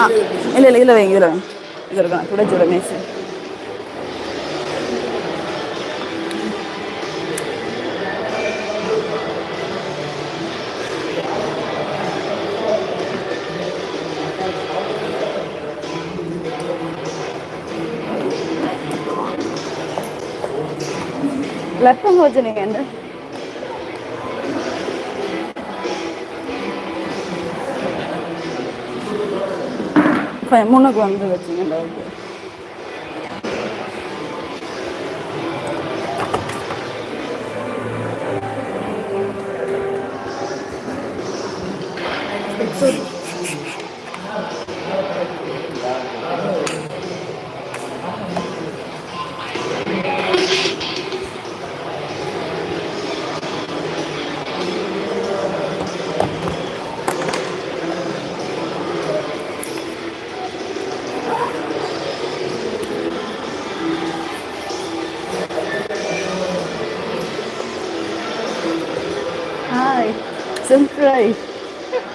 ஆ இல்லை இல்லை இதில் வைங்க இதில் வைங்க இது இருக்கணும் துடைச்சோட மேசு லப்பங்க வச்சு நீங்கள் என்ன கொஞ்சம் முன்னுக்கு வந்து வச்சுங்க okay hi surprise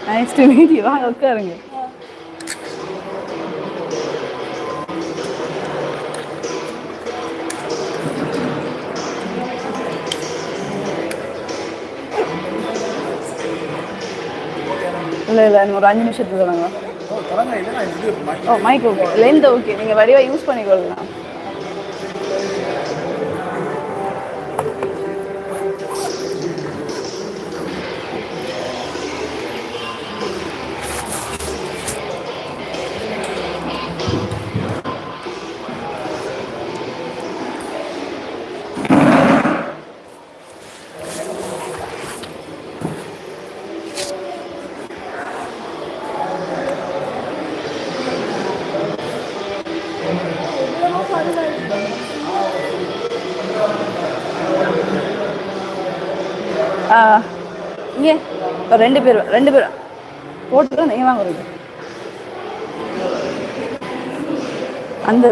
nice to meet you வாங்க உட்காருங்க இல்லை இல்லை ஒரு 5 நிமிஷத்துக்கு தாங்க ஓ மைக் ஓகே லென்த் ஓகே நீங்கள் வடிவாக யூஸ் பண்ணிக்கொள்ளலாம் இங்கே ஒரு 2 பேர் போட்டு நீங்கள் வாங்க வருது அந்த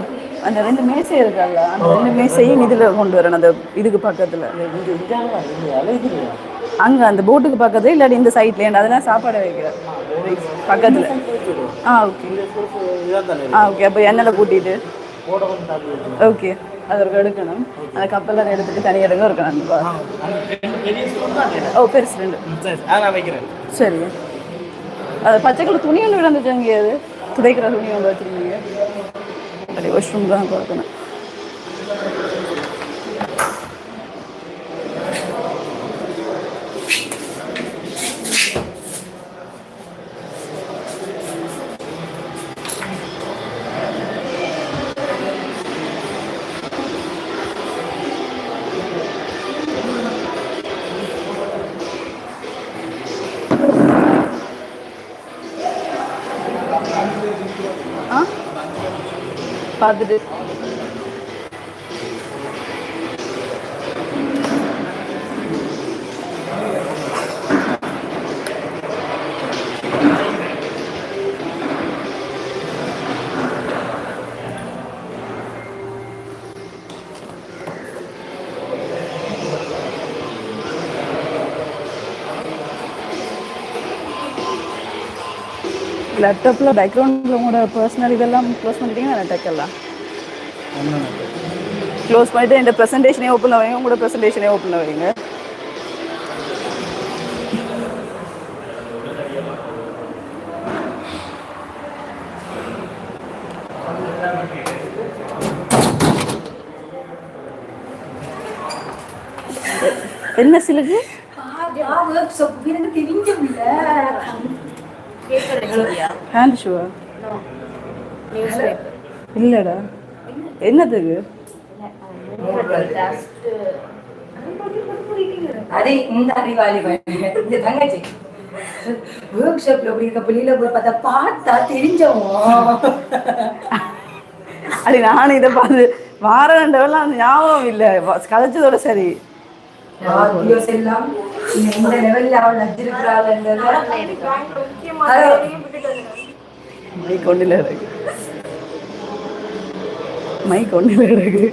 அந்த 2 மேசை இருக்கால அந்த 2 மேசையும் இதில் கொண்டு வரணும் அந்த இதுக்கு பக்கத்தில் அங்கே அந்த போட்டுக்கு பக்கத்தில் இல்லாட்டி இந்த சைட்லேயே அதெல்லாம் சாப்பாடு வைக்கிறேன் பக்கத்தில் ஓகே ஓகே அப்போ எண்ணெயில் கூட்டிகிட்டு ஓகே அது ஒரு எடுக்கணும் அந்த கப்பலில் எடுத்துட்டு தனி இடங்க இருக்கணும் ஓ பெருசு 2 சரி அது பச்சை கலர் துணி ஒன்று விழுந்துச்சு அங்கே அது துடைக்கிற துணி ஒன்று வச்சுருந்தீங்க அப்படி வாஷ்ரூம் தான் பார்க்கணும் பார்த்துட்டு லேப்டாப்பில் பேக்ரவுண்டில் உங்களோட பர்சனல் இதெல்லாம் க்ளோஸ் பண்ணிட்டீங்கன்னா நான் டெக்கலாம் க்ளோஸ் பண்ணிவிட்டு இந்த ப்ரெசன்டேஷனே ஓப்பன் வைங்க உங்களோட ப்ரெசன்டேஷனே ஓப்பன் வைங்க என்ன சிலுக்கு ஹேண்ட் ஷூவா இல்லைடா என்னதுக்கு அதே இந்த அறிவாளி இந்த தங்கச்சி ஒர்க் ஷாப்ல அப்படி இருக்க புள்ளியில போய் பார்த்தா தெரிஞ்சவோ அப்படி நானும் இதை பார்த்து வாரண்டவெல்லாம் அந்த ஞாபகம் இல்லை கதைச்சதோட சரி எல்லாம் இந்த லெவல்ல அவள் நச்சிருக்கிறாள் மைக் ஒன்றில் இருக்கு மைக் ஒன்றில் இருக்கு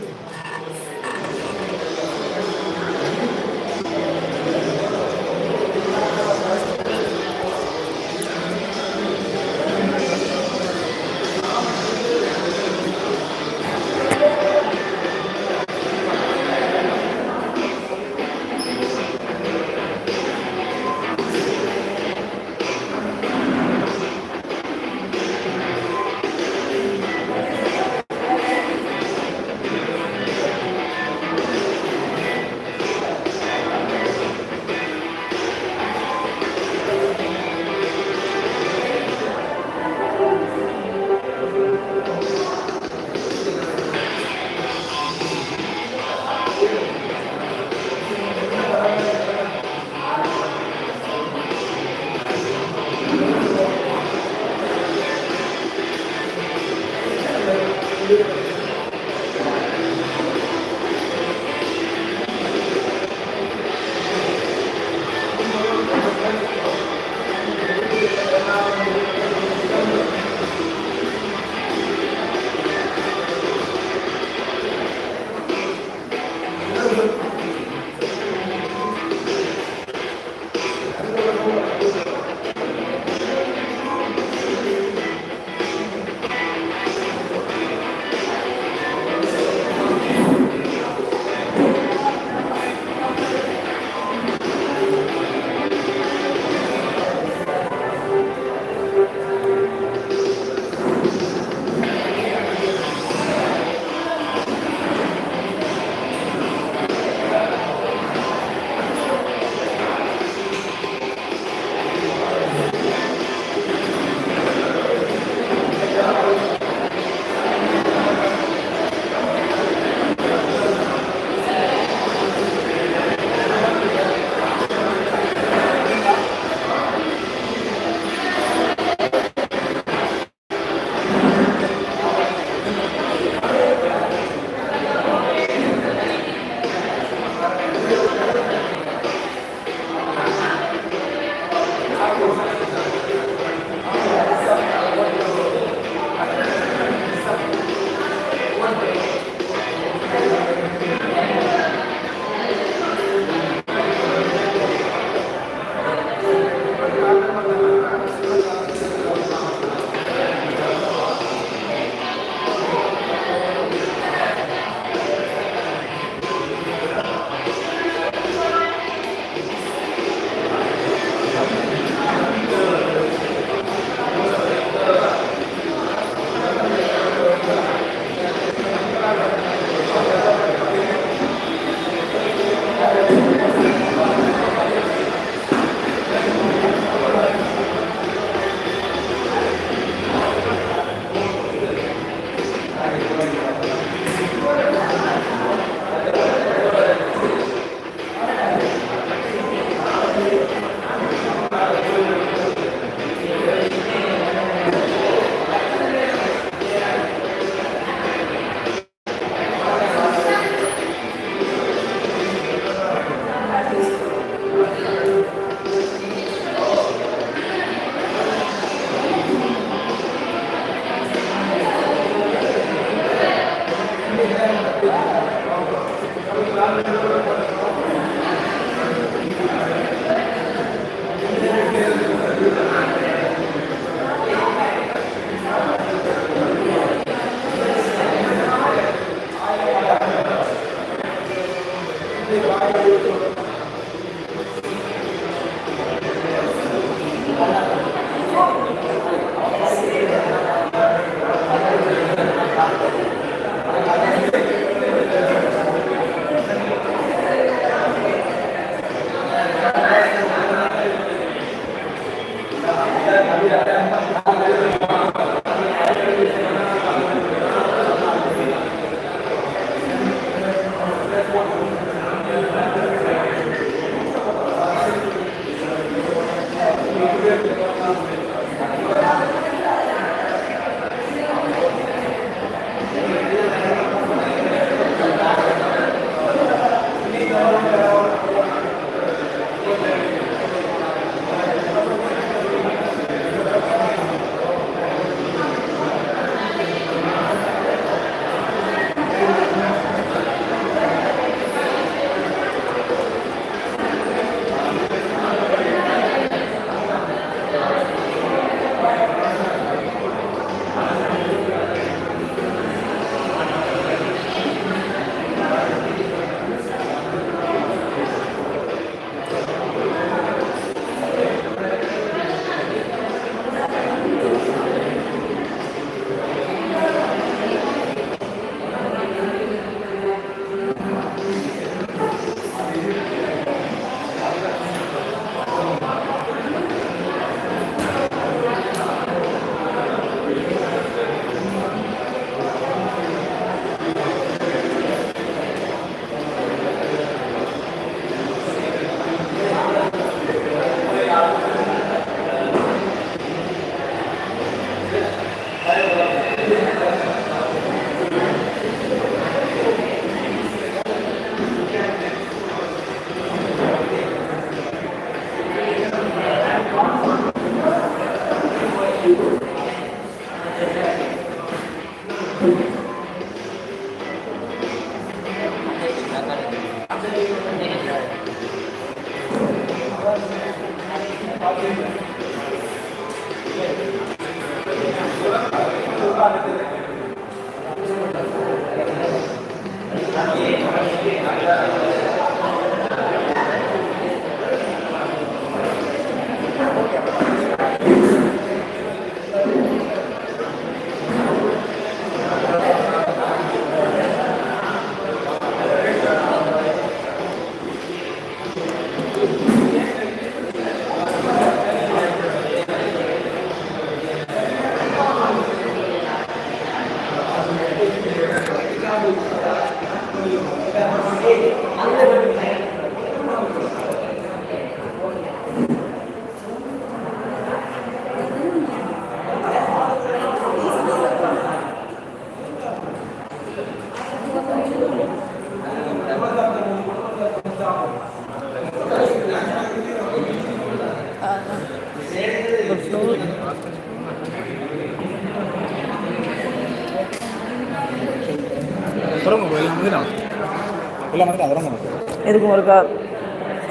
எதுக்கும் ஒருக்கா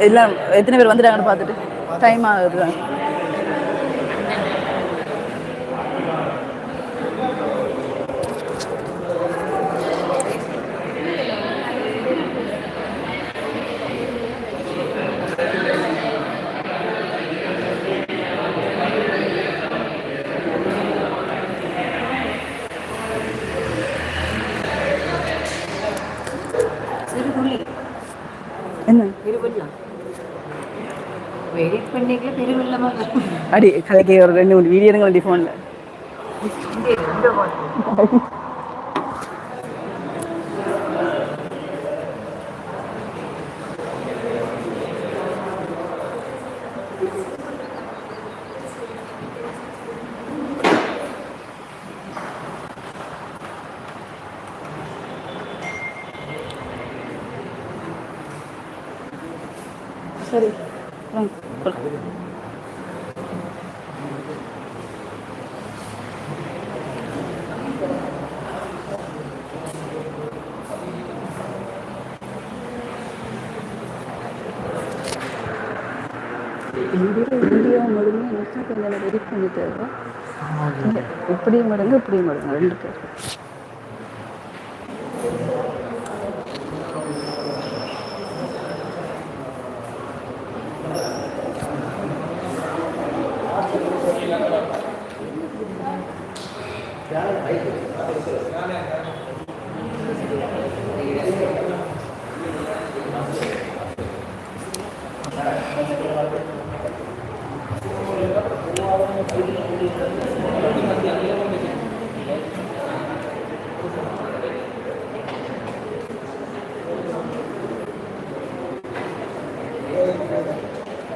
எல்லாம் எத்தனை பேர் வந்துட்டாங்கன்னு பார்த்துட்டு டைம் ஆகுது. என்ன அடி கலைக்கு ஒரு 2-3 வீடியோ எடுங்க ஃபோனில். சரி வீடியோ மடுங்க எனக்கு கொஞ்சம் எடிட் பண்ணி தருவா இப்படியும் மடுங்க இப்படியும் மடுங்க ரெண்டு பேர்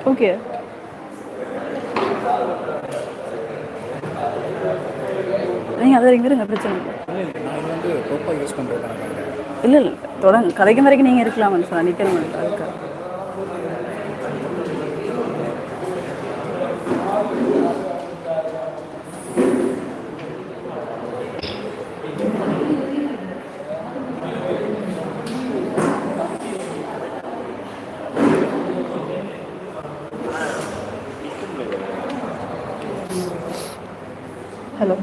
ஓகே நீங்கள் அதை இருங்க பிரச்சனை இல்லை இல்லை தொடங்க கதைக்கும் வரைக்கும் நீங்கள் இருக்கலாமான்னு சொன்னால் நிற்கணும் அதுக்கு hello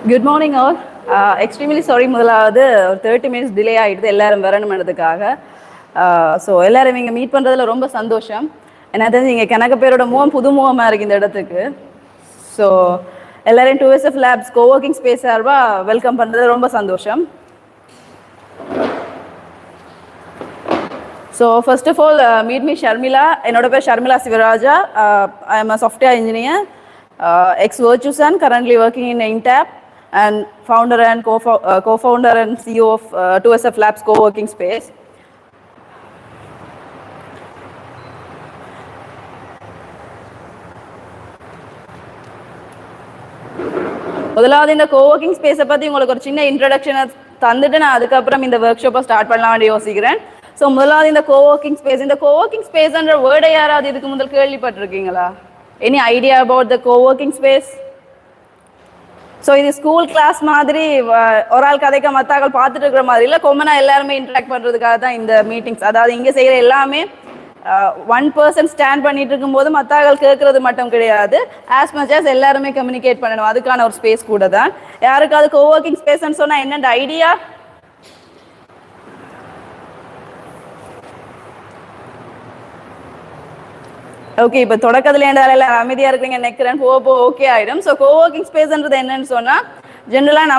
good morning all extremely sorry முதலாவது ஒரு 30 மினிட்ஸ் டிலே ஆகிடுது எல்லோரும் வரணுன்றதுக்காக ஸோ எல்லோரும் இங்கே மீட் பண்ணுறதுல ரொம்ப சந்தோஷம் என்ன தெரிஞ்சு இங்கே கணக்கு பேரோட புது முகமாக இருக்குது இந்த இடத்துக்கு ஸோ எல்லோரையும் 2SF லேப்ஸ் கோவர்க்கிங் ஸ்பேஸ் சார்பாக வெல்கம் பண்ணுறது ரொம்ப சந்தோஷம் So first of all, meet me Sarmila. என்னோட பேர் Sarmila Sivaraja. I am a software engineer, ex-Virtusan, currently working in Intap, and founder and co-founder and CEO of 2SF Labs co-working space. முதலாவது இந்த coworking ஸ்பேஸை பற்றி உங்களுக்கு ஒரு சின்ன இன்ட்ரடக்ஷனை தந்துட்டு நான் அதுக்கப்புறம் இந்த ஒர்க் ஷாப்பை ஸ்டார்ட் பண்ணலாம்னு யோசிக்கிறேன். ஸோ முதலாவது இந்த கோவர்க்கிங் ஸ்பேஸ்ன்ற வேர்டை யாராவது இதுக்கு முதல் கேள்விப்பட்டிருக்கீங்களா? Any idea about the coworking space? So இது ஸ்கூல் கிளாஸ் மாதிரி ஒரு ஆள் கதைக்க மத்தாக்கள் பார்த்துட்டு இருக்கிற மாதிரி இல்லை, கொம்மனாக எல்லாருமே இன்ட்ராக்ட் பண்ணுறதுக்காக தான் இந்த மீட்டிங்ஸ். அதாவது இங்கே செய்கிற எல்லாமே ஒன் பர்சன் ஸ்டாண்ட் பண்ணிட்டு இருக்கும்போது மத்தாக்கள் கேட்கறது மட்டும் கிடையாது, ஆஸ் மச் ஆஸ் எல்லாருமே கம்யூனிகேட் பண்ணணும். அதுக்கான ஒரு ஸ்பேஸ் கூட தான். யாருக்காவது கோவர்க்கிங் ஸ்பேஸ்ன்னு சொன்னால் என்னென்ன ஐடியா? ஓகே, இப்போ தொடக்கத்தில் எல்லாம் அமைதியாக இருக்கிறீங்க நினைக்கிறேன், போக ஓகே ஆகிடும். ஸோ கோவர்க்கிங் ஸ்பேஸ்ன்றது என்னன்னு சொன்னால் ஜென்ரலாக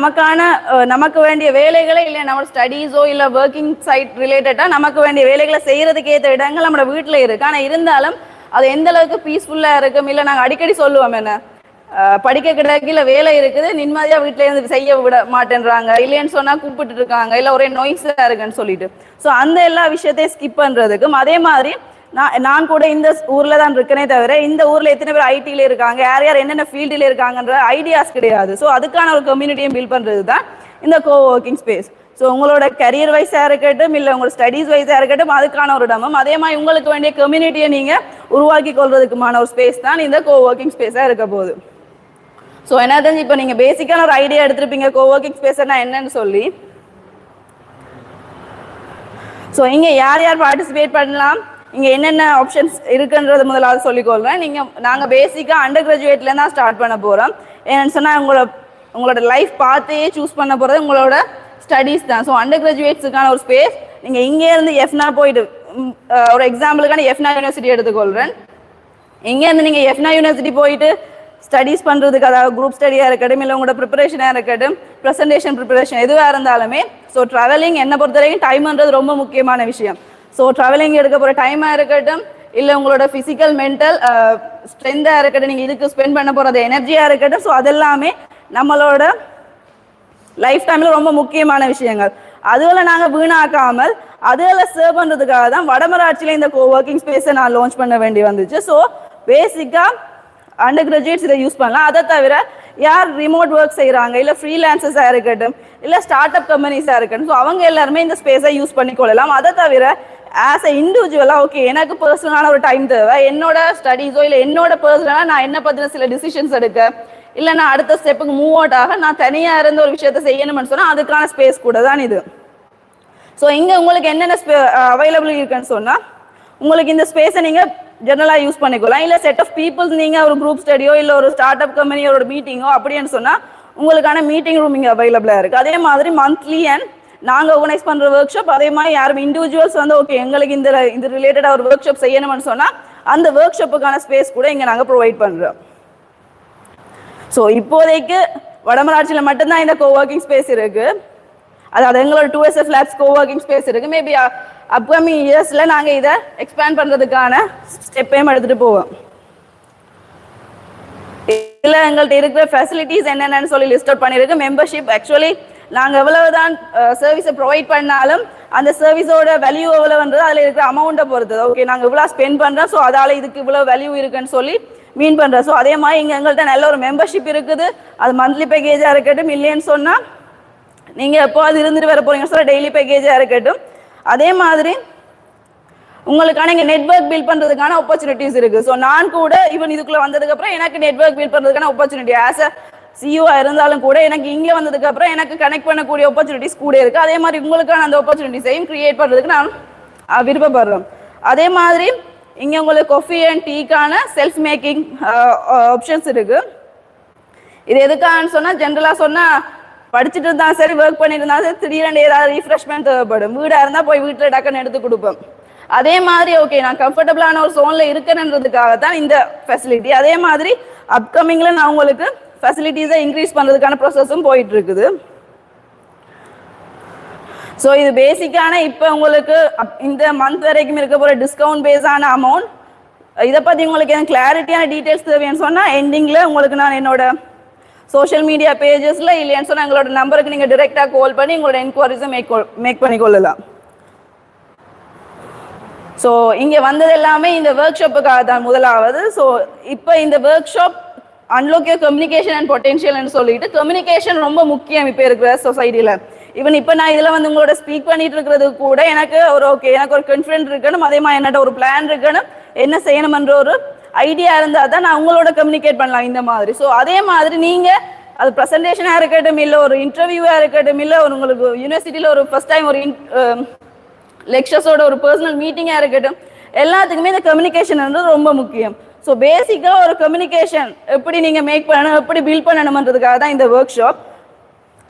நமக்கு வேண்டிய வேலைகளை இல்லை நம்ம ஸ்டடீஸோ இல்லை ஒர்க்கிங் சைட் ரிலேட்டடாக நமக்கு வேண்டிய வேலைகளை செய்கிறதுக்கு ஏற்ற இடங்கள் நம்ம வீட்டில் இருக்குது. ஆனால் இருந்தாலும் அது எந்த அளவுக்கு பீஸ்ஃபுல்லாக இருக்கும். இல்லை நாங்கள் அடிக்கடி சொல்லுவோம் என்ன படிக்க கிடையாது, இல்லை வேலை இருக்குது நிம்மதியாக வீட்டில் இருந்து செய்ய விட மாட்டேன்றாங்க, இல்லைன்னு சொன்னால் கூப்பிட்டு இருக்காங்க, இல்லை ஒரே நோய்ஸாக இருக்குன்னு சொல்லிட்டு. ஸோ அந்த எல்லா விஷயத்தையும் ஸ்கிப் பண்ணுறதுக்கும் அதே மாதிரி நான் கூட இந்த ஊரில் தான் இருக்கனே தவிர இந்த ஊரில் எத்தனை பேர் ஐடியில் இருக்காங்க, யார் யார் என்னென்ன ஃபீல்டில் இருக்காங்கன்ற ஐடியாஸ் கிடையாது. ஸோ அதுக்கான ஒரு கம்யூனிட்டியை பில்ட் பண்ணுறது தான் இந்த கோவர்க்கிங் ஸ்பேஸ். ஸோ உங்களோட கரியர் வைஸாக இருக்கட்டும் இல்லை உங்களோட ஸ்டடீஸ் வைஸாக இருக்கட்டும் அதுக்கான ஒரு இடமும், அதே மாதிரி உங்களுக்கு வேண்டிய கம்யூனிட்டியை நீங்கள் உருவாக்கி கொள்றதுக்குமான ஒரு ஸ்பேஸ் தான் இந்த கோவர்க்கிங் ஸ்பேஸாக இருக்க போகுது. ஸோ என்ன தெரிஞ்சு இப்போ நீங்கள் பேசிக்கான ஒரு ஐடியா எடுத்துருப்பீங்க கோவர்க்கிங் ஸ்பேஸ்னா என்னன்னு சொல்லி. ஸோ இங்கே யார் யார் பார்ட்டிசிபேட் பண்ணலாம், இங்கே என்னென்ன ஆப்ஷன்ஸ் இருக்குன்றது முதலாவது சொல்லிக்கொள்கிறேன். நாங்கள் பேசிக்காக அண்டர் கிராஜுவேட்லேருந்து தான் ஸ்டார்ட் பண்ண போகிறோம். ஏன்னு சொன்னால் உங்களோட லைஃப் பார்த்தையே சூஸ் பண்ண போகிறது உங்களோட ஸ்டடீஸ் தான். ஸோ அண்டர் கிராஜுவேட்ஸுக்கான ஒரு ஸ்பேஸ். நீங்கள் இங்கேருந்து எஃப்னா போயிட்டு ஒரு எக்ஸாம்பிளுக்கான எஃப்னா யூனிவர்சிட்டி எடுத்துக்கொள்கிறேன். இங்கேருந்து நீங்கள் எஃப்னா யூனிவர்சிட்டி போயிட்டு ஸ்டடீஸ் பண்ணுறதுக்கு, அதாவது குரூப் ஸ்டடியாக இருக்கட்டும் இல்லை உங்களோட ப்ரிப்பரேஷனாக இருக்கட்டும், ப்ரெசன்டேஷன் ப்ரிப்பரேஷன் எதுவாக இருந்தாலுமே, ஸோ ட்ராவலிங் என்னை பொறுத்த வரைக்கும் டைம்ன்றது ரொம்ப முக்கியமான விஷயம். ஸோ ட்ராவலிங் எடுக்க போகிற டைமாக இருக்கட்டும் இல்லை உங்களோட ஃபிசிக்கல் மென்டல் ஸ்ட்ரென்த்தாக இருக்கட்டும், நீங்கள் இதுக்கு ஸ்பெண்ட் பண்ண போகிறது எனர்ஜியாக இருக்கட்டும், ஸோ அதெல்லாமே நம்மளோட லைஃப் டைமில் ரொம்ப முக்கியமான விஷயங்கள். அதுவில் நாங்கள் வீணாக்காமல் அதில் சர்வ் பண்ணுறதுக்காக தான் வடமராட்சியில் இந்த கோவர்க்கிங் ஸ்பேஸை நான் லான்ச் பண்ண வேண்டி வந்துச்சு. ஸோ பேசிக்காக அண்டர் கிராஜுவேட்ஸ் இதை யூஸ் பண்ணலாம். அதை தவிர யார் ரிமோட் ஒர்க் செய்கிறாங்க இல்லை ஃப்ரீலான்சஸாக இருக்கட்டும் இல்லை ஸ்டார்ட் அப் கம்பெனிஸாக இருக்கட்டும், ஸோ அவங்க எல்லாருமே இந்த ஸ்பேஸை யூஸ் பண்ணிக்கொள்ளலாம். அதை தவிர ஆஸ் எ இண்டிவிஜுவலாக ஓகே எனக்கு பர்சனலான ஒரு டைம் தேவை, என்னோட ஸ்டடீஸோ இல்லை என்னோட பர்சனலாக நான் என்ன பற்றின சில டிசிஷன்ஸ் எடுக்க இல்லை நான் அடுத்த ஸ்டெப்புக்கு மூவ் அவுட் ஆக நான் தனியாக இருந்த ஒரு விஷயத்த செய்யணும்னு சொன்னால் அதுக்கான ஸ்பேஸ் கூட தான் இது. ஸோ இங்கே உங்களுக்கு என்னென்ன அவைலபிள் இருக்குன்னு சொன்னால், உங்களுக்கு இந்த ஸ்பேஸை நீங்கள் ஜெனரலாக யூஸ் பண்ணிக்கலாம். இல்லை செட் ஆஃப் பீப்புள்ஸ் நீங்கள் ஒரு குரூப் ஸ்டடியோ இல்லை ஒரு ஸ்டார்ட் அப் கம்பெனியோட மீட்டிங்கோ அப்படின்னு சொன்னால் உங்களுக்கான மீட்டிங் ரூம் இங்கே அவைலபிளாக இருக்குது. அதே மாதிரி மந்த்லி அண்ட் நாங்கள் ஆர்கனைஸ் பண்ணுற ஒர்க் ஷாப், அதே மாதிரி யாரும் இண்டிவிஜுவல்ஸ் வந்து ஓகே எங்களுக்கு இந்த ரிலேட்டடாக ஒரு ஒர்க் ஷாப் செய்யணும்னு சொன்னால் அந்த ஒர்க் ஷாப்புக்கான ஸ்பேஸ் கூட இங்கே நாங்கள் ப்ரொவைட் பண்ணுறோம். ஸோ இப்போதைக்கு வடமராட்சியில் மட்டும்தான் இந்த கோவர்க்கிங் ஸ்பேஸ் இருக்குது. அதாவது எங்களோட 2SF Labs கோவர்க்கிங் ஸ்பேஸ் இருக்குது. மேபி அப்கமிங் இயர்ஸில் நாங்கள் இதை எக்ஸ்பேண்ட் பண்ணுறதுக்கான ஸ்டெப்பையும் எடுத்துகிட்டு போவோம். இதில் எங்கள்கிட்ட இருக்கிற ஃபெசிலிட்டிஸ் என்னென்னு சொல்லி லிஸ்ட் அவுட் பண்ணியிருக்கு. மெம்பர்ஷிப் ஆக்சுவலி நாங்கள் எவ்வளவுதான் சர்வீஸை ப்ரொவைட் பண்ணாலும் அந்த சர்வீஸோட வேல்யூ எவ்வளோன்றது அதில் இருக்கிற அமௌண்ட்டை பொறுத்தது. ஓகே நாங்கள் இவ்வளோ ஸ்பெண்ட் பண்ணுறோம், ஸோ அதால் இதுக்கு இவ்வளோ வேல்யூ இருக்குன்னு சொல்லி மீன் பண்ணுறோம். ஸோ அதே மாதிரி இங்கே எங்கள்கிட்ட நல்ல ஒரு மெம்பர்ஷிப் இருக்குது. அது மந்த்லி பேக்கேஜாக இருக்கட்டும், இல்லைன்னு சொன்னால் நீங்கள் எப்போ அது இருந்துட்டு வர போகிறீங்கன்னு சொல்ல டெய்லி பேக்கேஜாக இருக்கட்டும். அதே மாதிரி உங்களுக்கான இங்கே நெட்வொர்க் பில்ட் பண்ணுறதுக்கான ஆப்பர்ச்சுனிட்டிஸ் இருக்குது. ஸோ நான் கூட ஈவன் இதுக்குள்ளே வந்ததுக்கப்புறம் எனக்கு நெட்வொர்க் பில்ட் பண்ணுறதுக்கான ஆப்பர்ச்சுனிட்டி ஆஸ் அ சிஇஓவாக இருந்தாலும் கூட எனக்கு இங்கே வந்ததுக்கப்புறம் எனக்கு கனெக்ட் பண்ணக்கூடிய ஆப்பர்ச்சுனிட்டிஸ் கூட இருக்குது. அதே மாதிரி உங்களுக்கான அந்த ஆப்பர்ச்சுனிட்டிஸையும் க்ரியேட் பண்ணுறதுக்கு நான் விருப்பப்படுறோம். அதே மாதிரி இங்கே உங்களுக்கு காஃபி அண்ட் டீக்கான செல்ஃப் மேக்கிங் ஆப்ஷன்ஸ் இருக்குது. இது எதுக்கான்னு சொன்னால் ஜென்ரலாக சொன்னால் படிச்சுட்டு இருந்தாலும் சரி ஒர்க் பண்ணிட்டு இருந்தாலும் சரி திடீரெண்டு ஏதாவது ரீஃப்ரெஷ்மெண்ட் தேவைப்படும். வீடாக இருந்தால் போய் வீட்டில் டக்குன்னு எடுத்து கொடுப்போம். அதே மாதிரி ஓகே நான் கம்ஃபர்டபுளான ஒரு சோனில் இருக்கணுன்றதுக்காக தான் இந்த ஃபெசிலிட்டி. அதே மாதிரி அப்கமிங்கில் நான் உங்களுக்கு ஃபெசிலிட்டிஸை இன்க்ரீஸ் பண்ணுறதுக்கான ப்ராசஸும் போயிட்டு இருக்குது. ஸோ இது பேசிக்கான இப்போ உங்களுக்கு இந்த மந்த் வரைக்கும் இருக்க போகிற டிஸ்கவுண்ட் பேஸான அமௌண்ட். இதை பற்றி உங்களுக்கு எனக்கு கிளாரிட்டியான டீட்டெயில்ஸ் தேவைன்னு சொன்னால் எண்டிங்கில் உங்களுக்கு நான் என்னோட சோஷியல் மீடியா பேஜஸில் இல்லைன்னு சொன்னால் எங்களோட நம்பருக்கு நீங்கள் டிரெக்டாக கால் பண்ணி உங்களோட என்கொயரிஸை மேக் பண்ணிக்கொள்ளலாம். ஸோ இங்கே வந்தது எல்லாமே இந்த ஒர்க் ஷாப்புக்காக தான் முதலாவது. ஸோ இப்போ இந்த workshop unlock your communication and பொட்டென்ஷியல்னு சொல்லிட்டு கம்யூனிகேஷன் ரொம்ப முக்கியம் இப்போ இருக்கிற சொசைட்டியில். ஈவன் இப்போ நான் இதில் வந்து உங்களோட ஸ்பீக் பண்ணிட்டு இருக்கிறது கூட எனக்கு ஒரு கான்ஃபிடென்ட் இருக்கணும், அதே மாதிரி என்னட்ட ஒரு பிளான் இருக்கணும், என்ன செய்யணும்ன்ற ஒரு ஐடியா இருந்தால் தான் நான் உங்களோட கம்யூனிகேட் பண்ணலாம் இந்த மாதிரி. ஸோ அதே மாதிரி நீங்கள் அது ப்ரெசன்டேஷனாக இருக்கட்டும், இல்லை ஒரு இன்டர்வியூவாக இருக்கட்டும், இல்லை ஒரு உங்களுக்கு யூனிவர்சிட்டியில் ஒரு ஃபர்ஸ்ட் டைம் ஒரு லெக்சர்ஸோட ஒரு பர்சனல் மீட்டிங்காக இருக்கட்டும், எல்லாத்துக்குமே இந்த கம்யூனிகேஷன்ன்றது ரொம்ப முக்கியம். ஸோ பேசிக்காக ஒரு கம்யூனிகேஷன் எப்படி நீங்கள் மேக் பண்ணணும், எப்படி பில்ட் பண்ணணுன்றதுக்காக தான் இந்த ஒர்க் ஷாப்.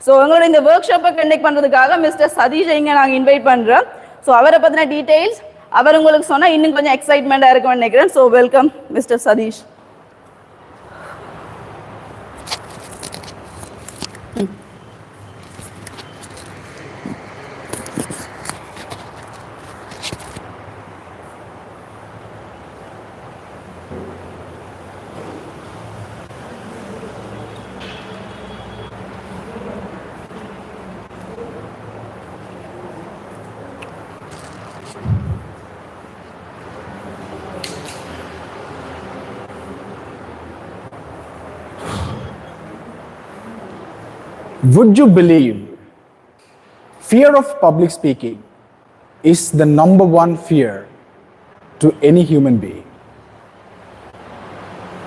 ஸோ உங்களோட இந்த ஒர்க் ஷாப்பை கண்டக்ட் பண்ணுறதுக்காக மிஸ்டர் சதீஷை இங்கே நாங்கள் இன்வைட் பண்ணுறோம். ஸோ அவரை பற்றின டீட்டெயில்ஸ் அவர் உங்களுக்கு சொன்னால் இன்னும் கொஞ்சம் எக்ஸைட்மெண்ட்டாக இருக்கும்னு நினைக்கிறேன். So welcome mister Satish. Would you believe fear of public speaking is the number one fear to any human being?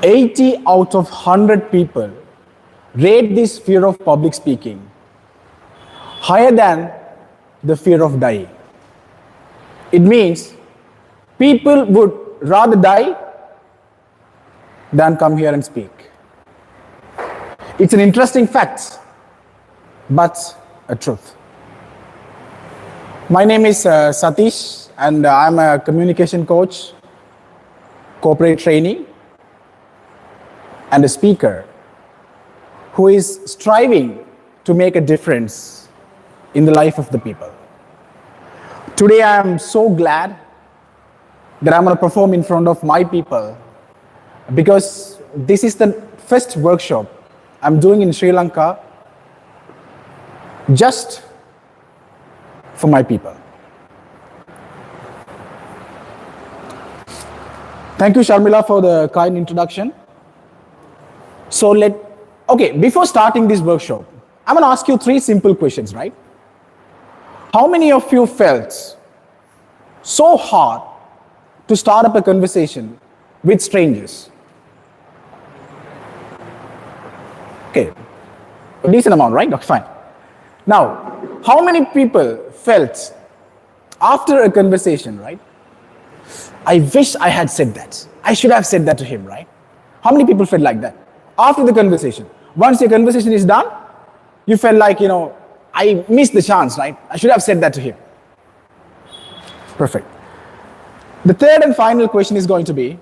80 out of 100 people rate this fear of public speaking higher than the fear of dying. It means people would rather die than come here and speak. It's an interesting fact, but a truth. My name is Satish, and I'm a communication coach, corporate trainee, and a speaker who is striving to make a difference in the life of the people. Today I am so glad that I'm going to perform in front of my people, because this is the first workshop I'm doing in Sri Lanka just for my people. Thank you, Sarmila, for the kind introduction. So before starting this workshop, I'm going to ask you 3 simple questions, right? How many of you felt so hard to start up a conversation with strangers? Okay, a decent amount, right? Okay, fine. Now, how many people felt after a conversation, right? I wish I had said that. I should have said that to him, right? How many people felt like that? After the conversation. Once your conversation is done, you felt like, I missed the chance, right? I should have said that to him. Perfect. The third and final question is going to be,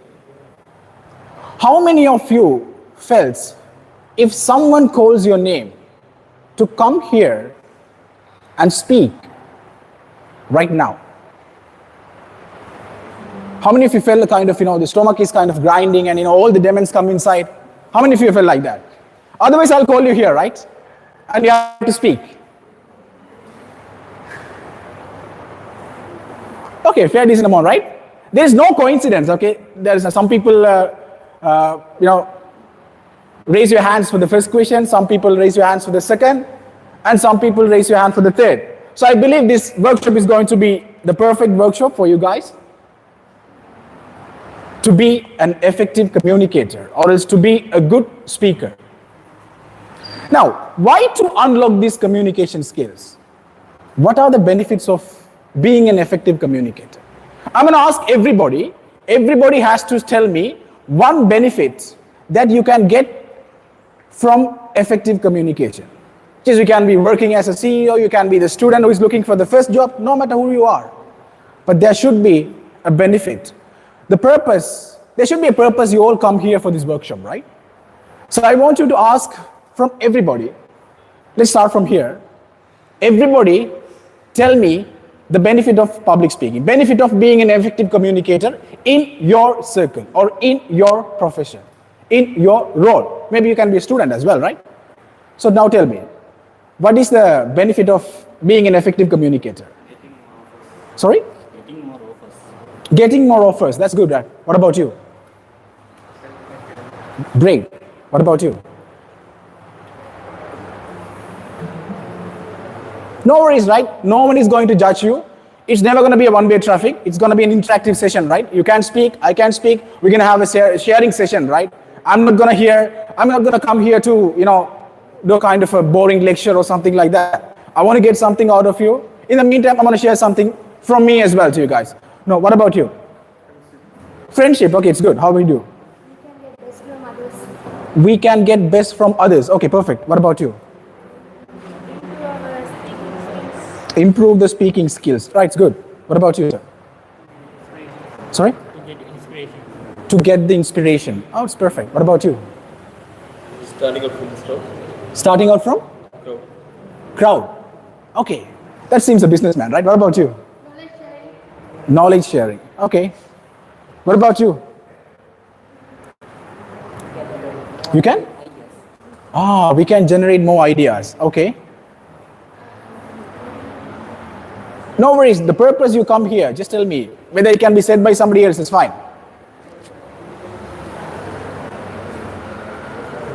how many of you felt if someone calls your name to come here and speak right now? How many of you felt the kind of, the stomach is kind of grinding and, all the demons come inside? How many of you felt like that? Otherwise, I'll call you here, right? And you have to speak. Okay, fair, decent amount, right? There is no coincidence, okay? There is some people, raise your hands for the first question, some people raise your hands for the second, and some people raise your hand for the third. So I believe this workshop is going to be the perfect workshop for you guys to be an effective communicator, or else to be a good speaker. Now, why to unlock these communication skills? What are the benefits of being an effective communicator? I'm going to ask everybody. Everybody has to tell me one benefit that you can get from effective communication. Which is, you can be working as a CEO, you can be the student who is looking for the first job, no matter who you are. But there should be a benefit. There should be a purpose you all come here for this workshop, right? So I want you to ask from everybody. Let's start from here. Everybody tell me the benefit of public speaking, benefit of being an effective communicator in your circle or in your profession, in your role. Maybe you can be a student as well, right? So now tell me, what is the benefit of being an effective communicator? Sorry? Getting more offers. Getting more offers. That's good, right? What about you? Great. What about you? No worries, right? No one is going to judge you. It's never going to be a one-way traffic. It's going to be an interactive session, right? You can speak, I can speak. We're going to have a sharing session, right? I'm not going to come here to, do a kind of a boring lecture or something like that. I want to get something out of you. In the meantime, I'm going to share something from me as well to you guys. No, what about you? Friendship, okay, it's good. How we do? We can get best from others. Okay, perfect. What about you? Improve the speaking skills. Right, it's good. What about you, sir? Sorry? To get inspiration. To get the inspiration. Oh, it's perfect. What about you? Starting out from the start. Starting out from? Crowd. Okay. That seems a businessman, right? What about you? Knowledge sharing. Knowledge sharing. Okay. What about you? You can? We can generate more ideas. Okay. No worries. The purpose you come here, just tell me. Whether it can be said by somebody else is fine.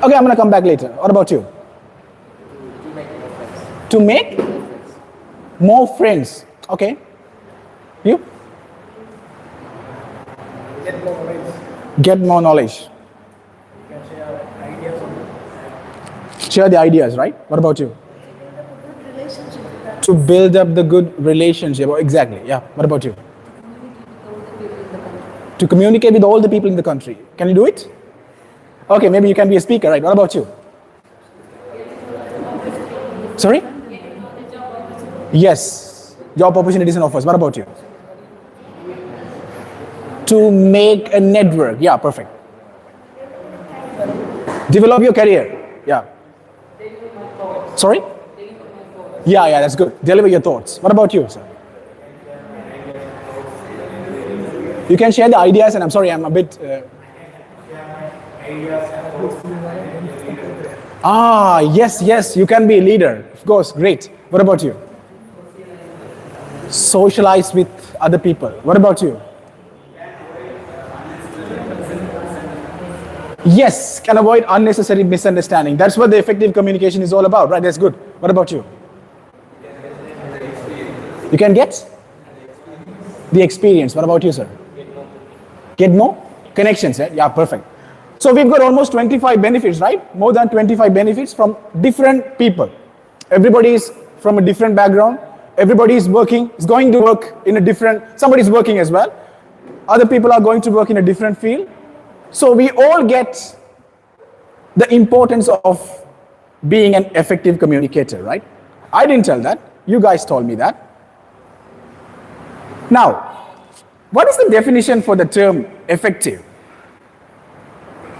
Okay, I'm going to come back later. What about you? To make more friends. Okay. You? Get more knowledge. Share the ideas, right? What about you? To build up the good relationship. Oh, exactly. Yeah. What about you? To communicate with all the people in the country. Can you do it? Okay, maybe you can be a speaker, right? What about you? Sorry? Yes. Job opportunities and offers. What about you? To make a network. Yeah, perfect. Develop your career. Yeah. Sorry? Yeah, that's good. Deliver your thoughts. What about you, sir? You can share the ideas, and I'm sorry, I'm a bit... Yes, you can be a leader. Of course, great. What about you? Socialize with other people. What about you? Yes, can avoid unnecessary misunderstanding. That's what the effective communication is all about, right? That's good. What about you? You can get the experience. What about you, sir? Get more connections. Yeah, perfect. So we've got almost 25 benefits, right? More than 25 benefits from different people. Everybody is from a different background, Everybody is working, is going to work in a different, somebody's working as well. Other people are going to work in a different field. So we all get the importance of being an effective communicator, right? I didn't tell that. You guys told me that. Now, what is the definition for the term effective?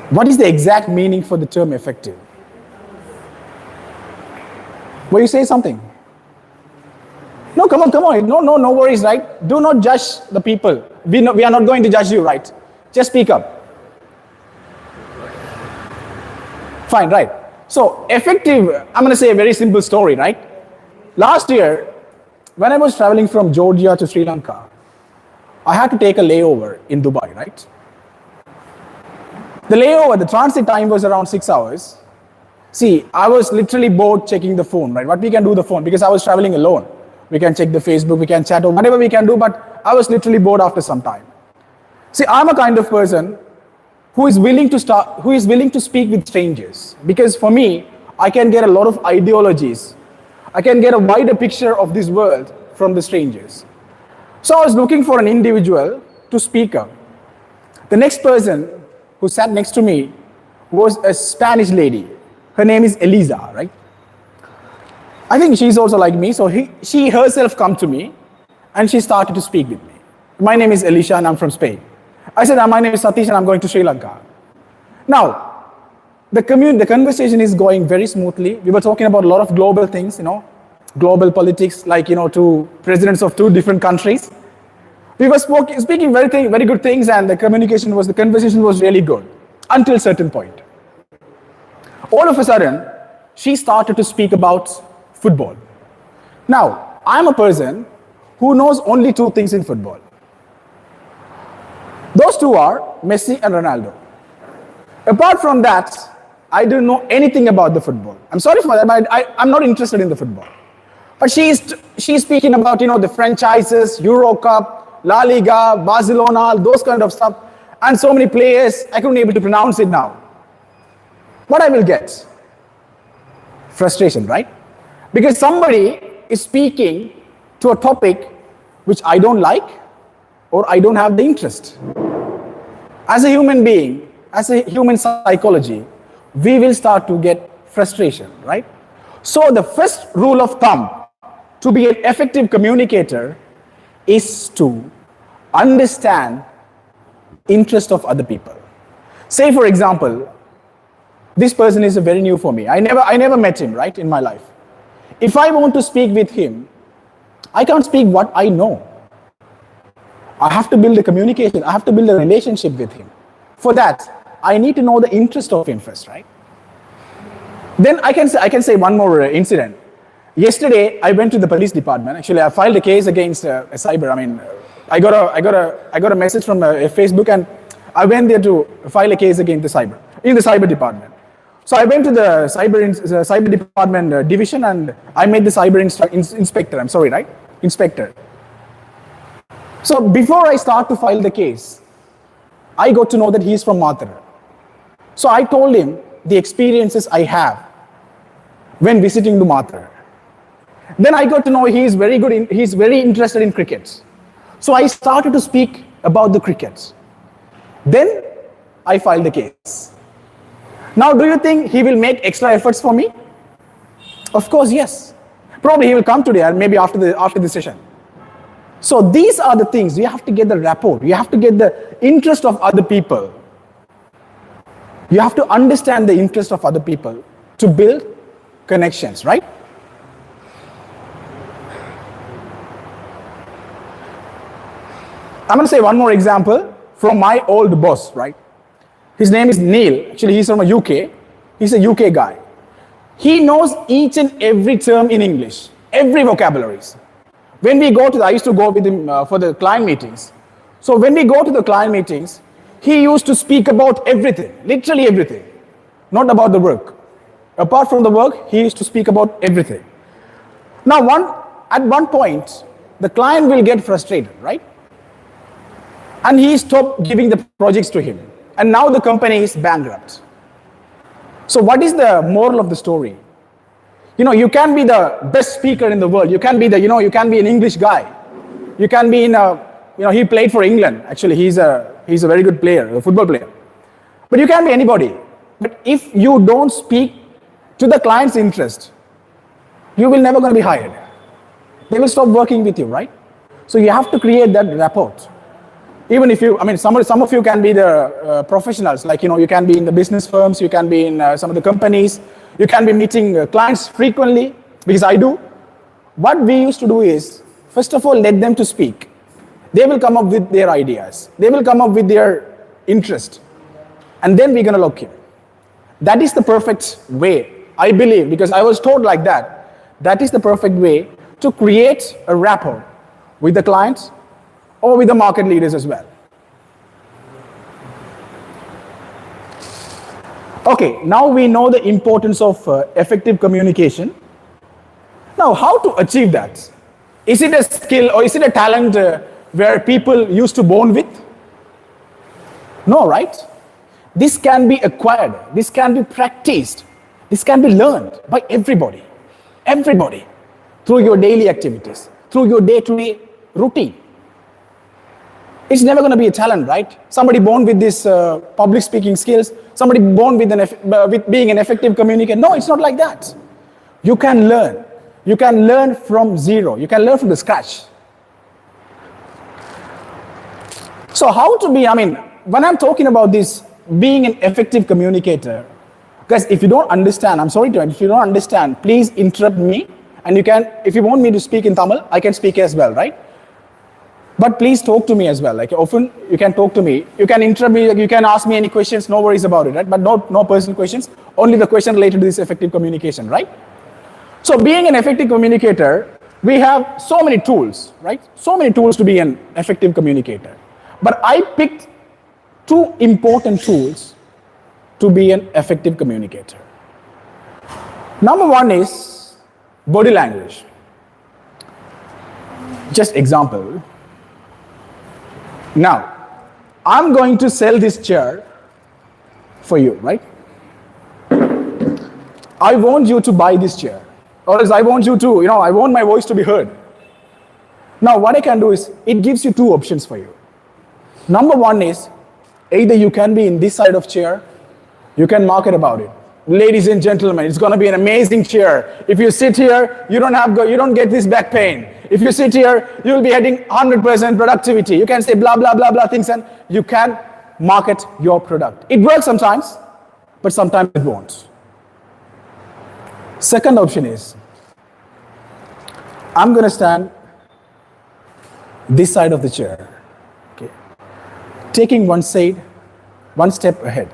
What is the exact meaning for the term effective? Will you say something? No, come on. No worries, right? Do not judge the people. We are not going to judge you, right? Just speak up. Fine, right? So, effective, I'm going to say a very simple story, right? Last year, when I was traveling from Georgia to Sri Lanka, I had to take a layover in Dubai, right? The layover, the transit time was around 6 hours. See, I was literally bored checking the phone, right? What we can do the phone, because I was traveling alone. We can check the Facebook, we can chat, or whatever we can do, but I was literally bored after some time. See, I'm a kind of person who is willing to speak with strangers. Because for me, I can get a lot of ideologies. I can get a wider picture of this world from the strangers. So I was looking for an individual to speak up. The next person who sat next to me was a Spanish lady. Her name is Eliza, right? I think she's also like me, so she herself come to me and she started to speak with me. My name is Elisha and I'm from Spain. I said, my name is Satish and I'm going to Sri Lanka. Now, the conversation is going very smoothly. We were talking about a lot of global things, global politics, like, to presidents of 2 different countries. We were speaking very good things, and the conversation was really good until a certain point. All of a sudden, she started to speak about football. Now, I'm a person who knows only 2 things in football. Those 2 are Messi and Ronaldo. Apart from that, I don't know anything about the football. I'm sorry for that, but I'm not interested in the football. But she's speaking about, the franchises, Euro Cup, La Liga, Barcelona, those kind of stuff, and so many players, I couldn't able to pronounce it now. What I will get? Frustration, right? Because somebody is speaking to a topic which I don't like or I don't have the interest. As a human being, as a human psychology, we will start to get frustration, right? So the first rule of thumb to be an effective communicator is to understand interest of other people. Say, for example, this person is very new for me. I never met him, right, in my life. If I want to speak with him, I can't speak what I know. I have to build a communication. I have to build a relationship with him. For that, I need to know the interest of him first, right? Then I can say one more incident. Yesterday, I went to the police department. Actually, I filed a case against a cyber. I got a message from Facebook, and I went there to file a case against the cyber department. So I went to the cyber department division, and I made the cyber inspector. I'm sorry, right? Inspector. So before I start to file the case, I got to know that he's from Mathura. So I told him the experiences I have when visiting the Mathura. Then I got to know he's very interested in cricket. So I started to speak about the cricket. Then I filed the case. Now, do you think he will make extra efforts for me? Of course, yes. Probably he will come today or maybe after the session. So these are the things. You have to get the rapport. You have to get the interest of other people. You have to understand the interest of other people to build connections, right? I'm going to say one more example from my old boss, right? His name is Neil. Actually, he's from the UK. He's a UK guy. He knows each and every term in English, every vocabularies. When we go to I used to go with him for the client meetings. So when we go to the client meetings, he used to speak about everything, literally everything, not about the work. Apart from the work, he used to speak about everything. Now, at one point, the client will get frustrated, right? And he stopped giving the projects to him. And now the company is bankrupt. So what is the moral of the story? You can be the best speaker in the world. You can be you can be an English guy. You can be he played for England. Actually, he's a very good player, a football player. But you can be anybody. But if you don't speak to the client's interest, you will never going to be hired. They will stop working with you, right? So you have to create that rapport. Even if some of you can be the professionals, like, you can be in the business firms, you can be in some of the companies, you can be meeting clients frequently, because I do. What we used to do is, first of all, let them to speak. They will come up with their ideas. They will come up with their interest. And then we're going to lock him. That is the perfect way, I believe, because I was taught like that. That is the perfect way to create a rapport with the clients or with the market leaders as well. Okay, now we know the importance of effective communication. Now, how to achieve that? Is it a skill or is it a talent where people used to born with? No, right? This can be acquired. This can be practiced. This can be learned by everybody. Everybody. Through your daily activities. Through your day-to-day routine. It's never going to be a talent, right? Somebody born with this public speaking skills. Somebody born with being an effective communicator. No, it's not like that. You can learn. You can learn from zero. You can learn from the scratch. So how to be, when I'm talking about this, being an effective communicator, guys, if you don't understand, I'm sorry to if you don't understand, please interrupt me. And you can, if you want me to speak in Tamil, I can speak as well, right? But please talk to me as well. Like often, you can talk to me. You can interrupt me. You can ask me any questions. No worries about it, right? But no personal questions. Only the question related to this effective communication, right? So being an effective communicator, we have so many tools, right? So many tools to be an effective communicator. But I picked 2 important tools to be an effective communicator. Number 1 is body language. Just example. Now, I'm going to sell this chair for you, right? I want you to buy this chair. Or else I want you to, I want my voice to be heard. Now, what I can do is, it gives you 2 options for you. Number 1 is, either you can be in this side of chair, you can market about it. Ladies and gentlemen, it's going to be an amazing chair. If you sit here, you don't get this back pain. If you sit here, you will be having 100% productivity. You can say blah, blah, blah, blah things, and you can market your product. It works sometimes, but sometimes it won't. Second option is, I'm going to stand this side of the chair, okay, taking one step ahead,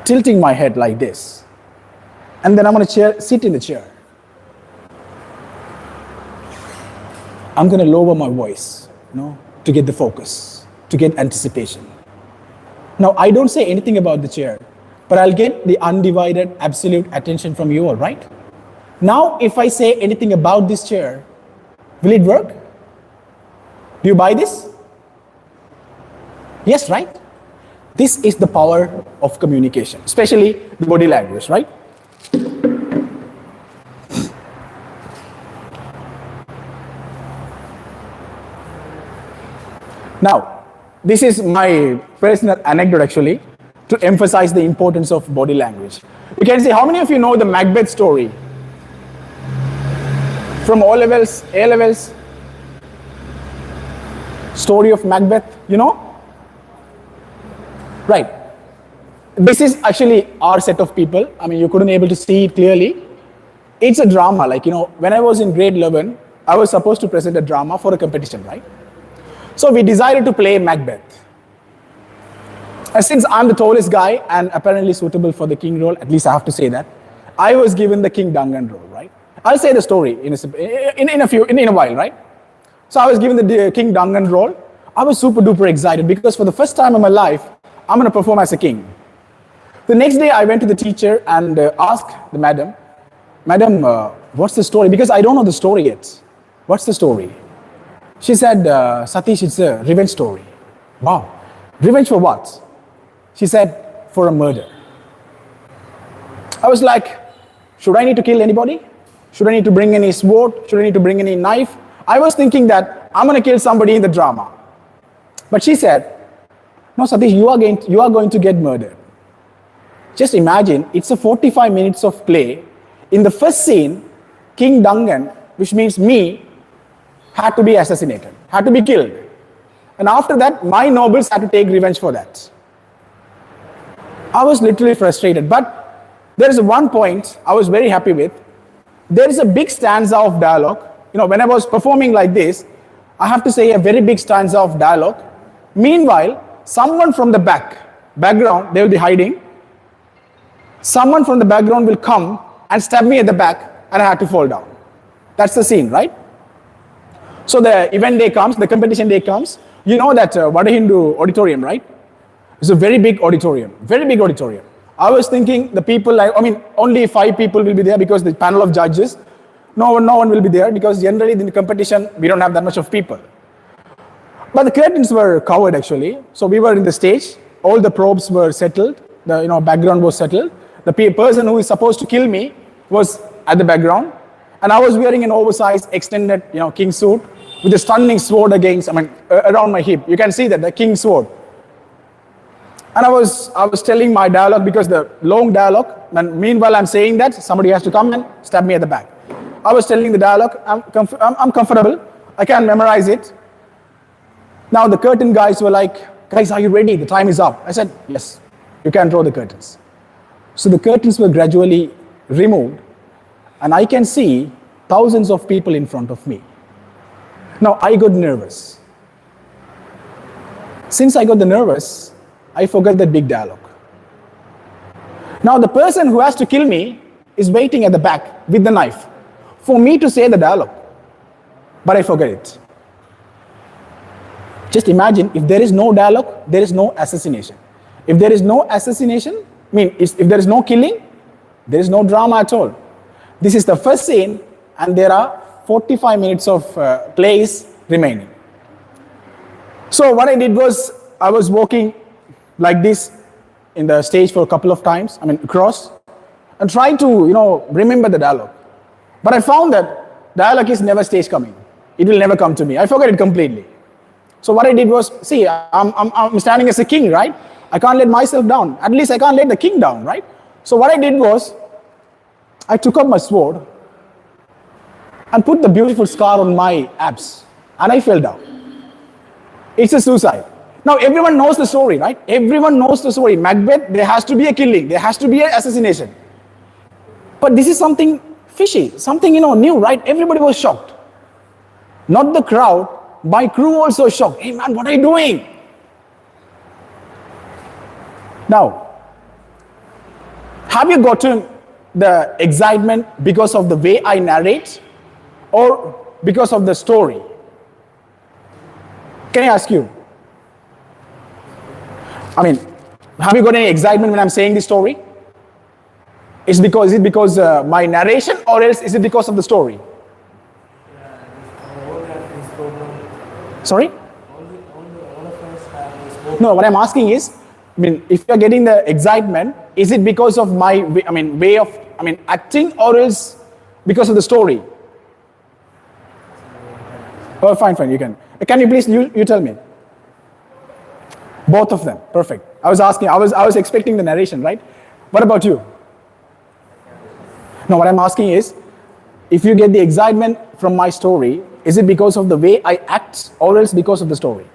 tilting my head like this, and then I'm going to sit in the chair. I'm going to lower my voice, to get the focus, to get anticipation. Now, I don't say anything about the chair, but I'll get the undivided, absolute attention from you all, right? Now, if I say anything about this chair, will it work? Do you buy this? Yes, right? This is the power of communication, especially the body language, right? Now, this is my personal anecdote actually, to emphasize the importance of body language. You can see, how many of you know the Macbeth story? From O levels, A levels? Story of Macbeth, Right. This is actually our set of people. You couldn't able to see it clearly. It's a drama, when I was in grade 11, I was supposed to present a drama for a competition, right? So we decided to play Macbeth. Since I'm the tallest guy and apparently suitable for the king role, at least I have to say that, I was given the King Duncan role, right? I'll say the story in a while, right? So I was given the King Duncan role. I was super duper excited because for the first time in my life, I'm going to perform as a king. The next day I went to the teacher and asked the madam, what's the story? Because I don't know the story yet. What's the story? She said, Satish, it's a revenge story. Wow. Revenge for what? She said, for a murder. I was like, Should I need to kill anybody? Should I need to bring any sword? Should I need to bring any knife? I was thinking that I'm going to kill somebody in the drama. But she said, no, Satish, you are going to get murdered. Just imagine, it's a 45 minutes of play. In the first scene, King Duncan, which means me, had to be assassinated, had to be killed. And after that, my nobles had to take revenge for that. I was literally frustrated. But there is one point I was very happy with. There is a big stanza of dialogue. When I was performing like this, I have to say a very big stanza of dialogue. Meanwhile, someone from the background, they will be hiding. Someone from the background will come and stab me at the back, and I had to fall down. That's the scene, right? So the event day comes, the competition day comes. You know that Vada Hindu auditorium, right? It's a very big auditorium, very big auditorium. I was thinking the people, only 5 people will be there because the panel of judges. No one will be there because generally in the competition, we don't have that much of people. But the curtains were covered actually. So we were in the stage. All the probes were settled. The background was settled. The person who is supposed to kill me was at the background. And I was wearing an oversized, extended, king suit with a stunning sword around my hip. You can see that, the king sword. And I was telling my dialogue because the long dialogue, and meanwhile I'm saying that, somebody has to come and stab me at the back. I was telling the dialogue, I'm comfortable, I can memorize it. Now the curtain guys were like, guys, are you ready? The time is up. I said, yes, you can draw the curtains. So the curtains were gradually removed, and I can see thousands of people in front of me. Now I got nervous. Since I got the nervous, I forgot that big dialogue. Now the person who has to kill me is waiting at the back with the knife for me to say the dialogue. But I forget it. Just imagine, if there is no dialogue, there is no assassination. If there is no assassination, if there is no killing, there is no drama at all. This is the first scene, and there are 45 minutes of plays remaining. So what I did was, I was walking like this in the stage for a couple of times, across, and trying to, remember the dialogue. But I found that dialogue is never stage coming. It will never come to me. I forgot it completely. So what I did was, see, I'm standing as a king, right? I can't let myself down. At least I can't let the king down, right? So what I did was, I took up my sword and put the beautiful scar on my abs, and I fell down. It's a suicide. Now everyone knows the story, right? Everyone knows the story. Macbeth, there has to be a killing, there has to be an assassination. But this is something fishy, something new, right? Everybody was shocked. Not the crowd, my crew also shocked. Hey man, what are you doing? Now, have you gotten the excitement because of the way I narrate, or because of the story? Can I ask you? Have you got any excitement when I'm saying this story? Is it because my narration, or else is it because of the story? Sorry? No, what I'm asking is, if you're getting the excitement, is it because of my way of acting, or else because of the story? Oh, fine, you can. Can you please, you tell me? Both of them, perfect. I was expecting the narration, right? What about you? No, what I'm asking is, if you get the excitement from my story, is it because of the way I act, or else because of the story?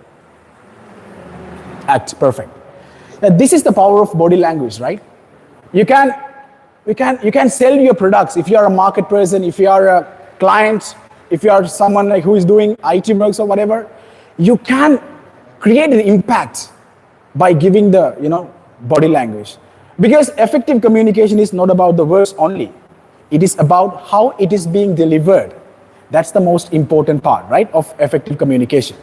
Act, perfect. Now, this is the power of body language, right? You can sell your products. If you are a market person, if you are a client, if you are someone who is doing IT works or whatever, you can create an impact by giving the body language. Because effective communication is not about the words only. It is about how it is being delivered. That's the most important part, right, of effective communication.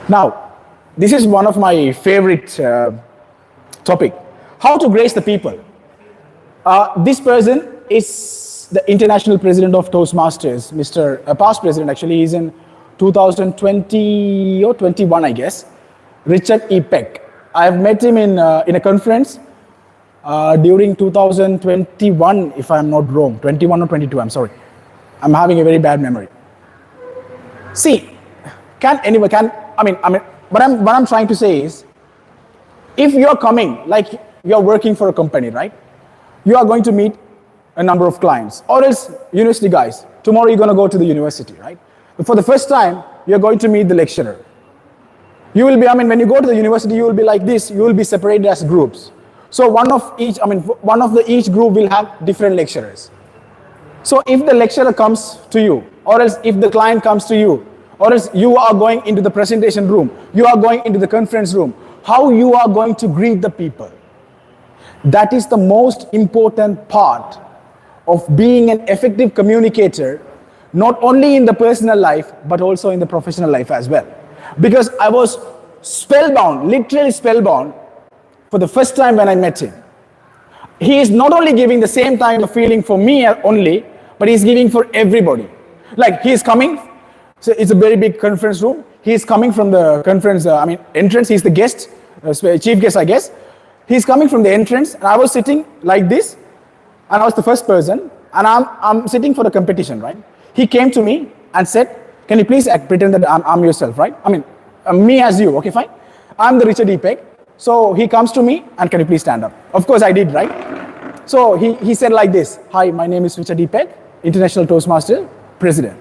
Now, this is one of my favorite topic. How to grace the people. This person is the international president of Toastmasters, past president actually. He's in 2020 or 21, I guess. Richard E. Peck. I have met him in a conference. during 2021, if I'm not wrong, 21 or 22, I'm sorry. I'm having a very bad memory. See, what I'm trying to say is, if you're coming, like you're working for a company, right? You are going to meet a number of clients, or else university guys. Tomorrow you're going to go to the university, right? But for the first time, you're going to meet the lecturer. You will be, when you go to the university, you will be like this. You will be separated as groups. So one of each group will have different lecturers. So if the lecturer comes to you, or else if the client comes to you, or else you are going into the presentation room, you are going into the conference room, how you are going to greet the people. That is the most important part of being an effective communicator, not only in the personal life, but also in the professional life as well. Because I was spellbound, literally spellbound, for the first time when I met him. He is not only giving the same kind of feeling for me only, but he's giving for everybody. Like he is coming, so it's a very big conference room. He is coming from the conference, entrance. He's the guest, chief guest, I guess. He's coming from the entrance, and I was sitting like this, and I was the first person, and I'm sitting for the competition, right? He came to me and said, "Can you please pretend that I'm yourself, right? Me as you, okay, fine. I'm the Richard Epeg." So he comes to me and, "Can you please stand up?" Of course I did, right? So he said like this, "Hi, my name is Richard Epeg, International Toastmaster President."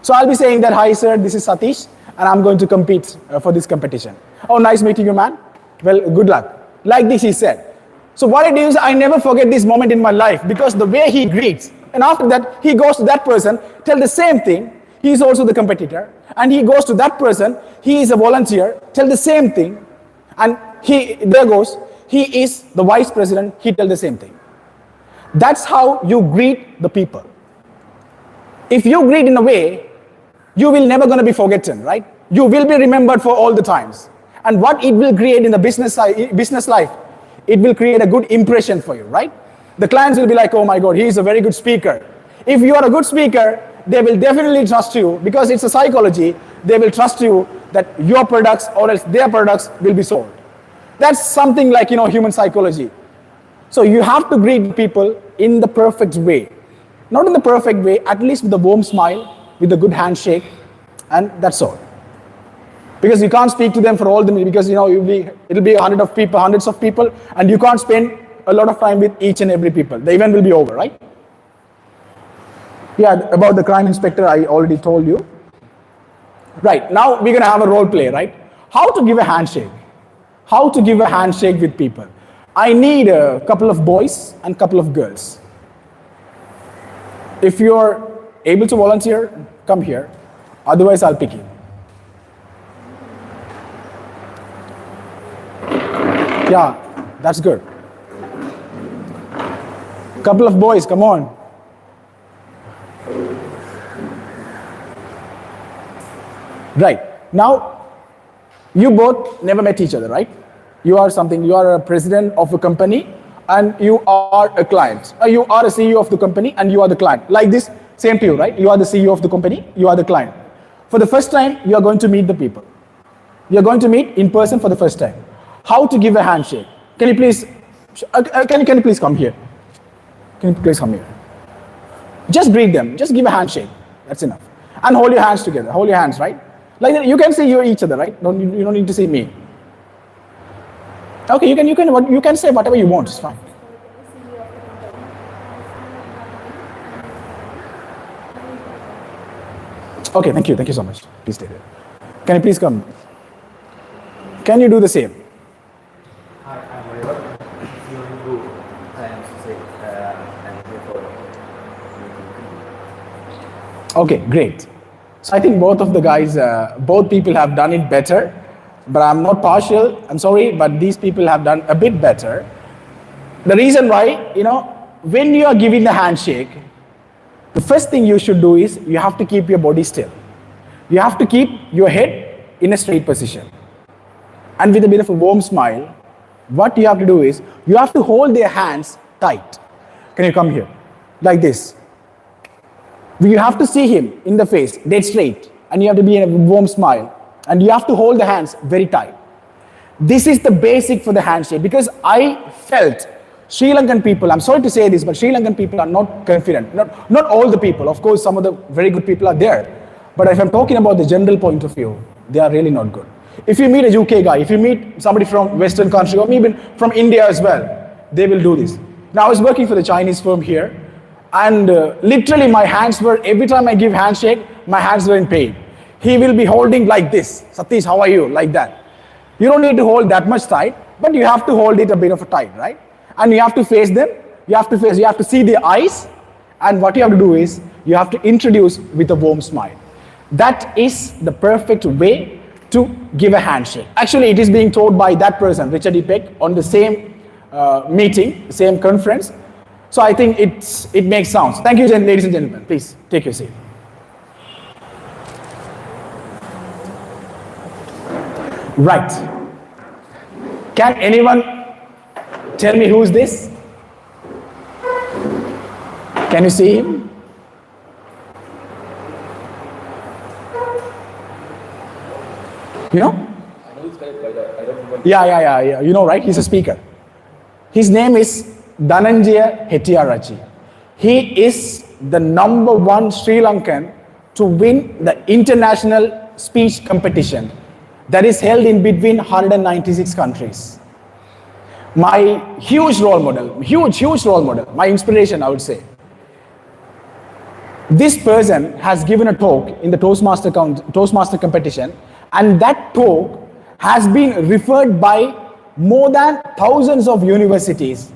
So I'll be saying that, "Hi sir, this is Satish, and I'm going to compete for this competition." "Oh, nice meeting you, man. Well, good luck." Like this he said. So what it is, I never forget this moment in my life, because the way he greets, and after that he goes to that person, tell the same thing. He is also the competitor, and he goes to that person, he is a volunteer, tell the same thing, and he is the vice president, he tell the same thing. That's how you greet the people. If you greet in a way, you will never gonna be forgotten, right? You will be remembered for all the times. And what it will create in the business life, it will create a good impression for you, right? The clients will be like, "Oh my God, he is a very good speaker." If you are a good speaker, they will definitely trust you, because it's a psychology. They will trust you that your products or else their products will be sold. That's something like, human psychology. So you have to greet people in the perfect way. Not in the perfect way, at least with a warm smile, with a good handshake, and that's all. Because you can't speak to them for all the minutes, because it'll be hundreds of people, and you can't spend a lot of time with each and every people. The event will be over, right? Yeah, about the crime inspector, I already told you. Right, now we're gonna have a role play, right? How to give a handshake. How to give a handshake with people. I need a couple of boys and couple of girls. If you're able to volunteer, come here. Otherwise, I'll pick you. Yeah, that's good. Couple of boys, come on. Right, now, you both never met each other, right? You are a president of a company, and you are a client. You are a CEO of the company, and you are the client. Like this, same to you, right? You are the CEO of the company, you are the client. For the first time, you are going to meet the people. You are going to meet in person for the first time. How to give a handshake? Can you please, can you please come here? Can you please come here? Just greet them, just give a handshake. That's enough. And hold your hands together, hold your hands, right? Like that, you can see each other, right? You don't need to see me. Okay, you can say whatever you want, it's fine. Okay, thank you so much. Please stay there. Can you please come? Can you do the same? Hi, I'm Oliver. You do. I am Susek. I'm here for. Okay, great. So I think both of the guys, both people have done it better, but I'm not partial, I'm sorry, but these people have done a bit better. The reason why, when you are giving the handshake, the first thing you should do is you have to keep your body still. You have to keep your head in a straight position. And with a bit of a warm smile, what you have to do is you have to hold their hands tight. Can you come here? Like this. You have to see him in the face, dead straight, and you have to be in a warm smile, and you have to hold the hands very tight. This is the basic for the handshake, because I felt Sri Lankan people, I'm sorry to say this, but Sri Lankan people are not confident. Not all the people. Of course, some of the very good people are there. But if I'm talking about the general point of view, they are really not good. If you meet a UK guy, if you meet somebody from Western country, or maybe from India as well, they will do this. Now, I was working for the Chinese firm here, and literally my hands were, every time I give handshake, my hands were in pain. He will be holding like this. Satish, how are you? Like that. You don't need to hold that much tight, but you have to hold it a bit of a tight, right? And you have to face them. You have to see their eyes. And what you have to do is, you have to introduce with a warm smile. That is the perfect way to give a handshake. Actually, it is being taught by that person, Richard E. Peck, on the same meeting, same conference. So I think it makes sense. Thank you, ladies and gentlemen. Please take your seat. Right. Can anyone tell me who is this? Can you see him? You know? I know this guy, but I don't remember. Yeah. You know, right? He's a speaker. His name is Dhananjaya Hettiarachchi. He is the #1 Sri Lankan to win the international speech competition that is held in between 196 countries. My huge role model, huge role model, my inspiration, I would say. This person has given a talk in the Toastmaster competition, and that talk has been referred by more than thousands of universities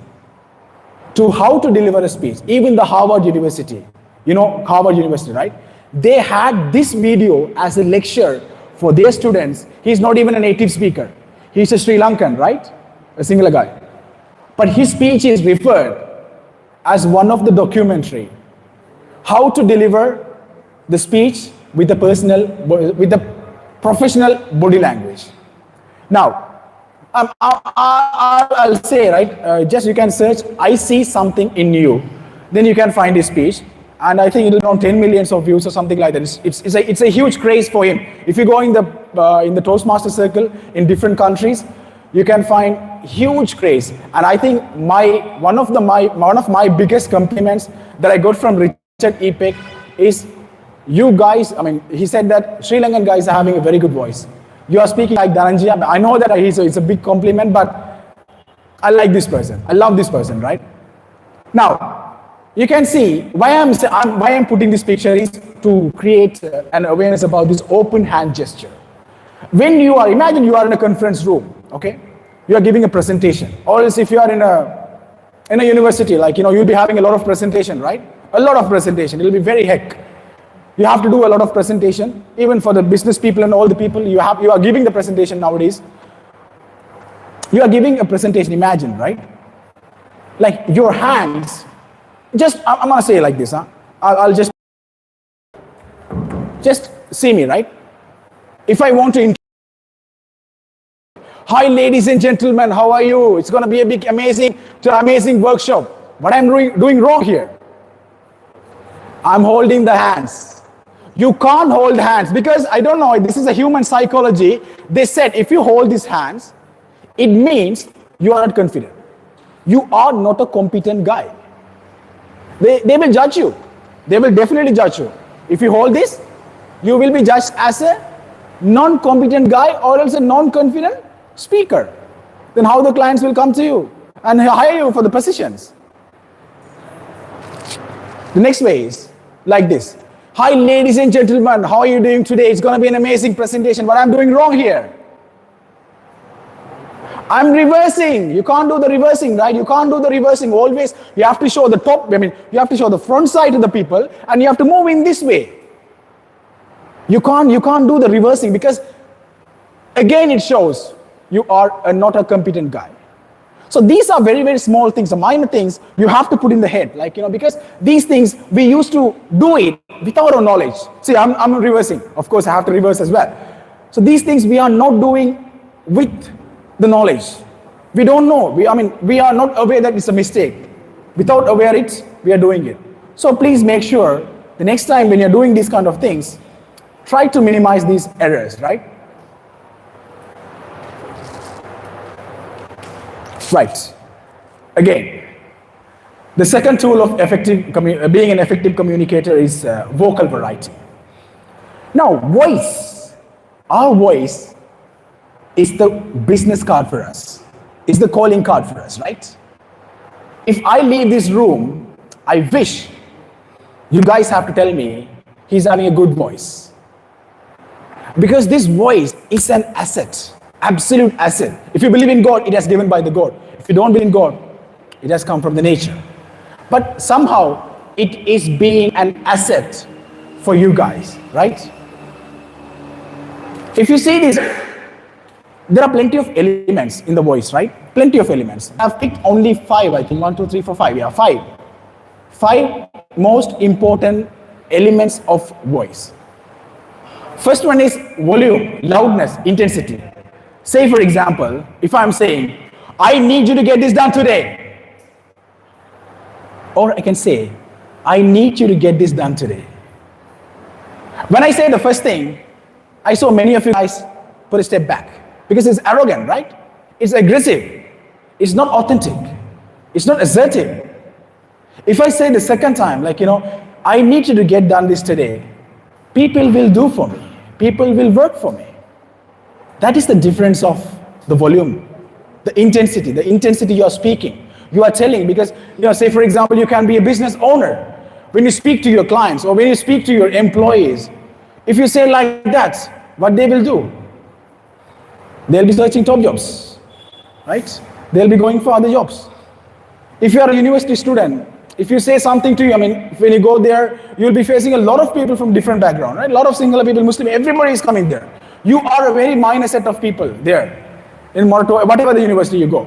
to how to deliver a speech. Even the Harvard University, you know, Harvard University, right? They had this video as a lecture for their students. He's not even a native speaker. He's a Sri Lankan, right? A singular guy. But his speech is referred as one of the documentary. How to deliver the speech with the professional body language. Now, I'll say, right, just you can search, I see something in you. Then you can find his speech. And I think it'll around 10 millions of views or something like that. It's a huge craze for him. If you go in the Toastmaster circle in different countries, you can find huge craze. And I think one of my biggest compliments that I got from Richard E. Peck is, you guys, I mean, he said that Sri Lankan guys are having a very good voice. You are speaking like Dhananjaya. I know that it's a big compliment, but I like this person. I love this person, right? Now, you can see why I'm putting this picture is to create an awareness about this open hand gesture. When imagine you are in a conference room, okay? You are giving a presentation. Or else if you are in a university, like, you know, you'll be having a lot of presentation, right? A lot of presentation. It'll be very heck. You have to do a lot of presentation, even for the business people and all the people. You are giving the presentation nowadays. You are giving a presentation, imagine, right? Like your hands, I'm gonna say it like this, huh? I'll just see me, right? If I want to, hi ladies and gentlemen, how are you? It's gonna be a big, amazing workshop. What I'm doing wrong here? I'm holding the hands. You can't hold hands because, I don't know, this is a human psychology. They said if you hold these hands, it means you are not confident. You are not a competent guy. They will judge you. They will definitely judge you. If you hold this, you will be judged as a non-competent guy or else a non-confident speaker. Then how the clients will come to you and hire you for the positions? The next way is like this. Hi ladies and gentlemen, how are you doing today? It's going to be an amazing presentation. What I'm doing wrong here? I'm reversing. You can't do the reversing, right? You can't do the reversing. Always, you have to show the top, you have to show the front side to the people and you have to move in this way. You can't do the reversing because, again, it shows you are not a competent guy. So these are very, very small things, the minor things you have to put in the head, like, you know, because these things we used to do it without our knowledge. See, I'm reversing. Of course, I have to reverse as well. So these things we are not doing with the knowledge. We don't know. We are not aware that it's a mistake. Without aware it, we are doing it. So please make sure the next time when you're doing these kind of things, try to minimize these errors, right? Right. Again, The second tool of being an effective communicator is vocal variety. Now, our voice is the business card for us. It's the calling card for us, right? If I leave this room, I wish you guys have to tell me he's having a good voice. Because this voice is an asset, absolute asset. If you believe in God, it has given by the God. If you don't believe in God, it has come from the nature. But somehow, it is being an asset for you guys, right? If you see this, there are plenty of elements in the voice, right? Plenty of elements. I've picked only 5, I think, 1, 2, 3, 4, 5, yeah, 5. 5 most important elements of voice. First one is volume, loudness, intensity. Say for example, if I'm saying, I need you to get this done today. Or I can say, I need you to get this done today. When I say the first thing, I saw many of you guys put a step back. Because it's arrogant, right? It's aggressive. It's not authentic. It's not assertive. If I say the second time, like, I need you to get done this today, people will do for me. People will work for me. That is the difference of the volume, the intensity you're speaking. You are telling, because, say for example, you can be a business owner. When you speak to your clients or when you speak to your employees, if you say like that, what they will do? They'll be searching top jobs, right? They'll be going for other jobs. If you are a university student, if you say something to you, when you go there, you'll be facing a lot of people from different backgrounds, right? A lot of singular people, Muslim, everybody is coming there. You are a very minor set of people there in Morocco, whatever the university you go.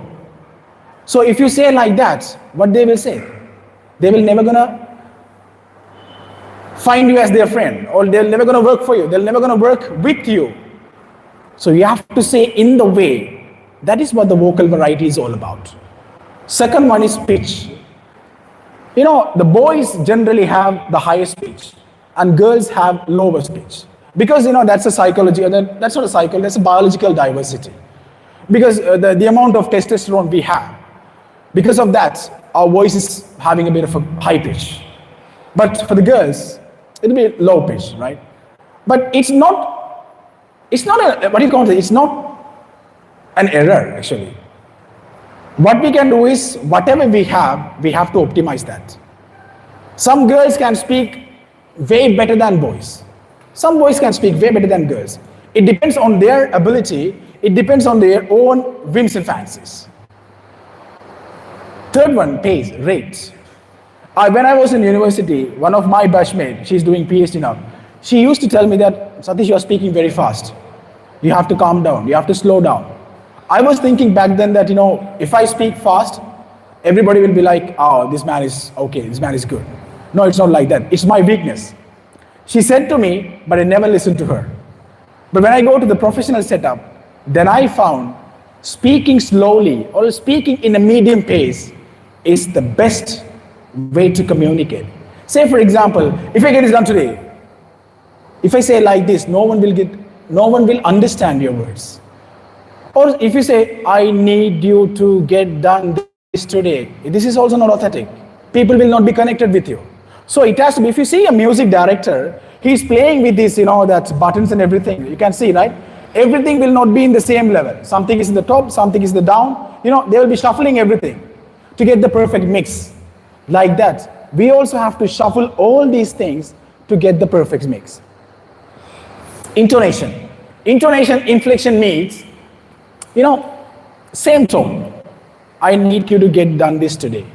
So if you say like that, what they will say? They will never gonna find you as their friend, or they're never gonna work for you. They're never gonna work with you. So you have to say in the way. That is what the vocal variety is all about. Second one is pitch. The boys generally have the highest pitch and girls have lower pitch. Because, that's a psychology, that's not a psychology, that's a biological diversity. Because the amount of testosterone we have, because of that, our voice is having a bit of a high pitch. But for the girls, it'll be low pitch, right? But it's not an error, actually. What we can do is, whatever we have to optimize that. Some girls can speak way better than boys. Some boys can speak way better than girls. It depends on their ability. It depends on their own whims and fancies. Third one, pace, rate. When I was in university, one of my batchmates, she's doing PhD now, she used to tell me that, Satish, you are speaking very fast. You have to calm down. You have to slow down. I was thinking back then that, if I speak fast, everybody will be like, oh, this man is okay, this man is good. No, it's not like that. It's my weakness. She said to me, but I never listened to her. But when I go to the professional setup, then I found speaking slowly or speaking in a medium pace is the best way to communicate. Say, for example, if I get this done today, if I say like this, no one will understand your words. Or if you say, I need you to get done this today, this is also not authentic. People will not be connected with you. So it has to be, if you see a music director, he's playing with this, that buttons and everything. You can see, right? Everything will not be in the same level. Something is in the top, something is the down. They will be shuffling everything to get the perfect mix. Like that. We also have to shuffle all these things to get the perfect mix. Intonation. Intonation, inflection means, same tone. I need you to get done this today.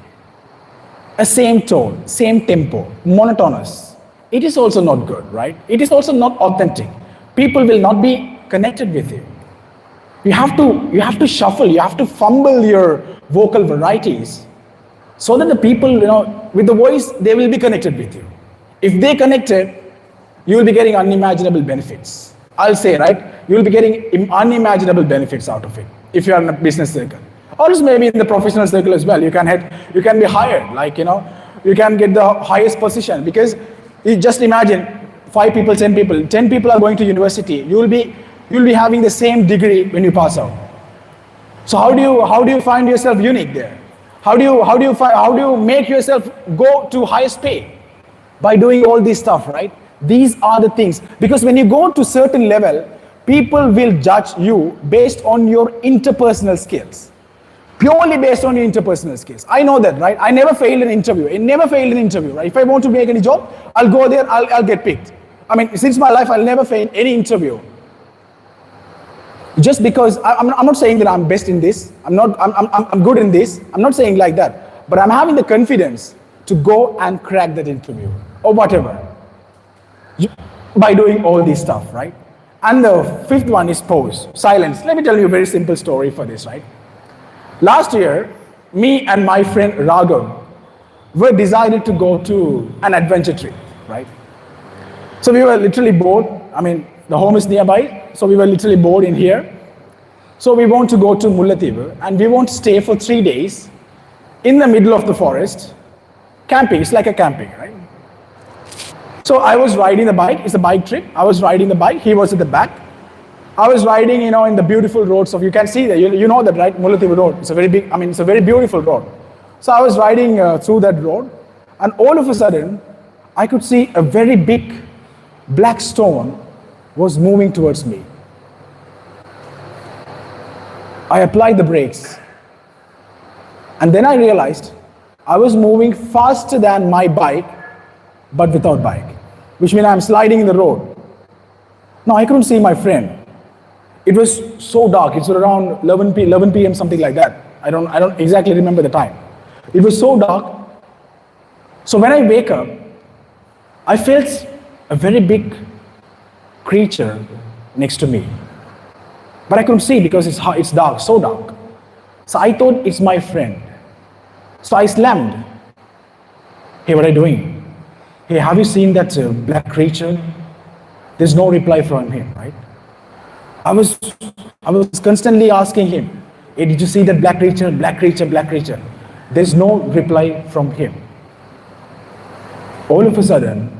A same tone, same tempo, monotonous. It is also not good, right? It is also not authentic. People will not be connected with you. You have to shuffle, you have to fumble your vocal varieties so that the people, with the voice, they will be connected with you. If they connected, you will be getting unimaginable benefits. I'll say, right? You will be getting unimaginable benefits out of it if you are in a business circle. Or maybe in the professional circle as well. You can be hired, you can get the highest position, because you just imagine 5 people, 10 people. 10 people are going to university. You'll be having the same degree when you pass out. So how do you find yourself unique there? How do you make yourself go to highest pay? By doing all this stuff, right? These are the things. Because when you go to certain level, people will judge you based on your interpersonal skills. Purely based on your interpersonal skills. I know that, right? I never failed an interview. Right? If I want to make any job, I'll go there, I'll get picked. I mean, since my life, I'll never fail any interview. Just because I'm not saying that I'm best in this, I'm good in this. I'm not saying like that. But I'm having the confidence to go and crack that interview or whatever. By doing all this stuff, right? And the fifth one is pause, silence. Let me tell you a very simple story for this, right? Last year, me and my friend Raghav were decided to go to an adventure trip, right? So we were literally bored. I mean, the home is nearby, so we were literally bored in here. So we want to go to Mullathievu, and we want to stay for 3 days in the middle of the forest, camping. It's like a camping, right? So I was riding the bike. It's a bike trip. I was riding the bike. He was at the back. I was riding, in the beautiful roads of, you can see that, you know that, right? Mullathievu road. It's a very big, it's a very beautiful road. So I was riding through that road, and all of a sudden, I could see a very big black stone was moving towards me. I applied the brakes, and then I realized I was moving faster than my bike, but without bike, which means I'm sliding in the road. Now I couldn't see my friend. It was so dark. It was around 11 p.m. something like that. I don't exactly remember the time. It was so dark. So when I wake up, I felt a very big creature next to me, but I couldn't see because it's dark, so dark. So I thought it's my friend. So I slammed. Hey, what are you doing? Hey, have you seen that black creature? There's no reply from him, right? I was constantly asking him, hey, did you see that black creature, black creature, black creature? There's no reply from him. All of a sudden,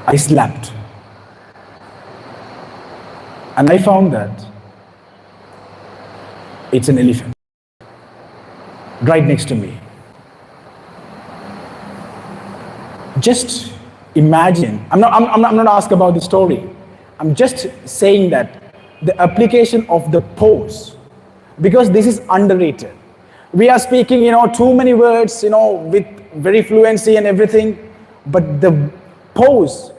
I slept. And I found that it's an elephant right next to me. Just imagine, I'm not asking about the story. I'm just saying that the application of the pose, because this is underrated. We are speaking, too many words, with very fluency and everything, but the pose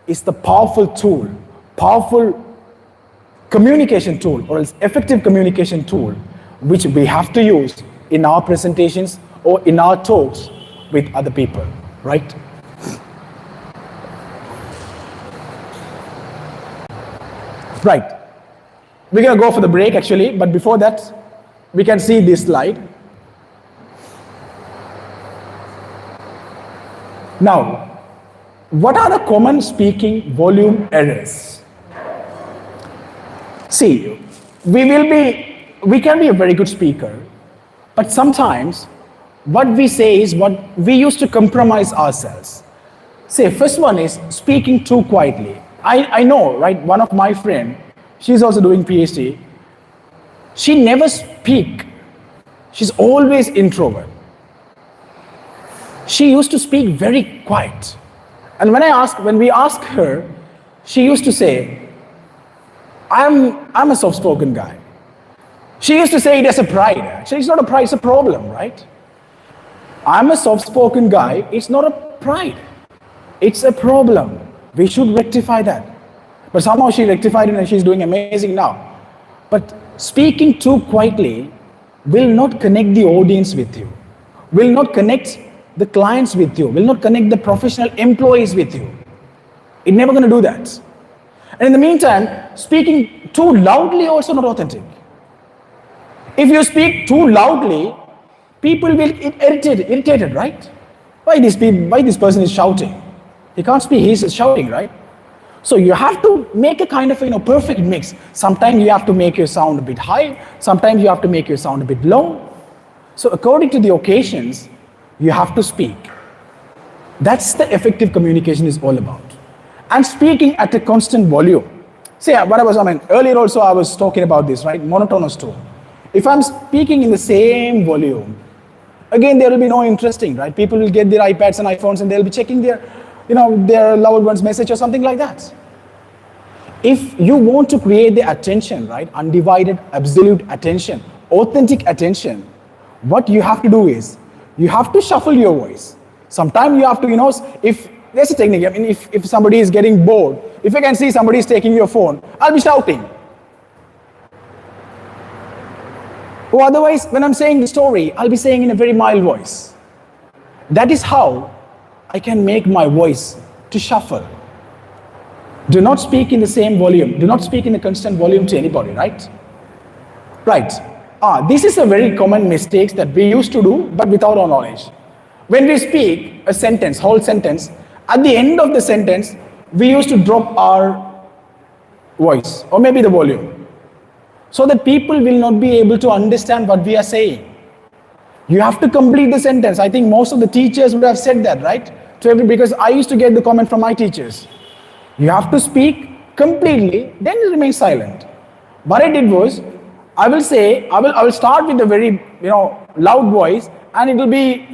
is the powerful tool, powerful communication tool, or else effective communication tool, which we have to use in our presentations or in our talks with other people, right? Right. We're going to go for the break actually, but before that, we can see this slide. Now, what are the common speaking volume errors? See, we can be a very good speaker, but sometimes what we say is what we used to compromise ourselves. Say, first one is speaking too quietly. I know, right? One of my friend, she's also doing PhD. She never speak. She's always introvert. She used to speak very quiet. And when we ask her, she used to say, I'm a soft-spoken guy. She used to say it as a pride. Actually, it's not a pride, it's a problem, right? I'm a soft-spoken guy, it's not a pride. It's a problem. We should rectify that. But somehow she rectified it and she's doing amazing now. But speaking too quietly will not connect the audience with you, will not connect the clients with you, will not connect the professional employees with you. It's never going to do that. And in the meantime, speaking too loudly also not authentic. If you speak too loudly, people will get irritated, right? Why this person is shouting? He can't speak, he's shouting, right? So you have to make a kind of perfect mix. Sometimes you have to make your sound a bit high, sometimes you have to make your sound a bit low. So according to the occasions, you have to speak. That's the effective communication is all about. And speaking at a constant volume. See, earlier also I was talking about this, right? Monotonous tone. If I'm speaking in the same volume, again, there will be no interesting, right? People will get their iPads and iPhones and they'll be checking their loved one's message or something like that. If you want to create the attention, right, undivided, absolute attention, authentic attention, what you have to do is, you have to shuffle your voice. Sometimes you have to, if there's a technique, I mean, if somebody is getting bored, if I can see somebody is taking your phone, I'll be shouting. Or otherwise, when I'm saying the story, I'll be saying in a very mild voice. That is how I can make my voice to shuffle. Do not speak in the same volume. Do not speak in a constant volume to anybody, right? Right. This is a very common mistake that we used to do, but without our knowledge. When we speak a sentence, whole sentence, at the end of the sentence, we used to drop our voice, or maybe the volume, so that people will not be able to understand what we are saying. You have to complete the sentence. I think most of the teachers would have said that, right? Because I used to get the comment from my teachers. You have to speak completely, then you remain silent. What I did was, I will start with a very loud voice, and it will be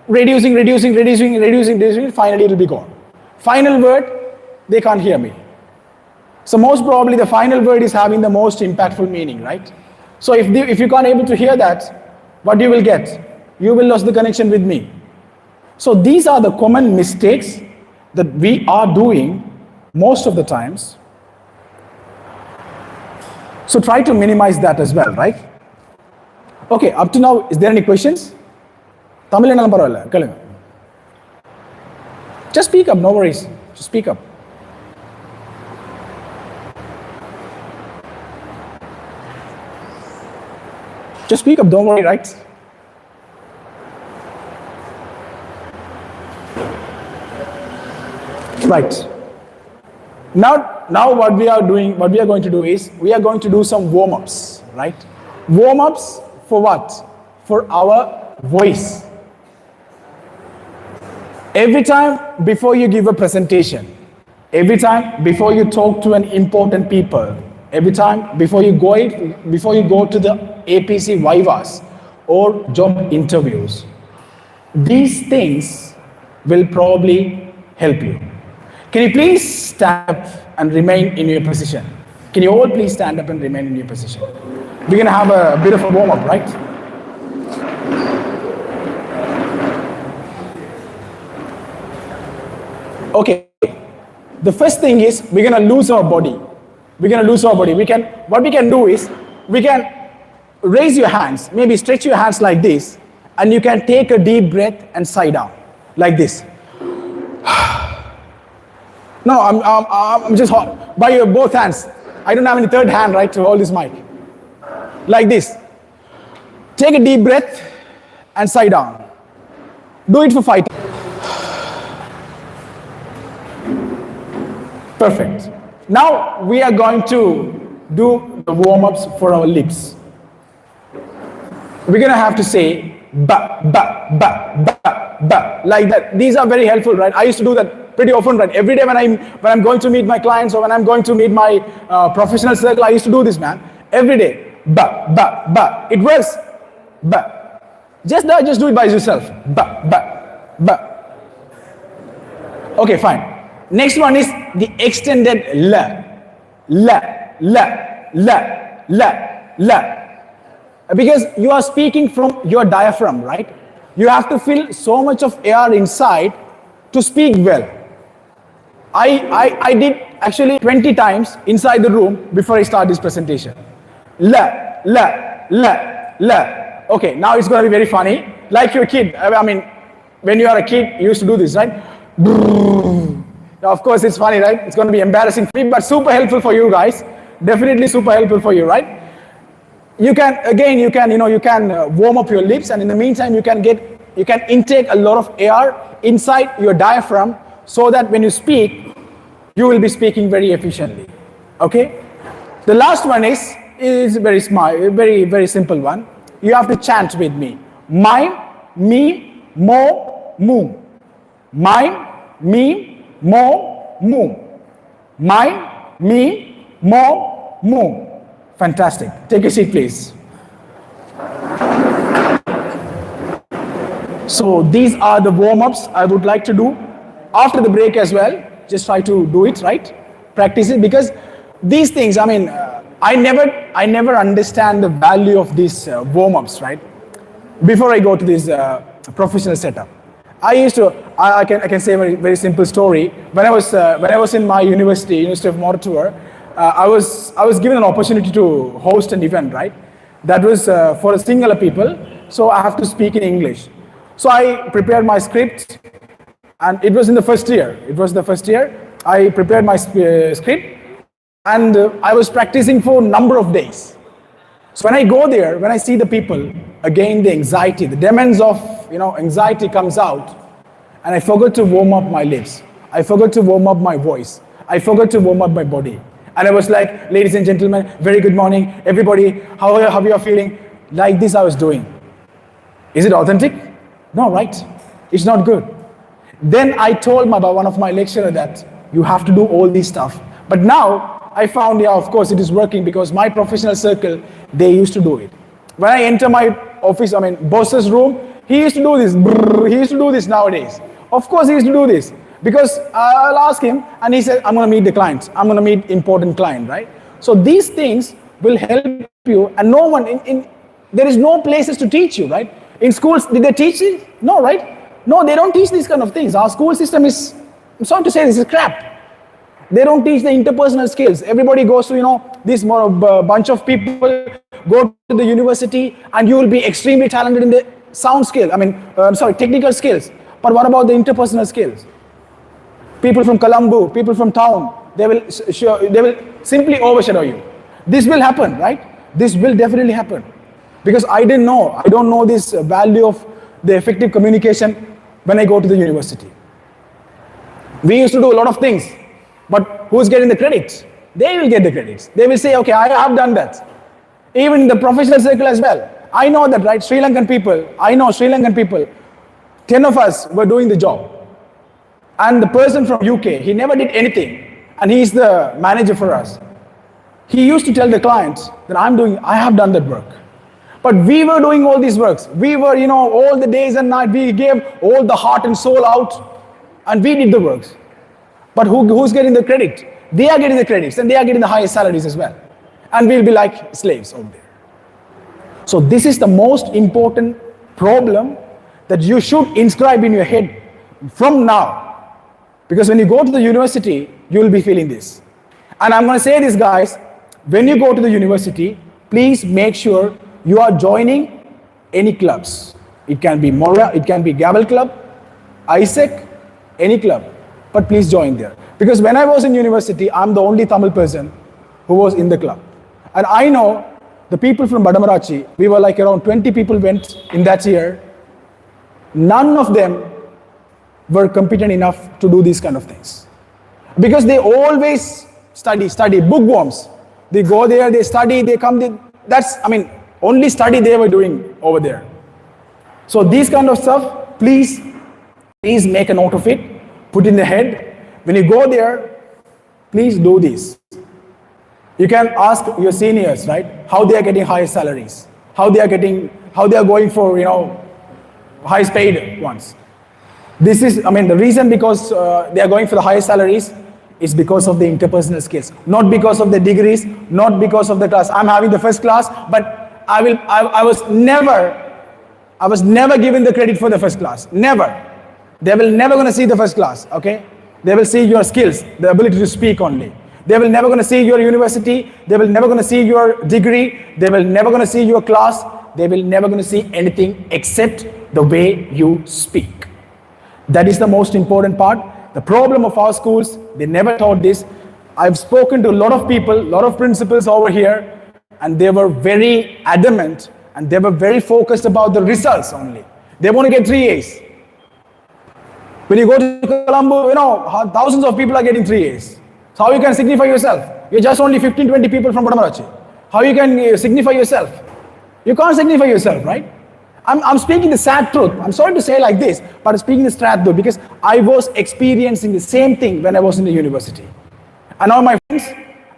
reducing, finally it will be gone. Final word, they can't hear me. So most probably the final word is having the most impactful meaning, right? So if you can't able to hear that, what you will get? You will lose the connection with me. So these are the common mistakes that we are doing most of the times. So try to minimize that as well, right? Okay, up to now, is there any questions? Tamil ennalam paravilla, kelunga. Just speak up, no worries. Just speak up. Just speak up, don't worry, right? Right. Now what we are going to do is, we are going to do some warm-ups, right? Warm-ups for what? For our voice. Every time before you give a presentation, every time before you talk to an important people, every time before you go to the APC vivas or job interviews, these things will probably help you. Can you please stand up and remain in your position? Can you all please stand up and remain in your position? We're going to have a bit of a warm-up, right? Okay. The first thing is, we're going to lose our body. What we can do is, we can raise your hands, maybe stretch your hands like this, and you can take a deep breath and sigh down, like this. No, I'm just by your both hands. I don't have any third hand, right, to hold this mic. Like this. Take a deep breath and sigh down. Do it for 5 times. Perfect. Now we are going to do the warm-ups for our lips. We're going to have to say ba, ba, ba, ba, ba, like that. These are very helpful, right? I used to do that pretty often, right? Every day when I'm going to meet my clients or when I'm going to meet my professional circle, I used to do this, man. Every day. Ba, ba, ba. It works. Ba. Just do it by yourself. Ba, ba, ba. Okay, fine. Next one is the extended la. La, la, la, la, la. Because you are speaking from your diaphragm, right? You have to fill so much of air inside to speak well. I did actually 20 times inside the room before I start this presentation. La, la, la, la. Okay, now it's going to be very funny. Like your kid. I mean, when you are a kid, you used to do this, right? Now, of course, it's funny, right? It's going to be embarrassing for me, but super helpful for you guys. Definitely super helpful for you, right? You can warm up your lips, and in the meantime, you can intake a lot of air inside your diaphragm, so that when you speak, you will be speaking very efficiently. Okay? The last one is very smart, very, very simple one. You have to chant with me. Mime, me, mo, moo. Mime, me, mo, moo. Mime, me, mo, moo. Fantastic. Take a seat, please. So these are the warm-ups I would like to do after the break as well. Just try to do it, right? Practice it, because these things, I mean, I never understand the value of these warm-ups, right? Before I go to this professional setup, I can say a very simple story. When I was in my University of Moratuvar, I was given an opportunity to host an event, right? That was for a singular people, so I have to speak in English. So I prepared my script, and it was in the first year. I prepared my script, and I was practicing for a number of days. So when I go there, when I see the people, again the anxiety, the demons of anxiety comes out, and I forgot to warm up my lips. I forgot to warm up my voice. I forgot to warm up my body. And I was like, ladies and gentlemen, very good morning, everybody. How are you feeling? Like this I was doing. Is it authentic? No, right? It's not good. Then I told one of my lecturer that you have to do all this stuff. But now I found, yeah, of course it is working, because my professional circle, they used to do it. When I enter my office, boss's room, he used to do this. He used to do this nowadays. Of course he used to do this, because I'll ask him, and he said, I'm going to meet the clients. I'm going to meet important client, right? So these things will help you, and no one, there is no places to teach you, right? In schools, did they teach it? No, right? No, they don't teach these kind of things. Our school system is, I'm sorry to say, this is crap. They don't teach the interpersonal skills. Everybody goes to, this bunch of people go to the university, and you will be extremely talented in the sound skill. Technical skills. But what about the interpersonal skills? People from Colombo, people from town, they will simply overshadow you. This will happen, right? This will definitely happen. Because I don't know this value of the effective communication when I go to the university. We used to do a lot of things, but who's getting the credits? They will get the credits. They will say, okay, I have done that. Even in the professional circle as well. I know that, right? Sri Lankan people, 10 of us were doing the job. And the person from UK, he never did anything. And he's the manager for us. He used to tell the clients that I have done that work. But we were doing all these works. We were, all the days and night, we gave all the heart and soul out, and we did the works. But who's getting the credit? They are getting the credits, and they are getting the highest salaries as well. And we'll be like slaves over there. So this is the most important problem that you should inscribe in your head from now. Because when you go to the university, you will be feeling this. And I'm going to say this, guys, when you go to the university, please make sure you are joining any clubs. It can be Mora, it can be Gavel Club, ISEC, any club. But please join there. Because when I was in university, I'm the only Tamil person who was in the club. And I know the people from Badamarachi, we were like around 20 people went in that year. None of them were competent enough to do these kind of things. Because they always study, bookworms. They go there, they study, they come, only study they were doing over there. So these kind of stuff, please make a note of it, put in the head. When you go there, please do this. You can ask your seniors, right, how they are getting higher salaries, how they are going for, highest paid ones. This is, the reason because they are going for the highest salaries is because of the interpersonal skills, not because of the degrees, not because of the class. I'm having the first class, but I was never given the credit for the first class. Never. They will never going to see the first class, okay? They will see your skills, the ability to speak only. They will never going to see your university. They will never going to see your degree. They will never going to see your class. They will never going to see anything except the way you speak. That is the most important part. The problem of our schools, they never taught this. I've spoken to a lot of people, a lot of principals over here, and they were very adamant and they were very focused about the results only. They want to get 3 A's. When you go to Colombo, thousands of people are getting 3 A's. So how you can signify yourself? You're just only 15, 20 people from Badamarachi. How you can signify yourself? You can't signify yourself, right? I'm speaking the sad truth. I'm sorry to say like this, but I'm speaking the sad truth because I was experiencing the same thing when I was in the university. And all my friends,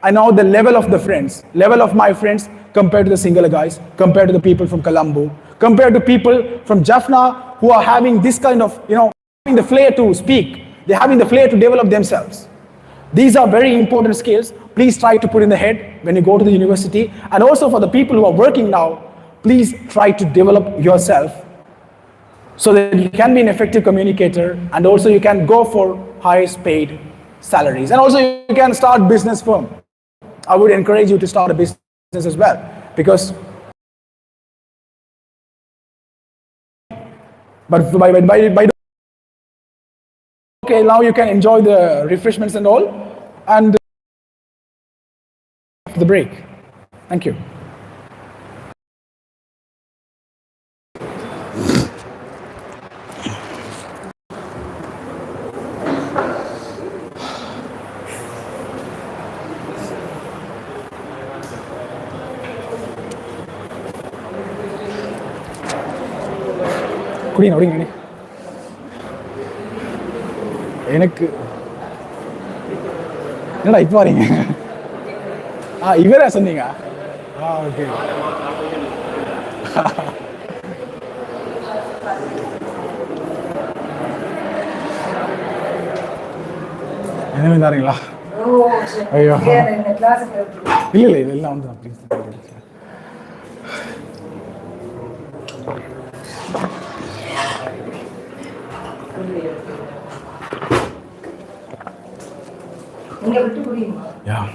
I know the level of the friends, level of my friends compared to the singular guys, compared to the people from Colombo, compared to people from Jaffna who are having this kind of, having the flair to speak. They're having the flair to develop themselves. These are very important skills. Please try to put in the head when you go to the university. And also for the people who are working now, please try to develop yourself so that you can be an effective communicator and also you can go for highest paid salaries. And also you can start business firm. I would encourage you to start a business as well because by okay, now you can enjoy the refreshments and all and after the break. Thank you. குடிங்க குடிங்க எனக்கு என்னடா இப்போ வரீங்க இவரா சொன்னீங்க okay என்ன வந்தாருங்களா ஐயோ இல்லை எல்லாம் வந்து ப்ளீஸ் Yeah.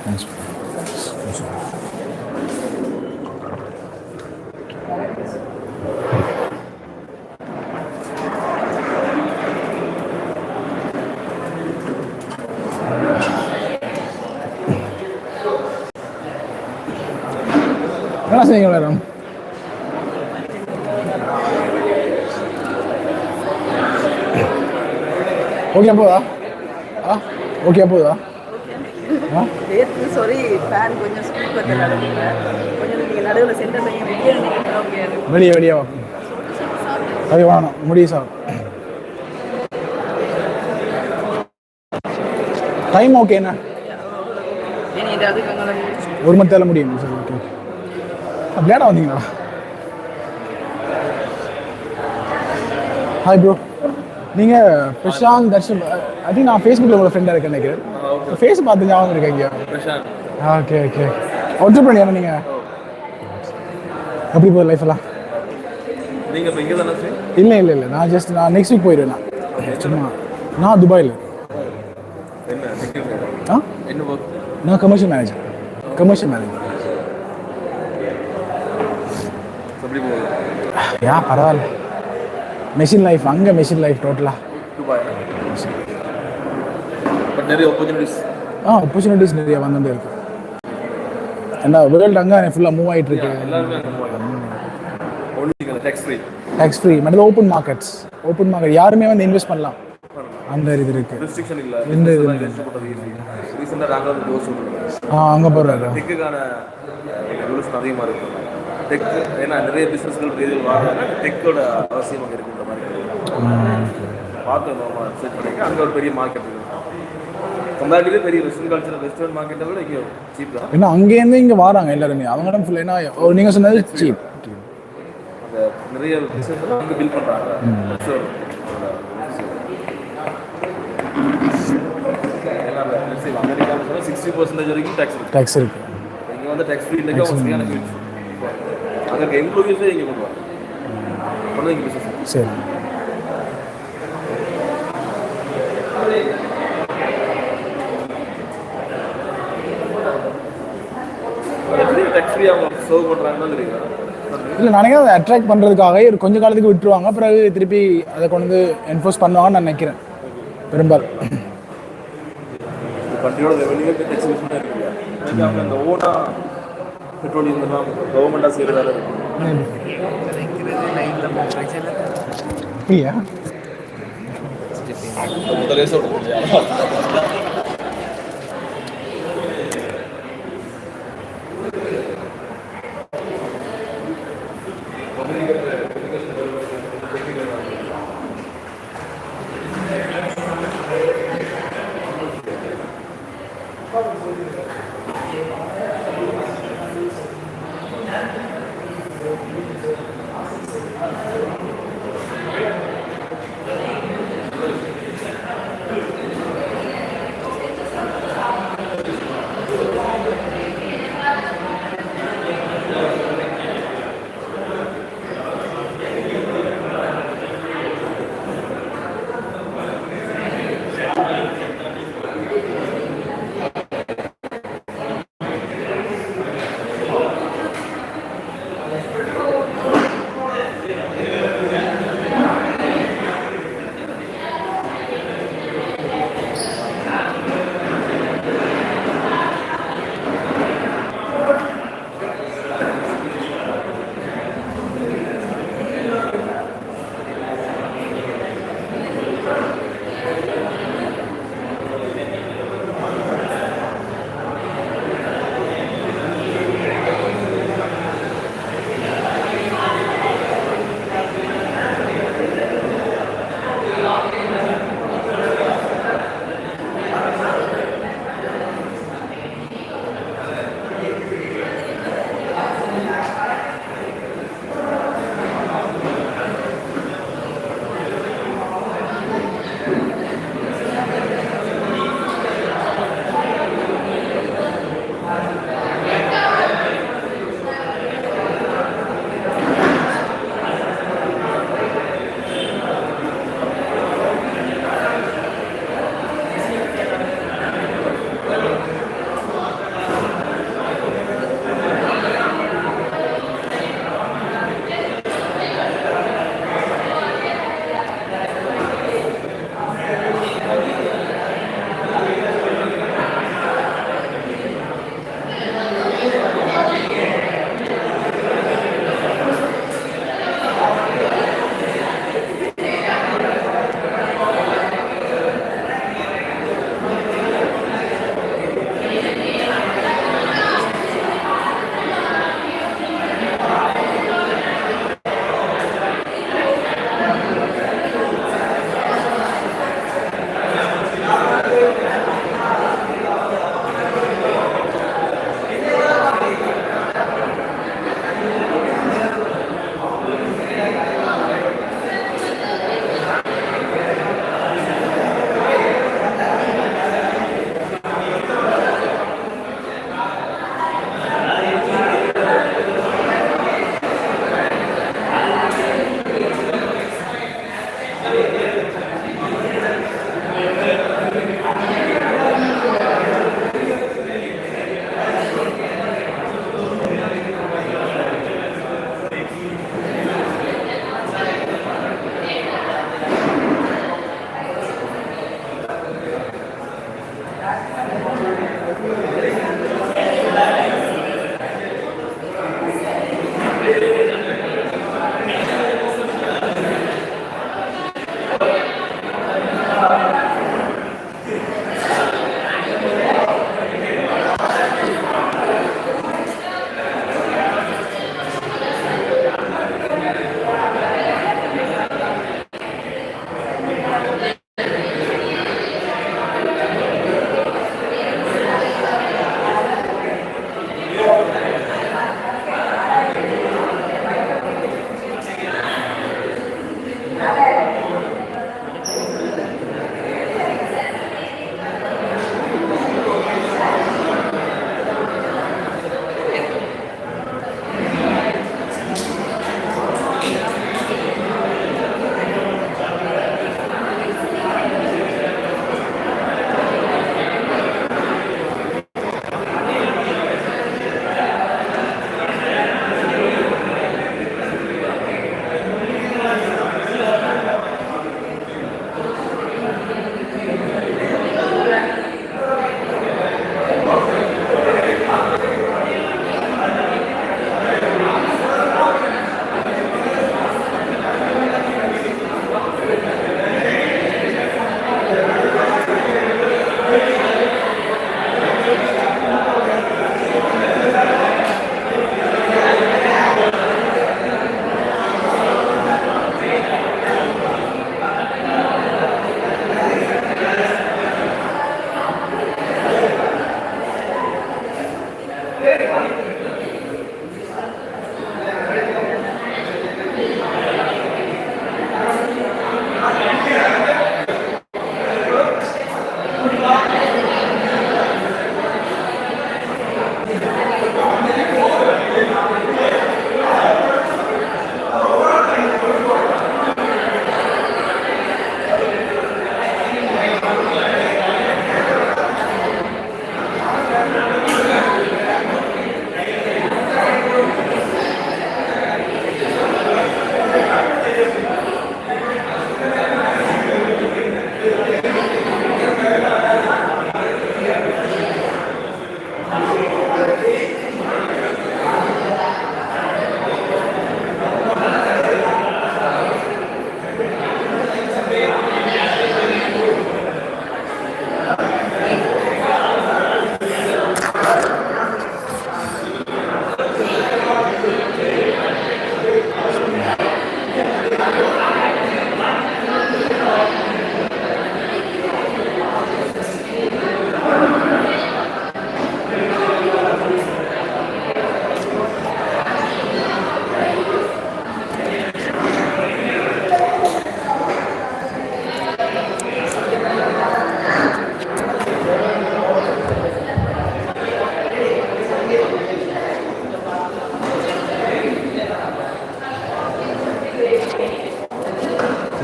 Thanks. என்ன செய்யுங்க மேடம் ஓகே போதா ஓகே போதா சாரி ஃபேன் கொஞ்சம் ஸ்பீட் பண்ண நடுவில் கொஞ்சம் நீங்கள் நடுவில் சென்டர் வெளியே வெளியே வா அது வேணும் முடியும் சார் டைம் ஓகேண்ணா ஒரு மணி தேவை முடியும் சார் ஓகே லேட்டாக வந்தீங்களா ஹாய் ப்ரோ நீங்கள் பிரசாந்த் தர்ஷன் ஐ திங்க் நான் ஃபேஸ்புக்கில் உங்களோட ஃப்ரெண்டாக இருக்கேன் நினைக்கிறேன் ஃபேஸ் பார்த்து ஞாபகம் இருக்கீங்க ஓகே ஓகே ஒர்க் பண்ணியா நீங்கள் எப்படி போகுது லைஃப் எல்லாம் இல்லை நான் நெக்ஸ்ட் வீக் போயிடுவேன் நான் சும்மா நான் துபாயில் நான் கமர்ஷியல் மேனேஜர் யா பரவாயில்ல மெஷின் லைஃப் அங்கே மெஷின் லைஃப் டோட்டலாக நிறைய ஆப்பர்ச்சுனிட்டிஸ் நிறைய வந்துட்டு இருக்கு ஏன்னா வேர்ல்டு அங்கே ஃபுல்லாக மூவ் ஆகிட்டு இருக்கு டேக்ஸ் ஃப்ரீ மற்ற ஓப்பன் மார்க்கெட் யாருமே வந்து இன்வெஸ்ட் பண்ணலாம் அந்த இது இருக்கு இந்த இது அங்கே போகிறாரு அதிகமாக இருக்கும் டெக் ஏன்னா நிறைய பிஸ்னஸ்கள் டெக்கோட அவசியம் அங்கே இருக்குன்ற மாதிரி பார்த்து நம்ம செட் பண்ணிக்க அங்கே ஒரு பெரிய மார்க்கெட் இருக்குது கம்பேரிட்டிவ்லி பெரிய வெஸ்டர்ன் மார்க்கெட்டை விட இங்கே சீப் தான் ஏன்னா அங்கேருந்து இங்கே வராங்க எல்லாருமே அவங்களிடம் ஃபுல் ஏன்னா நீங்கள் சொன்னது சீப் அந்த நிறைய பிஸ்னஸ் அங்கே பில்ட் பண்ணுறாங்க ஏன்னா அமெரிக்காவில் சொன்னால் 60% வரைக்கும் டேக்ஸ் இருக்கு இங்கே வந்து டேக்ஸ் ஃப்ரீ இல்லைங்க அவங்க ஃப்ரீயான ஃபீல்ஸ் அங்கே இருக்க எம்ப்ளாயீஸே இங்கே கொண்டு வராங்க இங்கே பிஸ்னஸ் சரி எப்படி அவங்க சர்வ் பண்ணுறாங்கன்னு தெரியுங்களா? இல்லை நினைக்கிறேன் அதை அட்ராக்ட் பண்ணுறதுக்காக ஒரு கொஞ்ச காலத்துக்கு விட்டுருவாங்க, பிறகு திருப்பி அதை கொண்டு வந்து என்ஃபோர்ஸ் பண்ணுவாங்கன்னு நான் நினைக்கிறேன் பெரும்பாலும். கண்ட்ரியோட ரெவன்யூ எக்ஸிபிஷன் இருக்கு. எனக்கு அவங்க அந்த ஓனா பெட்ரோலியம் எல்லாம் கவர்மெண்ட்டாக செய்கிறதால இருக்கும். இல்லையா முதலே சொல்கிறேன்.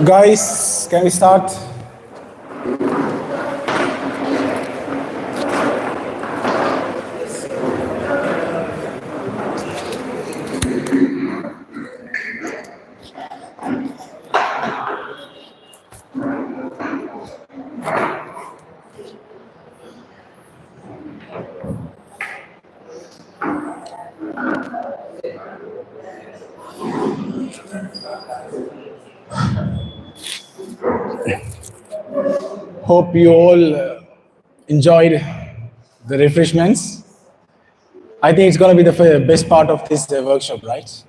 Guys, can we start? Hope you all enjoyed the refreshments. I think it's going to be the best part of this workshop, right?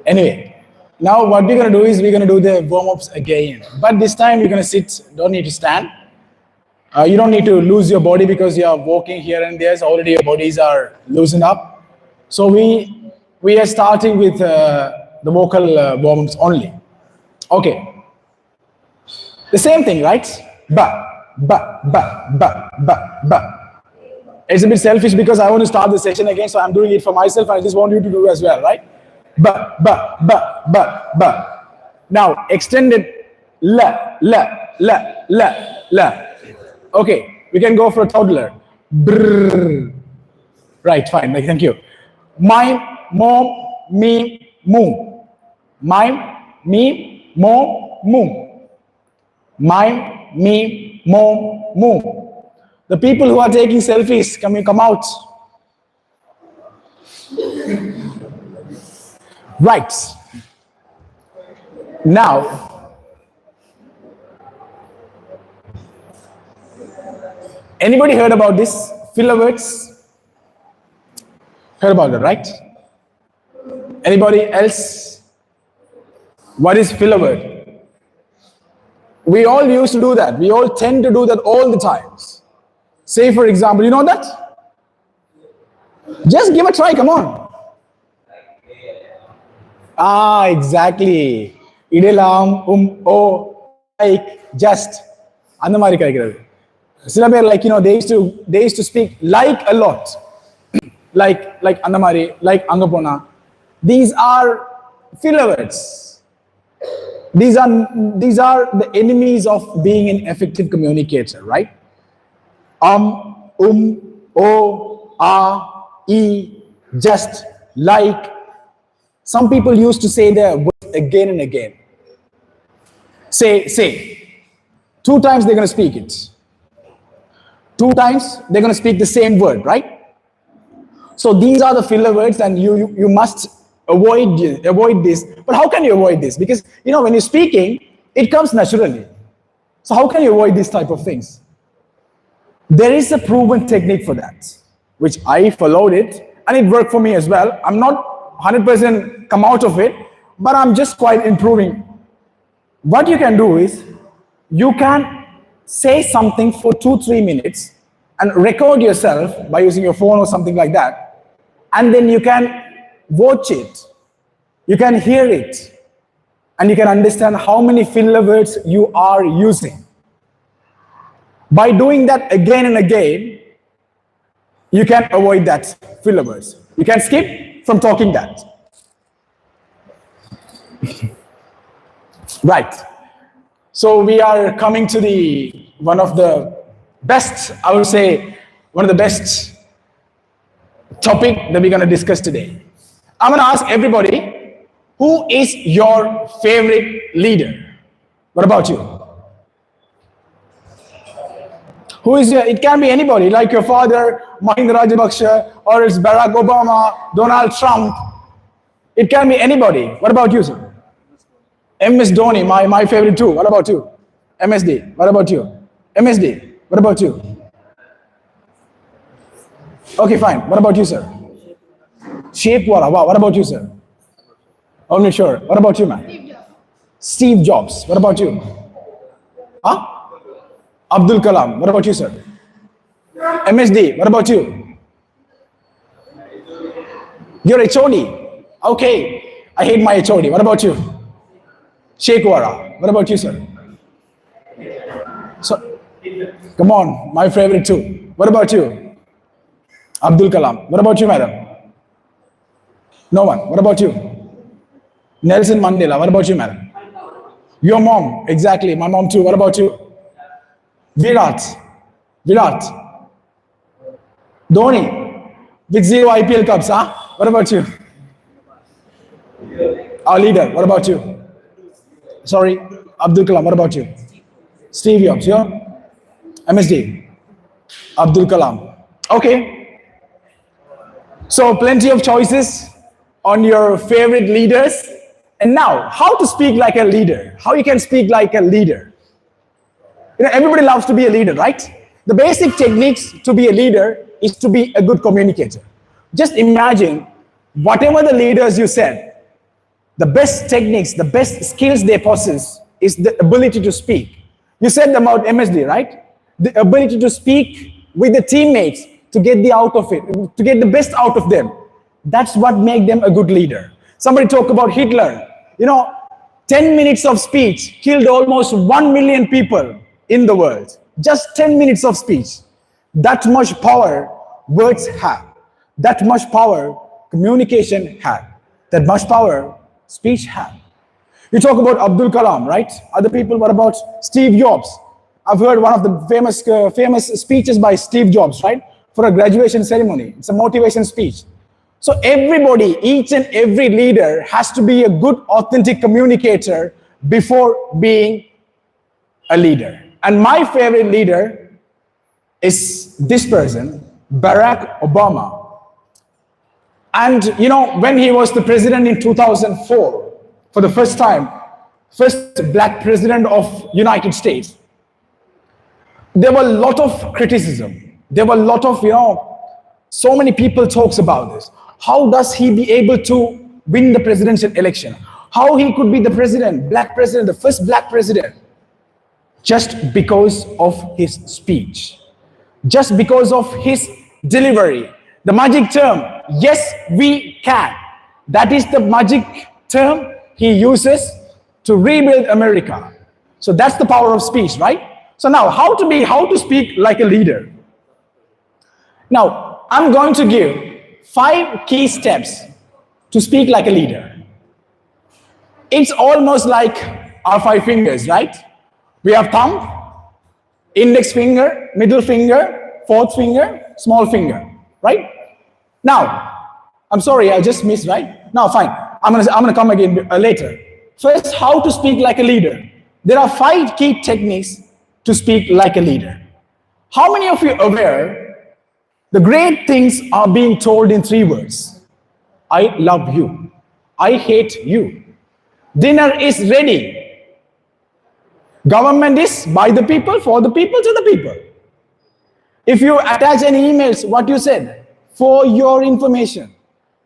Anyway, now what we're going to do is we're going to do the warm-ups again. But this time you're going to sit, don't need to stand. You don't need to lose your body because you are walking here and there, so already your bodies are loosened up. So we are starting with the vocal warm-ups only. Okay. The same thing, right? Ba. It's a bit selfish because I want to start the session again, so I'm doing it for myself. I just want you to do as well, right? Ba. Now, extended la. Okay, we can go for a toddler. Brrr. Right, fine, thank you. Mime, mom, me, moo. Mime, me, mom, moo. Mime, me, mom, moo. The people who are taking selfies, can you come out? Right. Now, anybody heard about this? Filler words? Heard about that, right? Anybody else? What is filler word? We all used to do that. We all tend to do that all the times. Say, for example, you know that? Just give a try, come on. Ah, exactly. Idalam, like, just. அந்த மாதிரி கிடைக்கிறது. சில பேர் like, they used to speak like a lot. like அந்த மாதிரி, like அங்க போனா. These are filler words. These are the enemies of being an effective communicator, right? Just, like. Some people used to say the words again and again. Say. 2 times they're going to speak it. 2 times they're going to speak the same word, right? So these are the filler words, and you must avoid this. But how can you avoid this? Because when you're speaking, it comes naturally. So how can you avoid these type of things? There is a proven technique for that, which I followed it, and it worked for me as well. I'm not 100% come out of it, but I'm just quite improving. What you can do is, you can say something for 2-3 minutes and record yourself by using your phone or something like that, and then you can watch it, you can hear it, and you can understand how many filler words you are using. By doing that again and again, you can avoid that filler words. You can skip from talking that. Right. So we are coming to one of the best, I would say, one of the best topic that we're going to discuss today. I'm going to ask everybody, who is your favorite leader? What about you? Who is it can be anybody, like your father, Mahinda Rajapaksa, or it's Barack Obama, Donald Trump. It can be anybody. What about you, sir? MS Dhoni, my favorite too. What about you? MSD. What about you? MSD. What about you? Okay, fine. What about you, sir? Shape Wala. Wow. What about you, sir? I'm not sure. What about you, man? Steve Jobs. What about you? Huh? Abdul Kalam. What about you, sir? MSD. What about you? You're HOD. Okay. I hate my HOD. What about you? Sheikh Wara. What about you, sir? So, come on, my favorite too. What about you? Abdul Kalam. What about you, madam? No one. What about you? Nelson Mandela. What about you, madam? Your mom. Exactly. My mom too. What about you? Virat. Dhoni. With 0 IPL cups, huh? What about you? Our leader. What about you? Sorry, Abdul Kalam. What about you? Steve Jobs. Yeah? MSD. Abdul Kalam. Okay. So plenty of choices on your favorite leaders. And now, how to speak like a leader? How you can speak like a leader? You know, everybody loves to be a leader, right? The basic techniques to be a leader is to be a good communicator. Just imagine whatever the leaders you said, the best techniques, the best skills they possess is the ability to speak. You said about MSD, right? The ability to speak with the teammates to get to get the best out of them. That's what makes them a good leader. Somebody talk about Hitler. You know, 10 minutes of speech killed almost 1 million people in the world. Just 10 minutes of speech. That much power words have. That much power communication had. That much power speech had. You talk about Abdul Kalam, right? Other people, what about Steve Jobs? I've heard one of the famous speeches by Steve Jobs, right? For a graduation ceremony. It's a motivation speech. So everybody, each and every leader has to be a good, authentic communicator before being a leader. And my favorite leader is this person, Barack Obama. And you know, when he was the president in 2004, for the first time, first black president of United States, there were a lot of criticism. There were a lot of, so many people talks about this. How does he be able to win the presidential election? How he could be the president, black president, the first black president? Just because of his speech. Just because of his delivery. The magic term, yes, we can. That is the magic term he uses to rebuild America. So that's the power of speech, right? So now, how to speak like a leader? Now, I'm going to give 5 key steps to speak like a leader. It's almost like our 5 fingers, right? We have thumb, index finger, middle finger, 4th finger, small finger, right? Now, I'm sorry, I just missed, right? Now, fine. I'm gonna come again later. First, how to speak like a leader. There are 5 key techniques to speak like a leader. How many of you are aware the great things are being told in 3 words? I love you. I hate you. Dinner is ready. Government is by the people, for the people, to the people. If you attach any emails, what you said? For your information,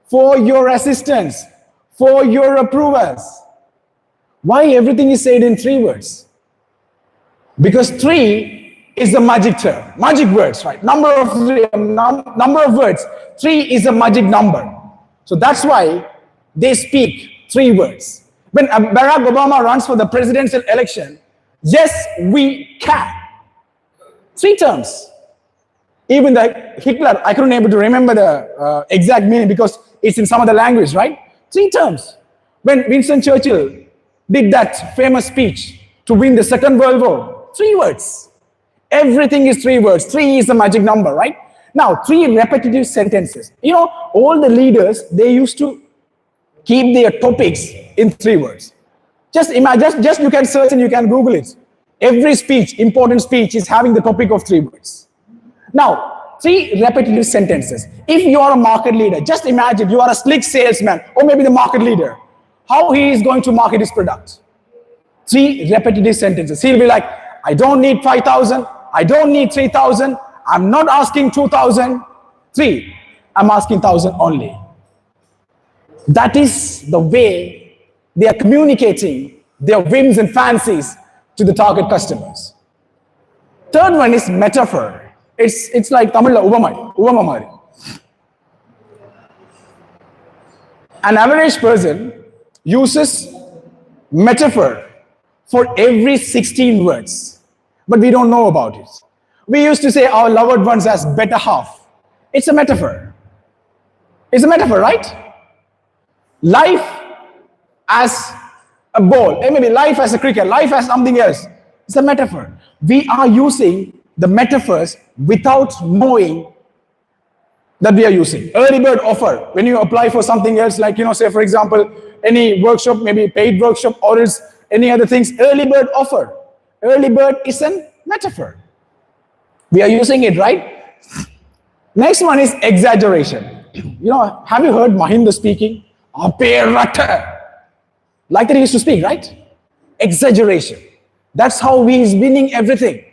for your assistance, for your approvals. Why everything is said in 3 words? Because 3 is the magic term, magic words, right? Number of words. 3 is a magic number. So that's why they speak 3 words. When Barack Obama runs for the presidential election, yes, we can. 3 terms. Even the Hitler, I couldn't able to remember the exact meaning because it's in some other language, right? 3 terms. When Winston Churchill did that famous speech to win the Second World War, 3 words. Everything is 3 words. 3 is the magic number, right? Now, 3 repetitive sentences. You know, all the leaders, they used to keep their topics in 3 words. Just imagine, just you can search and you can Google it. Every speech, important speech, is having the topic of 3 words. Now, 3 repetitive sentences. If you are a market leader, just imagine you are a slick salesman or maybe the market leader. How he is going to market his product? 3 repetitive sentences. He'll be like, I don't need 5,000. I don't need 3,000. I'm not asking 2,000. 3. I'm asking 1,000 only. That is the way they are communicating their whims and fancies to the target customers. Third one is metaphor. It's like Tamil uvama mari. An average person uses metaphor for every 16 words, but we don't know about it. We used to say our loved ones as better half. It's a metaphor. It's a metaphor, right? Life as a ball, maybe life as a cricket, life as something else. It's a metaphor. We are using the metaphors without knowing that we are using. Early bird offer, when you apply for something else, like, say for example, any workshop, maybe paid workshop or else any other things, early bird offer. Early bird is a metaphor. We are using it, right? Next one is exaggeration. Have you heard Mahinda speaking? Like that he used to speak, right? Exaggeration. That's how he is winning everything.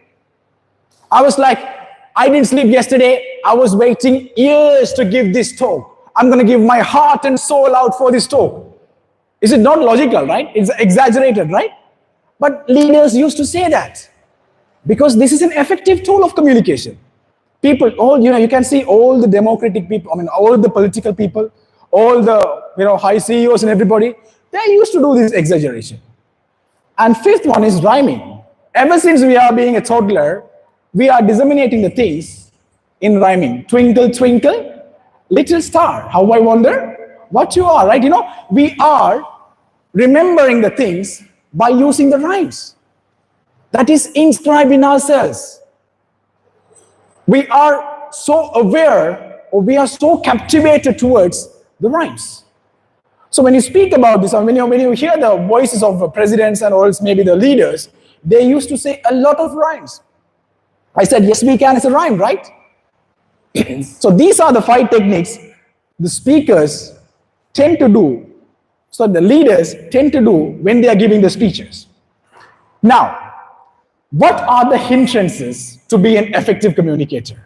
I was like, I didn't sleep yesterday. I was waiting years to give this talk. I'm going to give my heart and soul out for this talk. Is it not logical, right? It's exaggerated, right? But leaders used to say that because this is an effective tool of communication. People, you can see all the democratic people, all the political people, all the, high CEOs and everybody, they used to do this exaggeration. And fifth one is rhyming. Ever since we are being a toddler, we are disseminating the things in rhyming. Twinkle, twinkle, little star, how I wonder what you are, right? We are remembering the things by using the rhymes. That is inscribed in ourselves. We are so aware, or we are so captivated towards the rhymes. So when you speak about this, when you hear the voices of presidents and or else maybe the leaders, they used to say a lot of rhymes. I said, yes, we can, it's a rhyme, right? So these are the 5 techniques the speakers tend to do, so the leaders tend to do when they are giving the speeches. Now, what are the hindrances to be an effective communicator?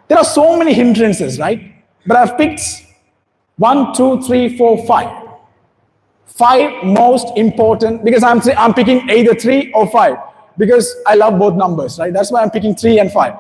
There are so many hindrances, right? But I've picked 1, 2, 3, 4, 5. 5 most important, because I'm picking either 3 or 5, because I love both numbers, right? That's why I'm picking 3 and 5.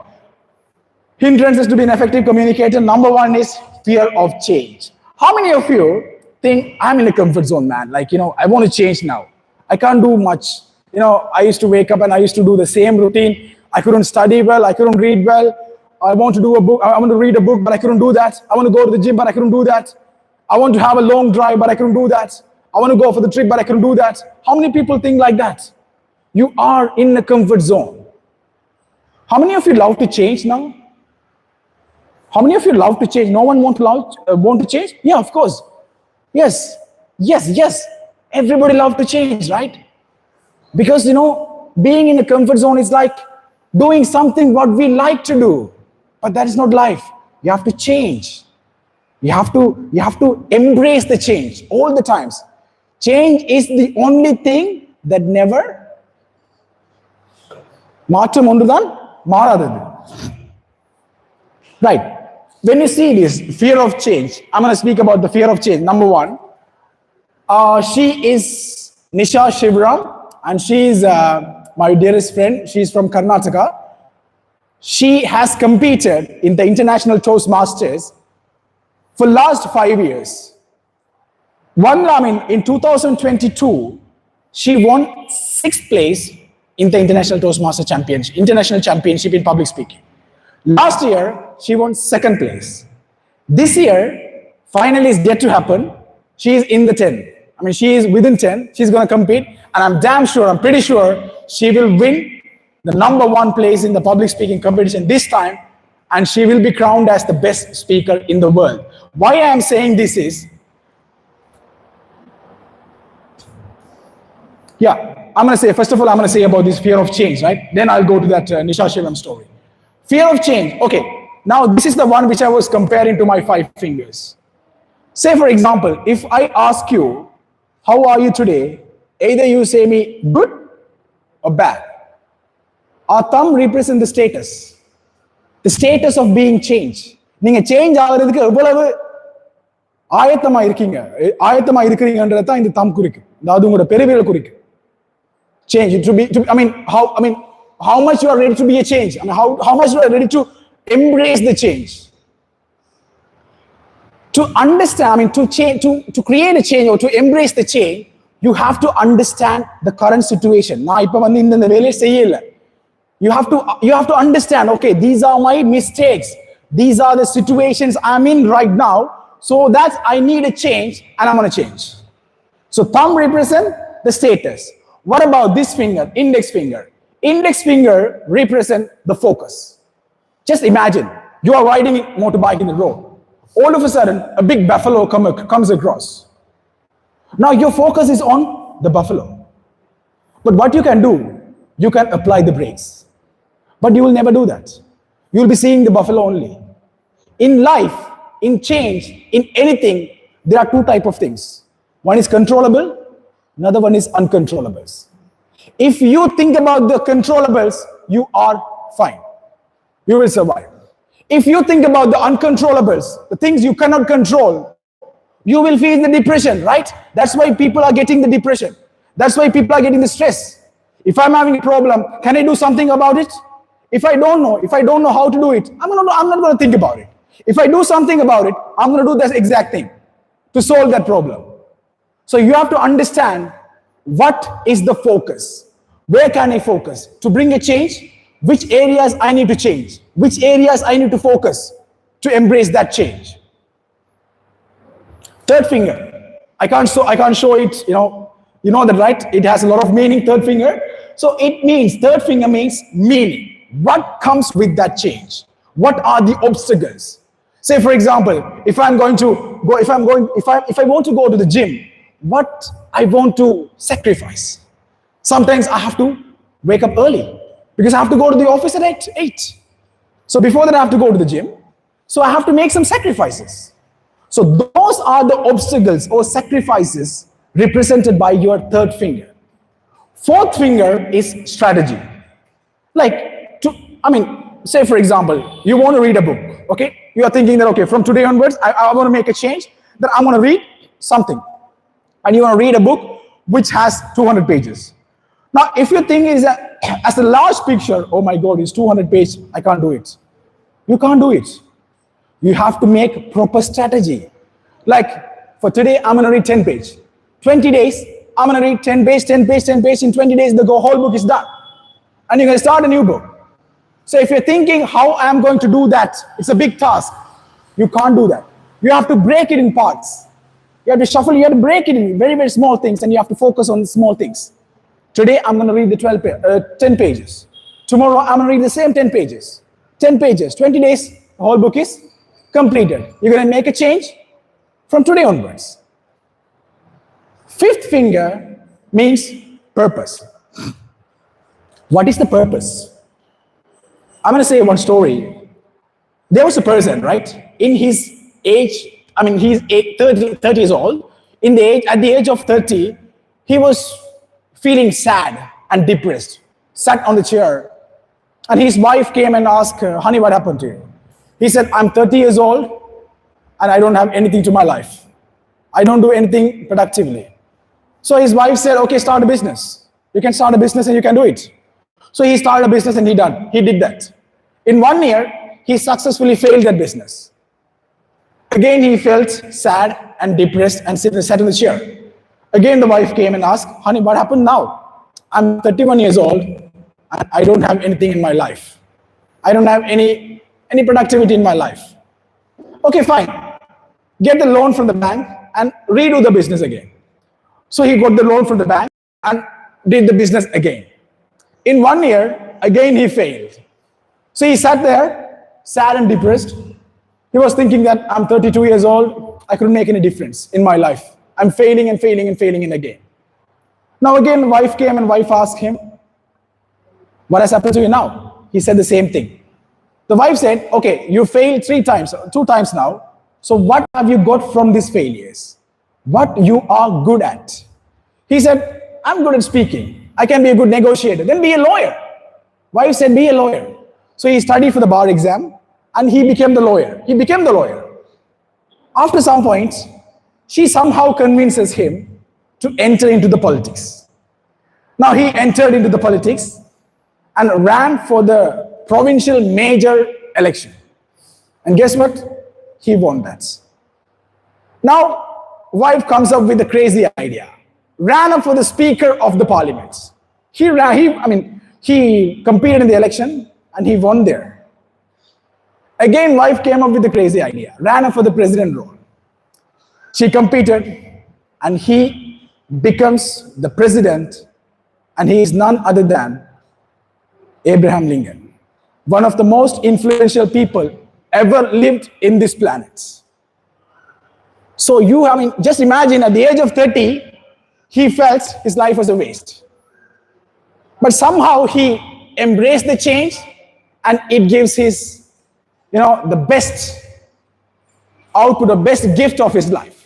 Hindrances to be an effective communicator. Number 1 is fear of change. How many of you think I'm in a comfort zone, man? Like, I want to change now. I can't do much. I used to wake up and I used to do the same routine. I couldn't study well. I couldn't read well. I want to do a book. I want to read a book, but I couldn't do that. I want to go to the gym, but I couldn't do that. I want to have a long drive, but I couldn't do that. I want to go for the trip, but I couldn't do that. How many people think like that? You are in a comfort zone. How many of you love to change now? How many of you love to change? No one want to change? Yeah, of course. Yes. Everybody love to change, right? Because, being in a comfort zone is like doing something what we like to do. But that is not life. You have to change. You have to embrace the change all the times. Change is the only thing that never மாற்றம் ஒன்றுதான் மாறாதது. Right. When you see this fear of change, I'm going to speak about the fear of change. Number 1, she is Nisha Shivram, and she is my dearest friend. She is from Karnataka. She has competed in the International Toastmasters for last 5 years. In 2022, she won 6th place in the International Toastmaster Championship, International Championship in Public Speaking. Last year, she won 2nd place. This year, finally is yet to happen. She is in the 10. She is within 10. She's going to compete. And I'm pretty sure she will win the number 1 place in the public speaking competition this time. And she will be crowned as the best speaker in the world. Why I am saying this is, first of all, I'm going to say about this fear of change, right? Then I'll go to that Nisha Shivam story. Fear of change. Okay, now this is the one which I was comparing to my 5 fingers. Say, for example, if I ask you, how are you today? Either you say me good or bad. Our thumb represents the status of being changed. நீங்க change ஆகிறதுக்கு எவ்வளவு ஆயத்தமா இருக்கீங்க, ஆயத்தமா இருக்கிறீங்கன்றது தான் இந்த தம் குறிக்கு. அதாவது உங்களோட பெருவிரல் குறிக்கு. Change I mean how much you are ready to be a change. I mean how much you are ready to embrace the change. To understand, I mean to change, to create a change or to embrace the change, you have to understand the current situation. நான் இப்ப வந்து இந்த வேலையை செய்யல. You have to understand, okay, these are my mistakes. These are the situations I'm in right now. So that I need a change and I'm going to change. So thumb represent the status. What about this finger, index finger? Index finger represent the focus. Just imagine, you are riding a motorbike in the road. All of a sudden, a big buffalo comes across. Now your focus is on the buffalo. But what you can do, you can apply the brakes. But you will never do that. You will be seeing the buffalo only. In life, in change, in anything, there are two types of things. One is controllable, another one is uncontrollables. If you think about the controllables, you are fine. You will survive. If you think about the uncontrollables, the things you cannot control, you will feel the depression, right? That's why people are getting the depression. That's why people are getting the stress. If I'm having a problem, can I do something about it? If I don't know how to do it, I'm not going to think about it. If I do something about it, I'm going to do that exact thing to solve that problem. So you have to understand what is the focus. Where can I focus? To bring a change, which areas I need to change? Which areas I need to focus to embrace that change? Third finger. I can't show it, you know that, right? It has a lot of meaning, third finger. So third finger means meaning. What comes with that change? What are the obstacles? Say, for example, if I want to go to the gym, what I want to sacrifice? Sometimes I have to wake up early because I have to go to the office at 8. So before that, I have to go to the gym. So I have to make some sacrifices. So those are the obstacles or sacrifices represented by your third finger. Fourth finger is strategy. Say for example, you want to read a book, okay? You are thinking that, okay, from today onwards, I want to make a change, that I'm going to read something. And you want to read a book which has 200 pages. Now, if you think is that as a large picture, oh my God, it's 200 pages, I can't do it. You can't do it. You have to make proper strategy. Like, for today, I'm going to read 10 pages. 20 days, I'm going to read 10 pages, 10 pages, 10 pages. In 20 days, the whole book is done. And you're going to start a new book. So if you're thinking how I'm going to do that, it's a big task. You can't do that. You have to break it in parts. You have to shuffle, you have to break it in very, very small things, and you have to focus on small things. Today, I'm going to read the 10 pages. Tomorrow, I'm going to read the same 10 pages. 10 pages, 20 days, the whole book is completed. You're going to make a change from today onwards. Fifth finger means purpose. What is the purpose? I'm going to say one story. There was a person, right? In his age, he's 30 years old. At the age of 30, he was feeling sad and depressed, sat on the chair. And his wife came and asked, honey, what happened to you? He said, I'm 30 years old and I don't have anything to my life. I don't do anything productively. So his wife said, okay, start a business. You can start a business and you can do it. So he started a business and he did that. In 1 year, he successfully failed that business. Again, he felt sad and depressed and sat in the chair. Again, the wife came and asked, honey, what happened now? I'm 31 years old and I don't have anything in my life. I don't have any productivity in my life. Okay, fine. Get the loan from the bank and redo the business again. So he got the loan from the bank and did the business again. In 1 year, again he failed. So he sat there, sad and depressed. He was thinking that I'm 32 years old, I couldn't make any difference in my life. I'm failing and failing and failing and again. Now again, the wife came and wife asked him, what has happened to you now? He said the same thing. The wife said, okay, you failed 2 times now. So what have you got from these failures? What you are good at? He said, I'm good at speaking. I can be a good negotiator. Then be a lawyer. Wife said, be a lawyer. So he studied for the bar exam and he became the lawyer. After some point, she somehow convinces him to enter into the politics. Now he entered into the politics and ran for the provincial major election. And guess what? He won that. Now, wife comes up with a crazy idea. Ran up for the Speaker of the Parliament. He competed in the election and he won there. Again, wife came up with a crazy idea. Ran up for the president role. She competed and he becomes the president, and he is none other than Abraham Lincoln, one of the most influential people ever lived in this planet. So just imagine at the age of 30, he felt his life was a waste. But somehow he embraced the change, and it gives his, the best output, the best gift of his life.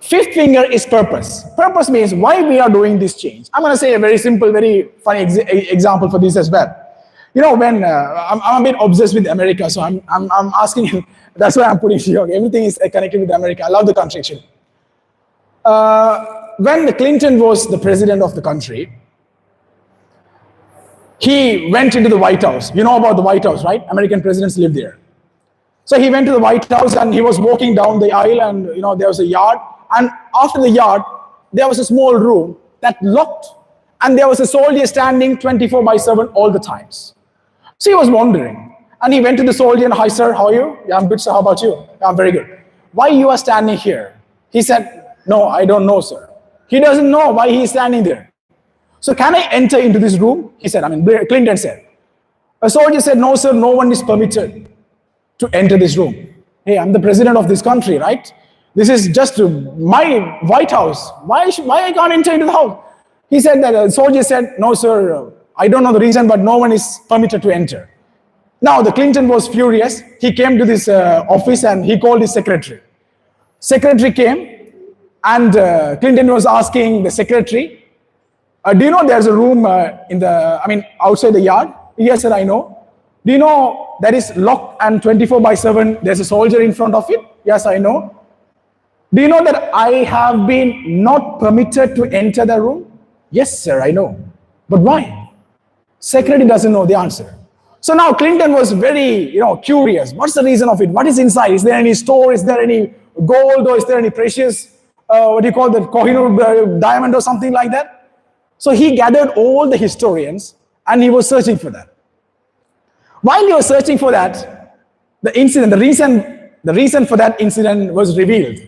Fifth finger is purpose. Purpose means why we are doing this change. I'm going to say a very simple, very funny example for this as well. When I'm a bit obsessed with America, so I'm asking him. That's why I'm putting here. Everything is connected with America. I love the country actually. When Clinton was the president of the country, he went into the White House. You know about the White House, right? American presidents live there. So he went to the White House and he was walking down the aisle, and there was a yard. And after the yard, there was a small room that locked, and there was a soldier standing 24/7 all the times. So he was wondering, and he went to the soldier and, "Hi sir, how are you?" "Yeah, I'm good sir, how about you?" "Yeah, I'm very good." "Why you are standing here?" He said, "No, I don't know sir." He doesn't know why he is standing there. "So can I enter into this room?" He said, Clinton said. A soldier said, "No sir, no one is permitted to enter this room." "Hey, I'm the president of this country, right? This is just my White House. Why I can't enter into the house?" He said that the soldier said, "No, sir, I don't know the reason, but no one is permitted to enter." Now, the Clinton was furious. He came to this office and he called his secretary. Secretary came and Clinton was asking the secretary, "Do you know there's a room outside the yard?" "Yes, sir, I know." "Do you know that is locked and 24/7, there's a soldier in front of it?" "Yes, I know." "Do you know that I have been not permitted to enter the room?" "Yes, sir, I know." "But why?" Secretary doesn't know the answer. So now Clinton was very, curious. What's the reason of it? What is inside? Is there any store? Is there any gold? Or is there any precious, Kohinoor diamond or something like that? So he gathered all the historians and he was searching for that. While he was searching for that, the reason for that incident was revealed.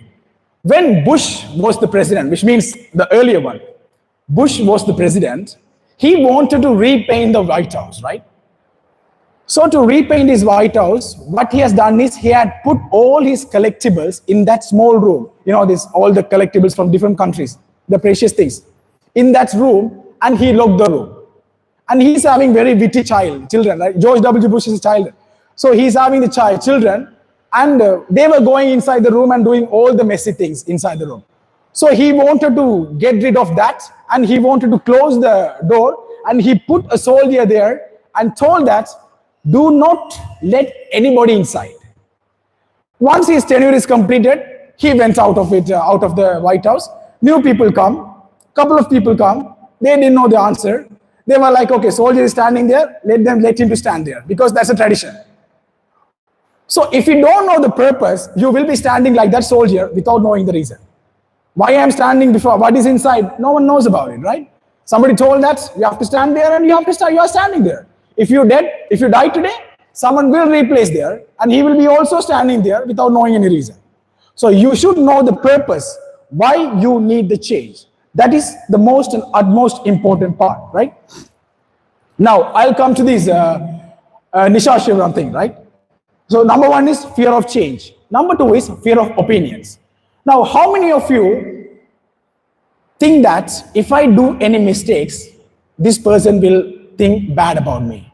When Bush was the president, which means the earlier one, Bush was the president, he wanted to repaint the White House, right? So to repaint his White House, what he has done is he had put all his collectibles in that small room. All the collectibles from different countries, the precious things, in that room, and he locked the room. And he's having very witty children, right? George W. Bush is a child. So he's having the children, and they were going inside the room and doing all the messy things inside the room. So he wanted to get rid of that, and he wanted to close the door, and he put a soldier there and told that, "Do not let anybody inside." Once his tenure is completed, he went out of the White House. New people come, couple of people come, they didn't know the answer. They were like, "Okay, soldier is standing there, let him to stand there," because that's a tradition. So if you don't know the purpose, you will be standing like that soldier without knowing the reason. Why I am standing before, what is inside, no one knows about it, right? Somebody told that you have to stand there and you are standing there. If you die today, someone will replace there and he will be also standing there without knowing any reason. So you should know the purpose, why you need the change. That is the most and utmost important part, right? Now, I'll come to this Nisha Shivram thing, right? So number one is fear of change. Number two is fear of opinions. Now, how many of you think that if I do any mistakes, this person will think bad about me,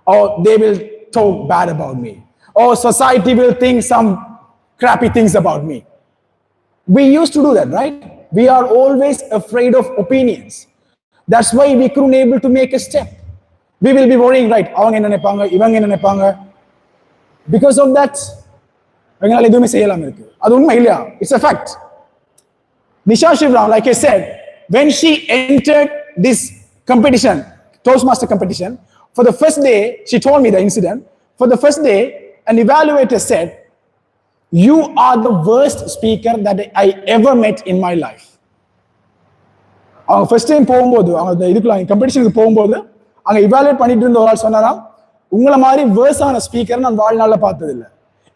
or they will talk bad about me, or society will think some crappy things about me? We used to do that, right? We are always afraid of opinions. That's why we couldn't able to make a step. We will be worrying, right? Because of that, எங்களால் எதுவுமே செய்யலாம் இருக்கு. அது உண்மை இல்லையா? It's a fact. Nisha Shivram, like I said, when she entered this competition, Toastmaster competition, for the first day, she told me the incident. For the first day, an evaluator said, "You are the worst speaker that I ever met in my life." அவங்க first time போகும்போது, அவங்க இதுக்குள்ள கம்பெடிஷனுக்கு போகும்போது அங்கே evaluate பண்ணிட்டு இருந்த ஒரு ஆள் சொன்னாராம், உங்களை மாதிரி வேர்ஸான ஸ்பீக்கர் நான் வாழ்நாளில் பார்த்ததில்லை.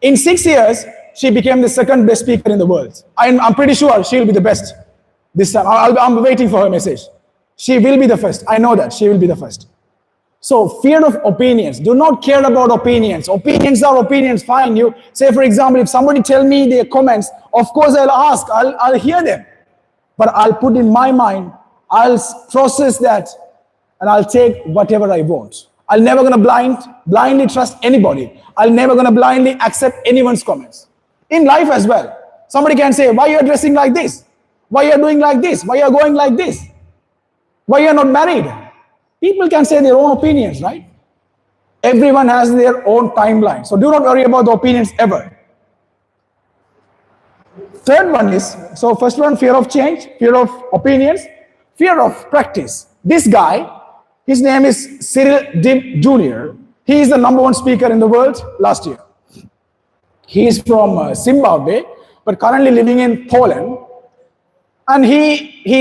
In 6 years, she became the second best speaker in the world. I'm pretty sure she'll be the best this time. I'm waiting for her message. She will be the first. I know that she will be the first. So fear of opinions. Do not care about opinions. Opinions are opinions. Fine. You say, for example, if somebody tell me their comments, of course I'll ask. I'll hear them. But I'll put in my mind, I'll process that, and I'll take whatever I want. I'll never gonna blindly trust anybody. I'll never gonna blindly accept anyone's comments. In life as well. Somebody can say, why you're dressing like this? Why you're doing like this? Why you're going like this? Why you're not married? People can say their own opinions, right? Everyone has their own timeline. So do not worry about the opinions ever. Third one is, so first one, fear of change, fear of opinions, fear of practice. This guy, his name is Cyril Dim Jr. He is the #1 speaker in the world last year. He is from Zimbabwe, but currently living in Poland. And he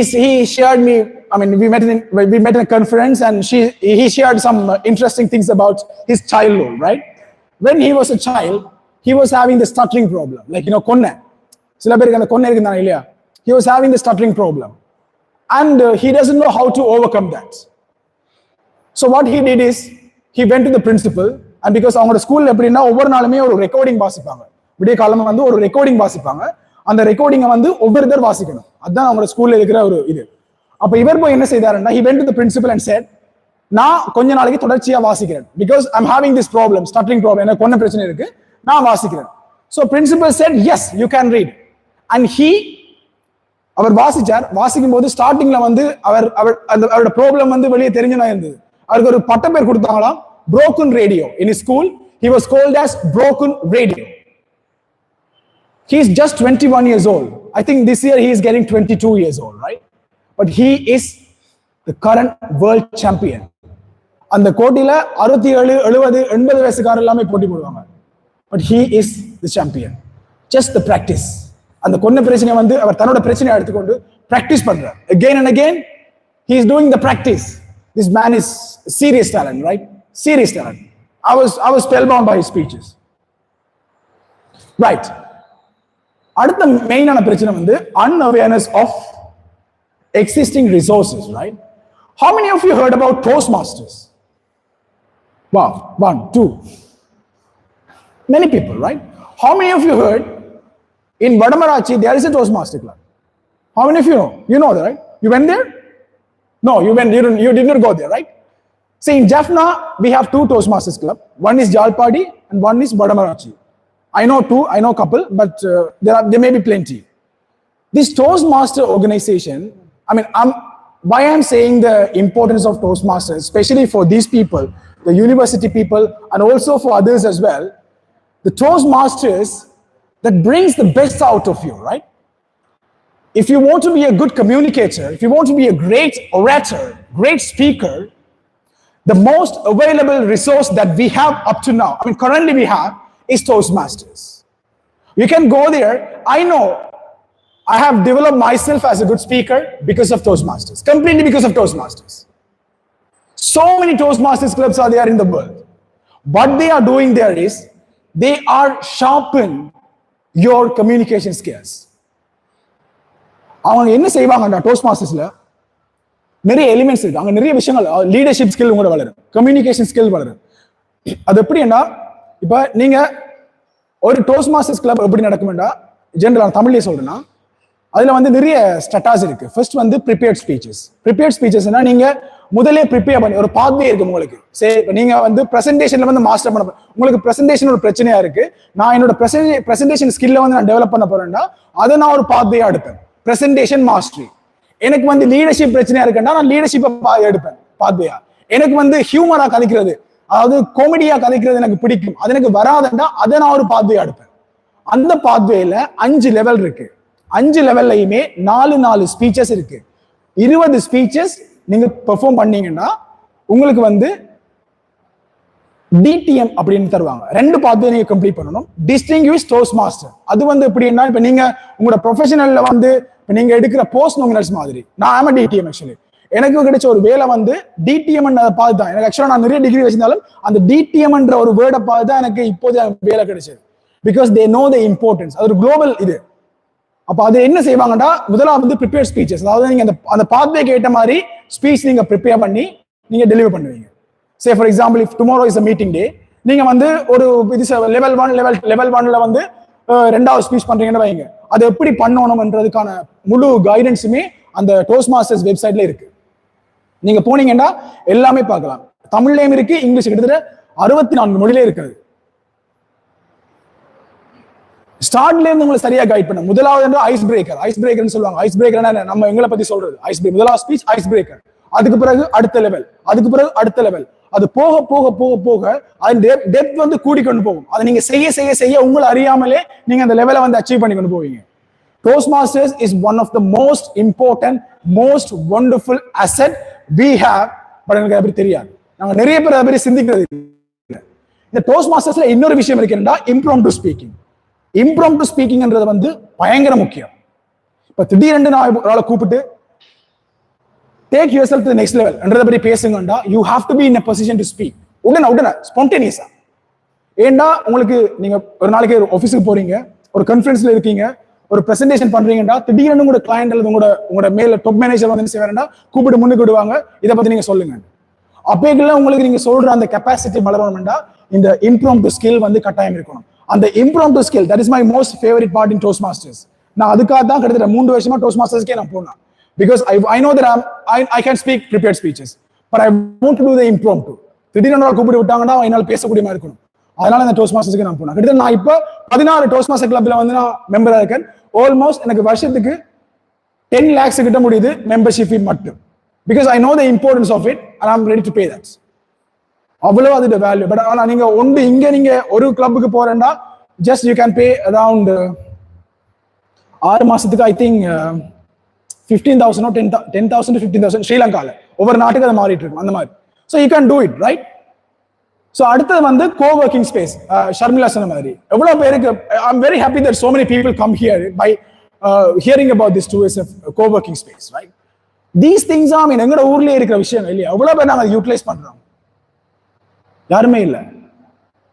shared me, I mean, we met in a conference, and he shared some interesting things about his childhood, right? When he was a child, he was having the stuttering problem, like, konne. Sila perukku அந்த konne irukku illaya. He was having the stuttering problem. And he doesn't know how to overcome that. So what he did is, he went to the principal, and because அவங்களோட ஸ்கூல்ல எப்படின்னா ஒவ்வொரு நாளுமே ஒரு recording வாசிப்பாங்க. விடிய காலமா வந்து ஒரு ரெக்கார்டிங் வாசிப்பாங்க. அந்த ரெக்கார்டிங்கை வந்து ஒவ்வொருத்தர் வாசிக்கணும். அதுதான் அவங்களோட ஸ்கூல்ல இருக்கிற ஒரு இது. அப்ப இவர் போய் என்ன செய்தாருன்னா, he went to the principal and said, நான் கொஞ்ச நாளைக்கு தொடர்ச்சியா வாசிக்கிறேன், because I'm having this problem, stuttering problem, எனக்கு கொஞ்சம் பிரச்சனை இருக்கு, நான் வாசிக்கிறேன். So principal said, yes, you can read. And அவர் வாசிக்கும் போது ஸ்டார்டிங்ல வந்து அவரோட ப்ராப்ளம் வந்து வெளியே தெரிஞ்சுனா இருந்தது. அவருக்கு ஒரு பட்ட பேர் கொடுத்தாங்களாம், broken radio. In his school, he was called as broken radio. He is just 21 years old. I think this year he is getting 22 years old, right? But he is the current world champion. அந்த கோட்டில 67, 70, 80 வயசுக்காரர் எல்லாமே போட்டி போடுவாங்க. But he is the champion. Just the practice. அந்த கொன்ன பிரச்சனை வந்து அவர் தன்னோட பிரச்சனையை எடுத்துக்கொண்டு practice பண்றார். Again and again, he is doing the practice. This man is serious talent, right? Serious talent. I was spellbound by his speeches. Right. அடுத்த மெயினான பிரச்சனை வந்து unawareness of existing resources, right? How many of you heard about Toastmasters? Wow, 1, 2. Many people, right? How many of you heard in Vadamarachi there is a Toastmaster club? How many of you know? You know that, right? You went there? No, you did not go there, right? See, in Jaffna, we have 2 Toastmasters club. One is Jalpadi and one is Vadamarachi. I know 2, I know a couple, but there may be plenty. This Toastmaster organization, I mean, why I'm saying the importance of Toastmasters, especially for these people, the university people, and also for others as well, the Toastmasters that brings the best out of you, right? If you want to be a good communicator, if you want to be a great orator, great speaker, the most available resource that we have up to now, I mean, currently we have, is Toastmasters. You can go there. I know I have developed myself as a good speaker because of Toastmasters, completely because of Toastmasters. So many Toastmasters clubs are there in the world. What they are doing there is, they are sharpen your communication skills. அவங்க என்ன செய்வாங்கடா Toastmastersல நிறைய elements இருக்கு. அங்க நிறைய விஷயங்கள், leadership skill கூட வளரும், communication skill வளரும். அது எப்படின்னா, இப்ப நீங்க ஒரு Toastmasters club எப்படி நடக்கும்னா, ஜெனரலா தமிழ்லயே சொல்றேன்னா, அதுல வந்து நிறைய ஸ்ட்ராட்டஜி இருக்கு. ஃபர்ஸ்ட் வந்து ப்ரிப்பேர்ட் ஸ்பீச்சஸ். ப்ரிப்பேர்ட் ஸ்பீச்சஸ்னா நீங்க முதல்ல ப்ரிப்பேர் பண்ணி ஒரு பாத்வே இருக்கு உங்களுக்கு. சரி, நீங்க வந்து பிரசன்டேஷன்ல வந்து மாஸ்டர் பண்ண உங்களுக்கு பிரசன்டேஷன் ஒரு பிரச்சனையா இருக்கு, நான் என்னோட பிரசன்டேஷன் ஸ்கில்ல வந்து நான் டெவலப் பண்ண போறேன்னா அதை நான் ஒரு பாத்வே எடுப்பேன், பிரசன்டேஷன் மாஸ்டரி. எனக்கு வந்து லீடர்ஷிப் பிரச்சனையா இருக்குன்னா நான் லீடர்ஷிப்பை எடுப்பேன் பாத்வேயா. எனக்கு வந்து ஹியூமரா கதைக்கிறது, அதாவது காமெடியா கதைக்கிறது எனக்கு பிடிக்கும், அது எனக்கு வராதுன்னா அதை நான் ஒரு பாத்வேயா எடுப்பேன். அந்த பாத்வேல 5 லெவல் இருக்கு. 5 லெவல்லையுமே 4 ஸ்பீச்சஸ் இருக்கு. 20 ஸ்பீச்சஸ் நீங்க பெர்ஃபார்ம் பண்ணீங்கன்னா உங்களுக்கு வந்து DTM அப்படின்னு தருவாங்க. 2 பாத்வே நீங்க கம்ப்ளீட் பண்ணணும். டிஸ்டிங்விஷ் டோஸ்ட் மாஸ்டர் அது வந்து எப்படின்னா இப்ப நீங்க உங்களோட ப்ரொஃபஷனல்ல வந்து இப்ப நீங்க எடுக்கிற போஸ்ட் நோமினல்ஸ் மாதிரி நான் ஆமா DTM ஆக்சுவலி எனக்கு கிடைச்ச ஒரு வேலை வந்து DTM பார்த்து தான். எனக்கு ஆக்சுவலா நான் நிறைய டிகிரி வச்சிருந்தாலும் அந்த DTM என்ற ஒரு வேர்டை பார்த்து தான் எனக்கு இப்போது வேலை கிடைச்சது. Because they know the importance. அது ஒரு குளோபல் இது. அப்ப அது என்ன செய்வாங்கன்னா முதலாவது வந்து ப்ரிப்பேர் ஸ்பீச்சஸ், அதாவது நீங்க அந்த பாத்வேக்கு ஏற்ற மாதிரி ஸ்பீச் நீங்க ப்ரிப்பேர் பண்ணி நீங்க டெலிவர் பண்ணுவீங்க. Say for example if tomorrow is a meeting day, நீங்க வந்து ஒரு இது லெவல் 1ல வந்து 2வது ஸ்பீச் பண்றீங்கன்னு வைங்க. அது எப்படி பண்ணணும்ன்றதுக்கான முழு கைடன்ஸுமே அந்த டோஸ்ட் மாஸ்டர்ஸ் வெப்சைட்ல இருக்கு. நீங்க போனீங்கன்னா எல்லாமே பார்க்கலாம். தமிழ்லயும் இருக்கு, இங்கிலீஷ் கிட்டத்தட்ட 64 மொழியிலே இருக்குது. ஸ்டார்ட்ல இருந்து உங்களை சரியா கைட் பண்ண முதலாவது ஐஸ் பிரேக்கர்னு சொல்லுவாங்க. ஐஸ் பிரேக்கர் நம்ம எங்களை பத்தி சொல்றது ஐஸ் பிரேக். முதலாவது ஸ்பீச் ஐஸ் பிரேக்கர், அதுக்கு பிறகு அடுத்த லெவல், அதுக்கு பிறகு அடுத்த லெவல். அது போக போக போக போக அது டெப்த் வந்து கூடிக்கொண்டு போகும். அதை நீங்க செய்ய செய்ய செய்ய உங்களை அறியாமலே நீங்க அந்த லெவலை வந்து அச்சீவ் பண்ணி கொண்டு போவீங்க. Toastmasters is one of the most important, most wonderful asset we have. But எனக்கு அப்படி தெரியாது. நாங்க நிறைய பேர் அதை பற்றி சிந்திக்கிறது இல்லை. இந்த Toastmastersல இன்னொரு விஷயம் இருக்குன்னா impromptu speaking. Impromptu speakingன்றது வந்து பயங்கர முக்கியம். இப்ப திடீரென்று நான் ஒரு ஆளை கூப்பிட்டு take yourself to the next level என்றதை பற்றி பேசுங்கண்டா you have to be in a position to speak. உடனே ஸ்பான்டேனியஸா. ஏண்டா உங்களுக்கு நீங்க ஒரு நாளைக்கு ஒரு ஆஃபீஸுக்கு போறீங்க, ஒரு கான்ஃபரன்ஸ்ல இருக்கீங்க, ஒரு பிரசன்டேஷன் பண்றீங்கன்னா திடீர்னு உங்களோட கிளையண்ட் அல்லது உங்களோட மேல டாப் மேனேஜர் வந்து என்ன செய்வாருன்னா கூப்பிட்டு முன்னுக்கு விடுவாங்க, இதை பத்தி நீங்க சொல்லுங்க. அப்பேக்கெல்லாம் உங்களுக்கு நீங்க சொல்ற அந்த கெப்பாசிட்டி வளரணும்னா இந்த இம்ப்ராம்ப்டு ஸ்கில் வந்து கட்டாயம் இருக்கணும். அந்த impromptu skill that is my most favourite part in Toastmasters. நான் அதுக்காக தான் கிட்டத்தட்ட 3 வருஷமா டோஸ்ட் மாஸ்டர்ஸ்க்கே நான் போனேன். Because I know that I can speak prepared speeches, but I want to do the impromptu. திடீர்னு கூப்பிட்டு விட்டாங்கன்னா என்னால பேசக்கூடிய மாதிரி இருக்கணும். அதனால இந்த டோஸ்ட் மாஸ்டர்ஸ்க்கு நான் போனேன். கிட்டத்தட்ட நான் இப்போ 16 டோஸ்ட் மாஸ்டர் கிளப்ல வந்து நான் மெம்பரா இருக்கேன். ஆல்மோஸ்ட் எனக்கு வருஷத்துக்கு 10 lakhs கிட்ட முடியுது மெம்பர்ஷிப் ஃபீ மட்டும். Because I know the importance of it and I'm ready to pay that. அவ்வளவு அதோட வேல்யூ. பட் ஆனா நீங்க நீங்க ஒரு கிளப்புக்கு போறேன்னா just you can pay around 6 மாசத்துக்கு ஐ திங்க் 15,000 or 10,000 to 15,000 ஸ்ரீலங்கால. ஒவ்வொரு நாட்டுக்கு அது மாறிட்டு இருக்கும் அந்த மாதிரி. So you can do it right. So அடுத்தது வந்து co-working space. ஷர்மிளா சொன்ன மாதிரி எவ்வளவு பேருக்கு I'm very happy that so many people come here by hearing about this too as a co-working space, right? These things are எங்களோட ஊர்லயே இருக்கிற விஷயம் இல்லையா? எவ்வளவு பேர் நாங்க யூட்டிலைஸ் பண்றோம்? யாருமே இல்லை.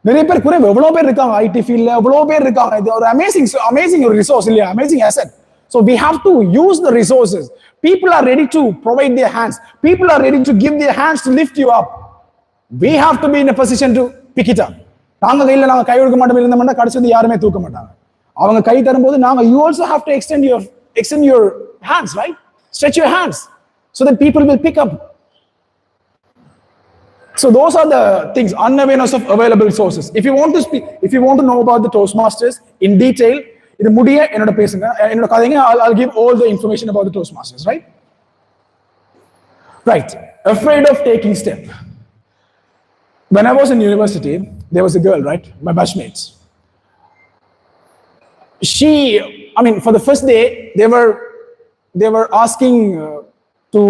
நிறைய பேர் குறைவு. எவ்வளவு பேர் இருக்காங்க ஐடி ஃபீல்ட்ல, எவ்வளவு பேர் இருக்காங்க. இது ஒரு அமேசிங் ஒரு ரிசோர்ஸ் இல்லையா? Amazing asset. So we have to use the resources. People are ready to provide their hands. People are ready to give their hands to lift you up. We have to be in a position to pick it up. நாங்க கை கொடுக்க மாட்டோம் இருந்தோம்னா கடைசி யாருமே தூக்க மாட்டாங்க. அவங்க கை தரும்போது நாங்க you also have to extend your hands, right? Stretch your hands so that people will pick up. So those are the things, unawareness of available resources. If you want to know about the Toastmasters in detail, இது முடிய என்னோட பேசுங்க, என்னோட கதைங்க. I'll give all the information about the Toastmasters, right? Right. Afraid of taking step. When I was in university, there was a girl, right? My batchmates. For the first day, they were asking to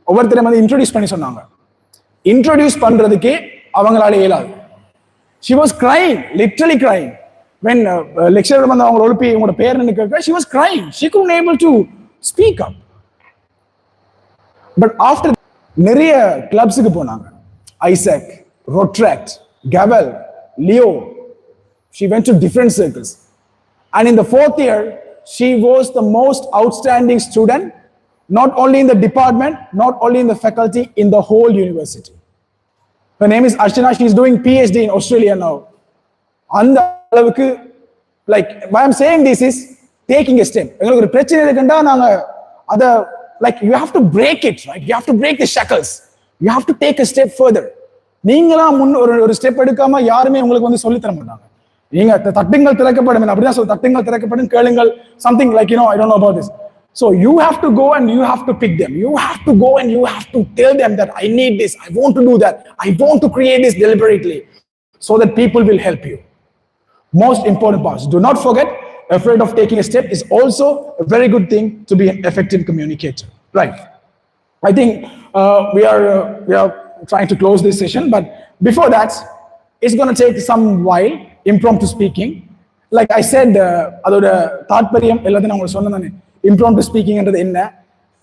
ஒவ்வொருத்தரை வந்து introduce பண்ணி சொன்னாங்க. Introduce பண்றதுக்கே அவங்களால இயலாது. She was crying, literally crying. When lecturer வந்து அவங்க எழுப்பி உங்களோட பேர் என்ன கேட்க, she was crying. She couldn't able to speak up. But after நிறைய கிளப்ஸுக்கு போனாங்க. Isaac, Rotract, Gavel, Leo. She went to different circles. And in the 4th year, she was the most outstanding student, not only in the department, not only in the faculty, in the whole university. Her name is Archana. She is doing PhD in Australia now. அந்த அளவுக்கு like why I'm saying this is taking a step. உங்களுக்கு ஒரு பிரச்சனை இருக்குன்னா நாங்க அத like you have to break it, right? You have to break the shackles. You have to take a step further. நீங்களா ஒரு ஸ்டெப் எடுக்காம யாருமே உங்களுக்கு வந்து சொல்லி தர மாட்டாங்க. நீங்க தட்டுங்கள் திறக்கப்படும், அப்படிதான் சொல்ல, தட்டுங்கள் திறக்கப்படும், கேளுங்கள், something like I don't know about this. So you have to go and you have to pick them. You have to go and you have to tell them that I need this, I want to do that, I want to create this deliberately so that people will help you. Most important parts. Do not forget, afraid of taking a step is also a very good thing to be an effective communicator. Right. I think we are trying to close this session, but before that, it's going to take some while impromptu speaking. Like I said, அதோட தாற்பயம் எல்லாத்தையும் நான் உங்களுக்கு சொன்னேன். Impromptu speaking என்றது என்ன?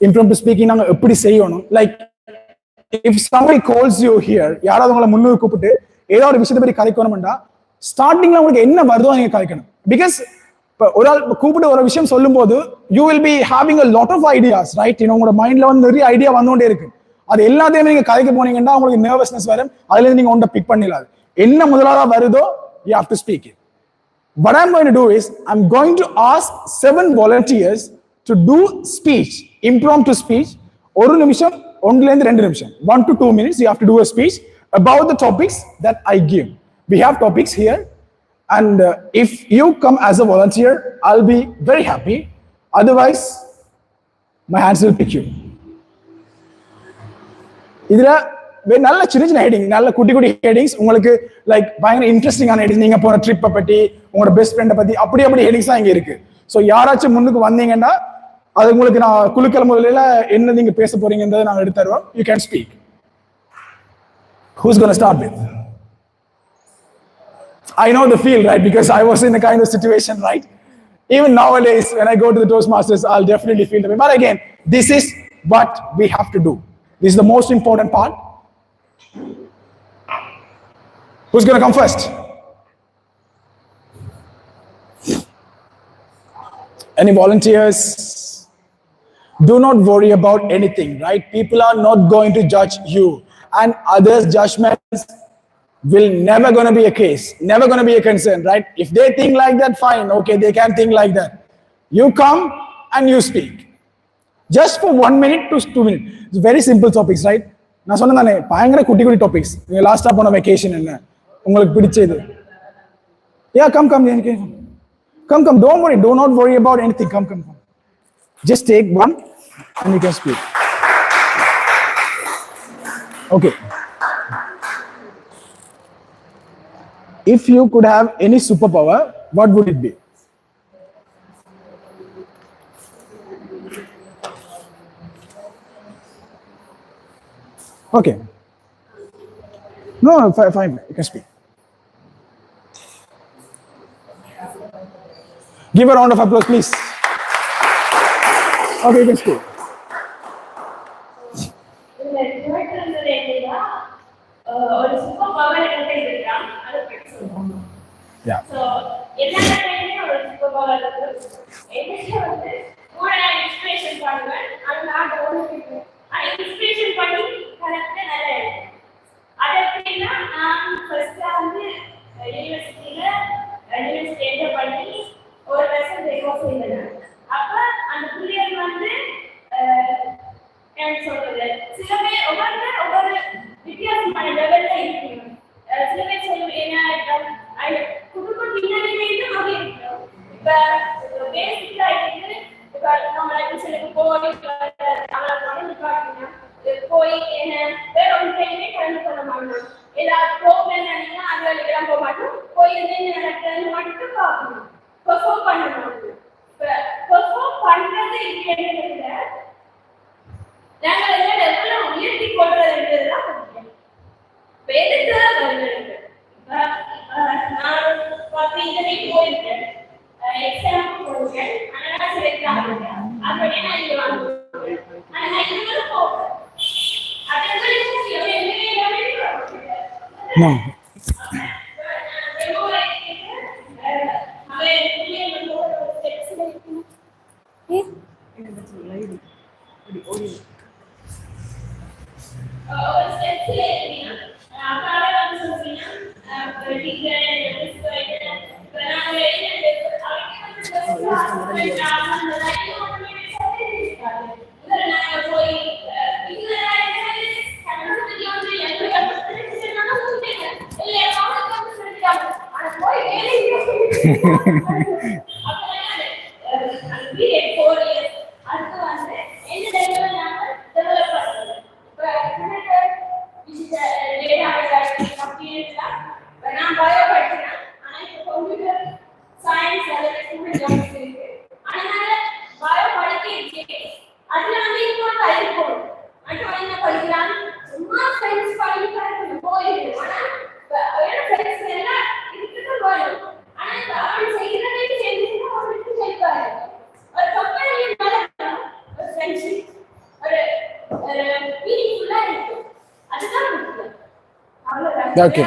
Impromptu speaking நாங்க எப்படி செய்யணும்? Like if somebody calls you here, யாராவது உங்களை முன்னுக்கு கூப்பிட்டு ஏதோ ஒரு விஷயத்தை பத்தி கதைக்கணும்னா ஸ்டார்டிங்ல உங்களுக்கு என்ன வருதோ நீங்க கதைக்கணும். Because ஒரு ஆள் கூப்பிட்டு ஒரு விஷயம் சொல்லும்போது you will be having a lot of ideas, right? உங்களோட மைண்ட்ல வந்து நிறைய ஐடியா வந்துட்டே இருக்கு. அது எல்லாத்தையும் நீங்க கதைக்க போனீங்கன்னா உங்களுக்கு நர்வஸ்னஸ் வரும். அதுல இருந்து நீங்க ஒன்றை பிக் பண்ணிடலாம். என்ன முதலாவது வருதோ you have to speak it. What I'm going to do is I'm going to ask 7 volunteers to do speech, impromptu speech. ஒரு நிமிஷம் ஒன்றுல இருந்து 2 நிமிஷம் 1 to 2 minutes you have to do a speech about the topics that I give. We have topics here. And if you come as a volunteer, I'll be very happy. Otherwise, my hands will pick you. இதுல நல்ல சின்ன சின்ன heading, நல்ல குட்டி குட்டி headings உங்களுக்கு like பயங்கர இன்ட்ரெஸ்டிங்கான ஹெடிங்ஸ், நீங்க போன ட்ரிப்பை பற்றி, உங்களோட பெஸ்ட் ஃப்ரெண்டை பத்தி அப்படி ஹெடிங்ஸ் தான் இங்க இருக்கு. ஸோ யாராச்சும் முன்னுக்கு வந்தீங்கன்னா அது உங்களுக்கு நான் குழுக்கள் முதலில் என்ன நீங்க பேச போறீங்கன்றதை நாங்கள் எடுத்து தருவோம். You can speak. Who's going to start with? I know the feel, right? Because I was in a kind of situation, right? Even nowadays, when I go to the Toastmasters, I'll definitely feel the way. But again, this is what we have to do. This is the most important part. Who's going to come first? Any volunteers? Do not worry about anything, right? People are not going to judge you. And others' judgments will never going to be a case, never going to be a concern, right? If they think like that, fine, okay, they can think like that. You come and you speak. Just for 1 minute to 2 minutes. It's very simple topics, right? நான் சொன்னேன் பயங்கர குட்டி குட்டி topics. நீங்க லாஸ்டா போன vacation என்ன உங்களுக்கு பிடிச்சது? Yeah, come, don't worry, do not worry about anything. Come. Just take one and you can speak. Okay. If you could have any superpower, what would it be? Okay. No, fine. You can speak. Give a round of applause, please. Okay, you can speak. Yeah. So, எல்லா டைம்லயும் ஒரு super power இருக்கு. என்னைக்கு வந்து மூணு inspiration பண்ணுவேன். அது நான் கவனிச்சிருக்கேன். அது இன்ஸ்பிரேஷன் பண்ணி கரெக்டா நல்லா இருக்கு. அது எப்படின்னா நான் ஃபர்ஸ்ட் வந்து யூனிவர்சிட்டியில ஸ்டேட் பண்ணி ஒரு வருஷம் ரெக்கார்ட் செய்தேன். அப்ப அந்த பிள்ளைகள் வந்து என்ன சொல்றது, சில பேர் ஒவ்வொரு வித்தியாசமான லெவல்ல இருக்கு. சில பேர் சொல்லுவேன் என்ன குடும்ப பின்னணியிலேயே அது இருக்கும். இப்ப பேசிக்கா இருக்கு. இப்ப நம்ம சிலருக்கு போய் அவளை தொடர்ந்து பார்த்தீங்கன்னா போய் என்ன வேற ஒரு டைமே கலந்து கொள்ள மாட்டோம். ஏதாவது ப்ரோக்ராம் நினைச்சா அதுல எல்லாம் போக மாட்டோம். போய் என்ன நடக்குதுன்னு மட்டும் பார்க்கணும். பெர்ஃபார்ம் பண்ண மாட்டோம். இப்ப பெர்ஃபார்ம் பண்றது இல்லைன்றத நாங்கள் எல்லாம் எவ்வளவு உயர்த்தி கொள்றதுன்றதுதான் முக்கியம். எதுக்குதான் வருகிறது? நான் பார்த்து இன்டர்நெட் போயிருக்கேன், எக்ஸாம் போயிருக்கேன், ஆனால் செலக்ட் ஆகிருக்கேன். அப்படி நான் இங்கே வாங்குவேன். ஆனால் நான் இதுவரை போகிறேன். அதற்கு No. நான் பயோ படிக்கிறேன். ஆனால் இப்போ computer Okay.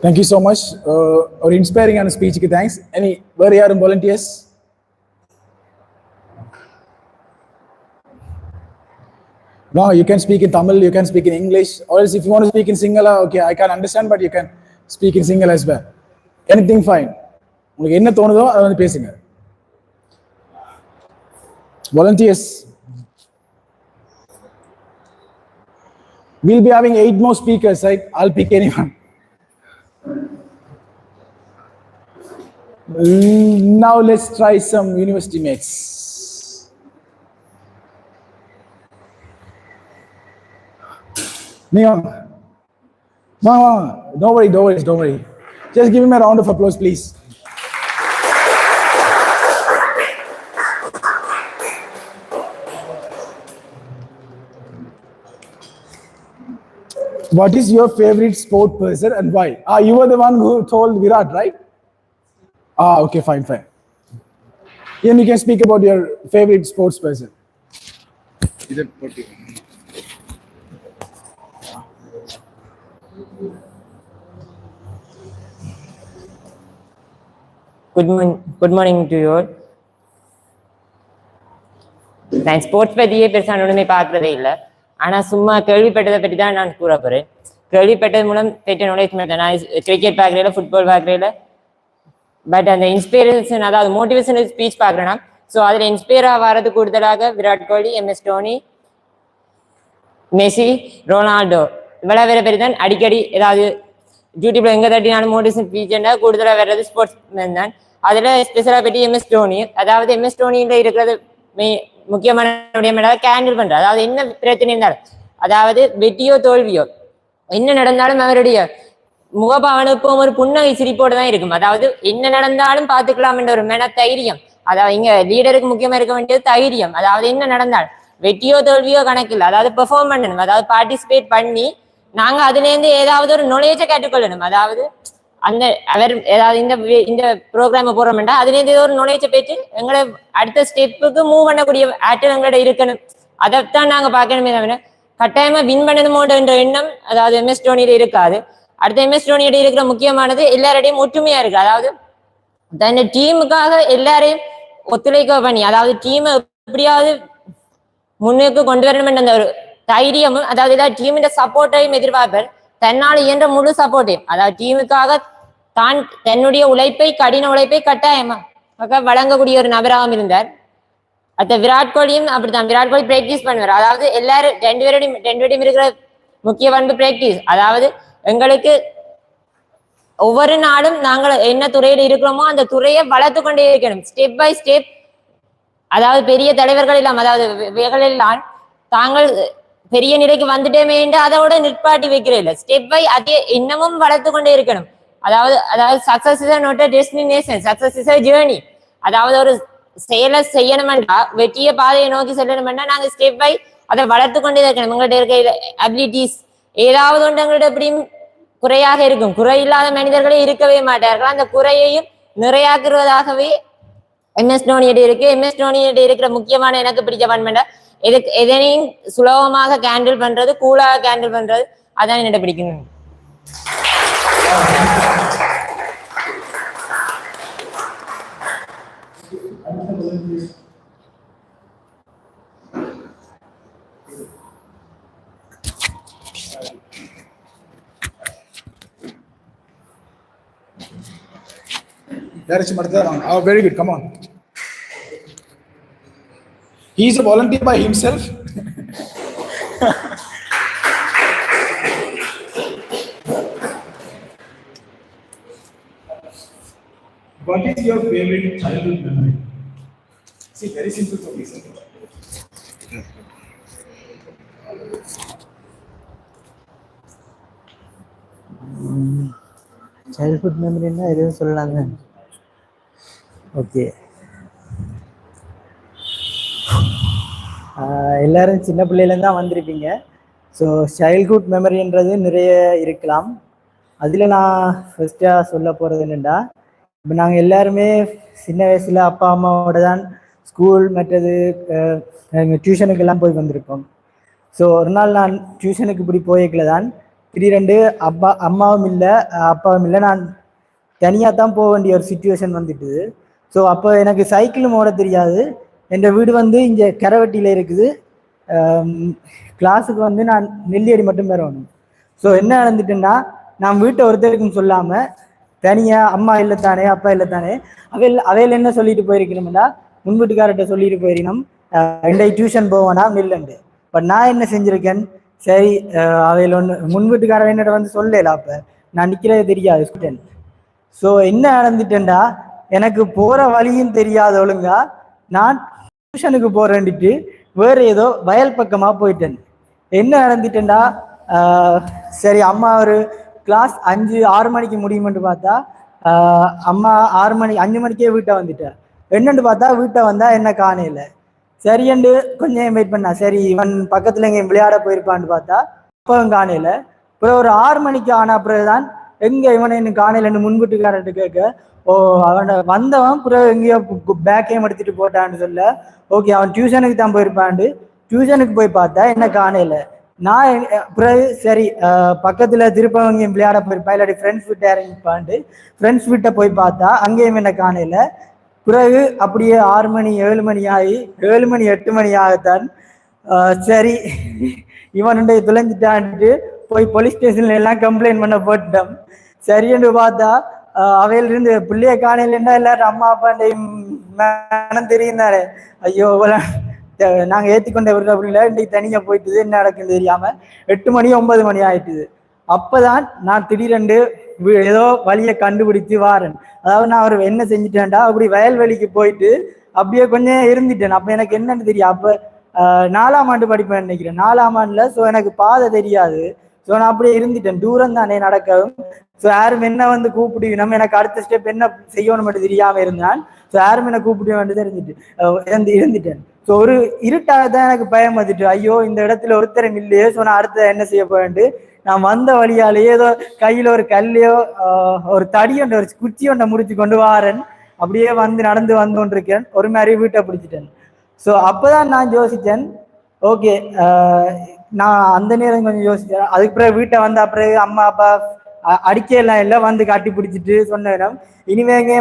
Thank you so much. Or inspiring and speech. Thanks. Any where you are volunteers? No, you can speak in Tamil, you can speak in English, or else if you want to speak in Sinhala, okay, I can understand, but you can speak in Sinhala as well. Anything fine. உங்களுக்கு என்ன தோணுதோ அதை வந்து பேசுங்க. Volunteers. We'll be having 8 more speakers, right? I'll pick anyone. Now let's try some university mates. Neon. No, don't worry. Just give him a round of applause, please. What is your favorite sport person and why? You were the one who told Virat, right? Okay, fine. Then you can speak about your favorite sports person. Good morning to you all. நான் sports பற்றியே பெருசாக ஒன்றுமே பார்க்குறதே இல்லை. ஆனால் சும்மா கேள்விப்பட்டதை பற்றி தான் நான் கூற போகிறேன். கேள்விப்பட்டது மூலம் பெற்ற நாலேஜ் மட்டும். நான் கிரிக்கெட் பார்க்குறேன், ஃபுட்பால் பார்க்குறேன், பட் அந்த இன்ஸ்பிரேஷன், அதாவது மோட்டிவேஷனல் ஸ்பீச் பார்க்குறேன்னா, ஸோ அதில் இன்ஸ்பயராக வர்றது கூடுதலாக Virat Kohli, MS Dhoni, Messi, Ronaldo இவ்வளோ வேறு பேர் தான். அடிக்கடி ஏதாவது யூடியூப்ல எங்கே தட்டினாலும் மோட்டிவேஷன் ஸ்பீச்னா கூடுதலாக வர்றது ஸ்போர்ட்ஸ் மேன் தான். அதில் ஸ்பெஷலாக பற்றி MS தோனி. அதாவது MS தோனியில் இருக்கிறது முக்கியமான கேண்டில் பண்றாரு. அதாவது என்ன பிரச்சனை இருந்தாலும், அதாவது வெற்றியோ தோல்வியோ என்ன நடந்தாலும் அவருடைய முகபாவனை இப்போ ஒரு புன்னகை சிரிப்போடு தான் இருக்கும். அதாவது என்ன நடந்தாலும் பார்த்துக்கலாம் என்ற ஒரு மன தைரியம். அதாவது இங்க லீடருக்கு முக்கியமா இருக்க வேண்டியது தைரியம். அதாவது என்ன நடந்தாலும் வெற்றியோ தோல்வியோ கணக்கில், அதாவது பெர்ஃபார்ம் பண்ணணும், அதாவது பார்ட்டிசிபேட் பண்ணி நாங்க அதுல இருந்து ஏதாவது ஒரு நுழைச்ச கேட்டுக்கொள்ளணும். அதாவது அந்த அவர் ஏதாவது இந்த ப்ரோக்ராம போடுறோம்டா அதுல இருந்து ஏதோ ஒரு நுழைச்ச பேச்சு எங்களை அடுத்த ஸ்டெப்புக்கு மூவ் பண்ணக்கூடிய ஆற்றல் எங்கள்ட இருக்கணும். அதைத்தான் நாங்க பார்க்கணுமே தவிர கட்டாயமா வின் பண்ணணுமோன்ற எண்ணம் அதாவது MS தோனியில இருக்காது. அடுத்த MS தோனியிட இருக்கிற முக்கியமானது எல்லாருடையும் ஒற்றுமையா இருக்கு. அதாவது தன்னை டீமுக்காக எல்லாரையும் ஒத்துழைக்க பண்ணி, அதாவது டீமை எப்படியாவது முன்னுக்கு கொண்டு வரணும் என்ற ஒரு தைரியமும், அதாவது எல்லா டீமின் சப்போர்ட்டையும் எதிர்பார்ப்பார். தன்னால் இயன்ற முழு சப்போர்ட்டையும், அதாவது டீமுக்காக தான் தன்னுடைய உழைப்பை, கடின உழைப்பை கட்டாயமாக வழங்கக்கூடிய ஒரு நபராகவும் இருந்தார். அடுத்த விராட் கோலியும் அப்படித்தான். விராட் கோலி பிராக்டிஸ் பண்ணுவார். அதாவது எல்லாரும் ரெண்டு பேருடையும் இருக்கிற முக்கிய பண்பு பிராக்டிஸ். அதாவது எங்களுக்கு ஒவ்வொரு நாளும் நாங்கள் என்ன துறையில இருக்கிறோமோ அந்த துறையை வளர்த்து கொண்டே இருக்கணும், ஸ்டெப் பை ஸ்டெப். அதாவது பெரிய தலைவர்கள் எல்லாம், அதாவது எல்லாம் தாங்கள் பெரிய நிலைக்கு வந்துட்டேமே என்று அதோட நிற்பாட்டி வைக்கிறேன் இல்லை, ஸ்டெப் பை அதே இன்னமும் வளர்த்து கொண்டே இருக்கணும். அதாவது success is not a destination, success is a journey. அதாவது ஒரு செயலை செய்யணும்னா, வெற்றிய பாதையை நோக்கி செல்லணும்னா நாங்க ஸ்டெப் பை அதை வளர்த்து கொண்டே இருக்கணும். உங்கள்கிட்ட இருக்க அபிலிட்டிஸ் ஏதாவது ஒன்று எங்கள்கிட்ட எப்படியும் குறையாக இருக்கும். குறை இல்லாத மனிதர்களே இருக்கவே மாட்டார்கள். அந்த குறையையும் நிறையாக்குறதாகவே MS தோனியிட இருக்கு. MS தோனியிட இருக்கிற முக்கியமான எனக்கு பிடிச்ச பண்புண்டா எதனையும் சுலபமாக கேண்டில் பண்றது, கூலாக கேண்டில் பண்றது, அதான் என்னோட பிடிக்கணும். Oh, very good. Come on. He is a volunteer by himself. What is your favorite childhood memory? See, very simple for me. Childhood மெமரின்னா எதுவும் சொல்லலாங்க. ஓகே, எல்லாரும் சின்ன பிள்ளையிலேருந்து தான் வந்திருப்பீங்க. ஸோ சைல்ட்ஹுட் மெமரின்றது நிறைய இருக்கலாம். அதில் நான் ஃபர்ஸ்ட்டாக சொல்ல போகிறது என்னென்னா, இப்போ நாங்கள் எல்லாருமே சின்ன வயசில் அப்பா அம்மாவோட தான் ஸ்கூல் மற்றது டியூஷனுக்கெல்லாம் போய் வந்திருப்போம். ஸோ ஒரு நாள் நான் டியூஷனுக்கு இப்படி போய்க்கல தான் திடீரெண்டு அம்மாவும் இல்லை அப்பாவும் இல்லை, நான் தனியாக தான் போக வேண்டிய ஒரு சுச்சுவேஷன் வந்துட்டு. ஸோ அப்போ எனக்கு சைக்கிளும் ஓட தெரியாது. என் வீடு வந்து இங்கே கரவட்டியில் இருக்குது. கிளாஸுக்கு வந்து நான் நெல்லியடி மட்டும் வரணும். ஸோ என்ன நடந்துட்டுன்னா, நான் வீட்டை ஒருத்தருக்கும் சொல்லாமல் தனியாக அம்மா இல்லைத்தானே அப்பா இல்லைத்தானே அவையில் என்ன சொல்லிட்டு போயிருக்கணும்னா, முன் வீட்டுக்காரர்கிட்ட சொல்லிட்டு போயிருக்கணும் இன்றைக்கு டியூஷன் போவேனா இல்லைண்டு. பட் நான் என்ன செஞ்சுருக்கேன், சரி அவையில் ஒன்று முன் வீட்டுக்காரர் என்னட்ட வந்து சொல்லல, அப்போ நான் நிற்கிறதே தெரியாது ஸ்டூடெண்ட். ஸோ என்ன நடந்துட்டேன்டா, எனக்கு போகிற வழியும் தெரியாத ஒழுங்கா நான் டியூஷனுக்கு போகிறேன்ட்டு வேறு ஏதோ வயல் பக்கமாக போயிட்டேன். என்ன நடந்துட்டேன்டா, சரி அம்மா ஒரு கிளாஸ் 5-6 மணிக்கு முடியுமென்று பார்த்தா அம்மா 6 மணி 5 மணிக்கே வீட்டை வந்துட்டேன். என்னென்னு பார்த்தா வீட்டை வந்தால் என்ன காணையில். சரியண்டு கொஞ்சம் வெயிட் பண்ணா, சரி இவன் பக்கத்தில் எங்கே விளையாட போயிருப்பான்னு பார்த்தா அப்பவும் காணையில். அப்புறம் ஒரு 6 மணிக்கு ஆன பிறகுதான் எங்கே இவனை இன்னும் காணையிலன்னு முன்வீட்டுக்காரர்கிட்ட கேட்க, ஓ அவனை வந்தவன் பிறகு எங்கேயோ பேக்கையும் எடுத்துட்டு போட்டான்னு சொல்ல, ஓகே அவன் டியூஷனுக்கு தான் போயிருப்பான்ட்டு டியூஷனுக்கு போய் பார்த்தா என்ன காணையில். நான் பிறகு சரி பக்கத்தில் திருப்பவங்க விளையாட போயிருப்பா இல்லாட்டி ஃப்ரெண்ட்ஸ் வீட்டை இறங்கிப்பான்ட்டு ஃப்ரெண்ட்ஸ் வீட்டை போய் பார்த்தா அங்கேயும் என்ன காணையில். பிறகு அப்படியே 6 மணி 7 மணி ஆகி 7 மணி 8 மணி ஆகத்தான் சரி இவன் துளைஞ்சிட்டான்ட்டு போய் போலீஸ் ஸ்டேஷன்ல எல்லாம் கம்ப்ளைண்ட் பண்ண போட்டோம். சரியென்று பார்த்தா அவையிலிருந்து பிள்ளைய காணையிலன்னா எல்லாரும் அம்மா அப்பாண்டையும் மேனம் தெரியும் தானே. ஐயோ நாங்கள் ஏற்றிக்கொண்ட விடுற பிள்ளை இன்றைக்கு தனியாக போயிட்டுது, என்ன நடக்குன்னு தெரியாமல் 8 மணி 9 மணி ஆயிட்டுது. அப்போதான் நான் திடீரெண்டு ஏதோ வழியை கண்டுபிடிச்சு வாரேன். அதாவது நான் அவர் என்ன செஞ்சுட்டேன்டா, அப்படி வயல்வெளிக்கு போயிட்டு அப்படியே கொஞ்சம் இருந்துட்டேன். அப்போ எனக்கு என்னன்னு தெரியும், அப்போ 4ஆம் ஆண்டு படிப்பேன் நினைக்கிறேன், 4ஆம் ஆண்டுல. ஸோ எனக்கு பாதை தெரியாது. ஸோ நான் அப்படியே இருந்துட்டேன், தூரம் தானே நடக்கவும். ஸோ யாரும் என்ன வந்து கூப்பிடுவினோம், எனக்கு அடுத்த ஸ்டெப் என்ன செய்யணும் மட்டும் தெரியாமல் இருந்தான். ஸோ யாரும் என்ன கூப்பிட வேண்டியது இருந்துட்டேன். ஸோ ஒரு இருட்டாக தான் எனக்கு பயம் வந்துட்டு, ஐயோ இந்த இடத்துல ஒருத்தரம் இல்லையே, ஸோ நான் அடுத்த என்ன செய்ய போவேன்ட்டு நான் வந்த வழியாலேயே ஏதோ கையில் ஒரு கல்லையோ ஒரு தடியொண்ட ஒரு குச்சி ஒன்றை முடிச்சு கொண்டு வாரேன். அப்படியே வந்து நடந்து வந்து கொண்டிருக்கேன், ஒரு மாதிரி வீட்டை பிடிச்சிட்டேன். ஸோ அப்போதான் நான் யோசித்தேன், ஓகே நான் அந்த நேரம் கொஞ்சம் யோசித்தேன். அதுக்கு பிறகு வீட்டை வந்த பிறகு அம்மா அப்பா அடிக்கலாம் இல்லை வந்து கட்டி பிடிச்சிட்டு சொன்னேன், இனிமேங்க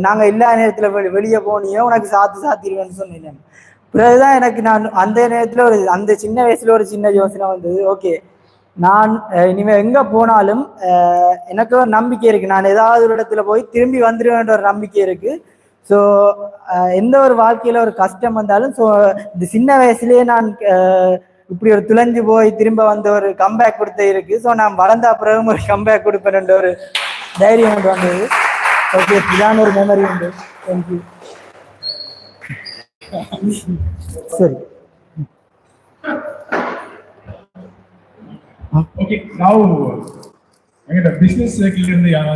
நாங்கள் எல்லா நேரத்தில் வெளியே போனியோ உனக்கு சாத்திடுவேன்னு சொன்னேன். பிறகுதான் எனக்கு நான் அந்த நேரத்தில் அந்த சின்ன வயசுல ஒரு சின்ன யோசனை வந்தது, ஓகே நான் இனிமேல் எங்கே போனாலும் எனக்கு ஒரு நம்பிக்கை இருக்குது, நான் ஏதாவது ஒரு இடத்துல போய் திரும்பி வந்துடுவேன்ற ஒரு நம்பிக்கை இருக்குது. ஸோ எந்த ஒரு வாழ்க்கையில் ஒரு கஷ்டம் வந்தாலும் ஸோ இந்த சின்ன வயசுலேயே நான் இப்படி ஒரு துளைஞ்சு போய் திரும்ப வந்து ஒரு கம்பேக் கொடுத்த இருக்குது. ஸோ நான் வளர்ந்த அப்புறம் ஒரு கம்பேக் கொடுப்பேன் ஒரு தைரியம் கொண்டு வந்தது. ஓகே இதான ஒரு மெமரி உண்டு. தேங்க்யூ. சரி. Okay, now எங்கட பிசினஸ் சர்க்கிள் இருந்து யாராவது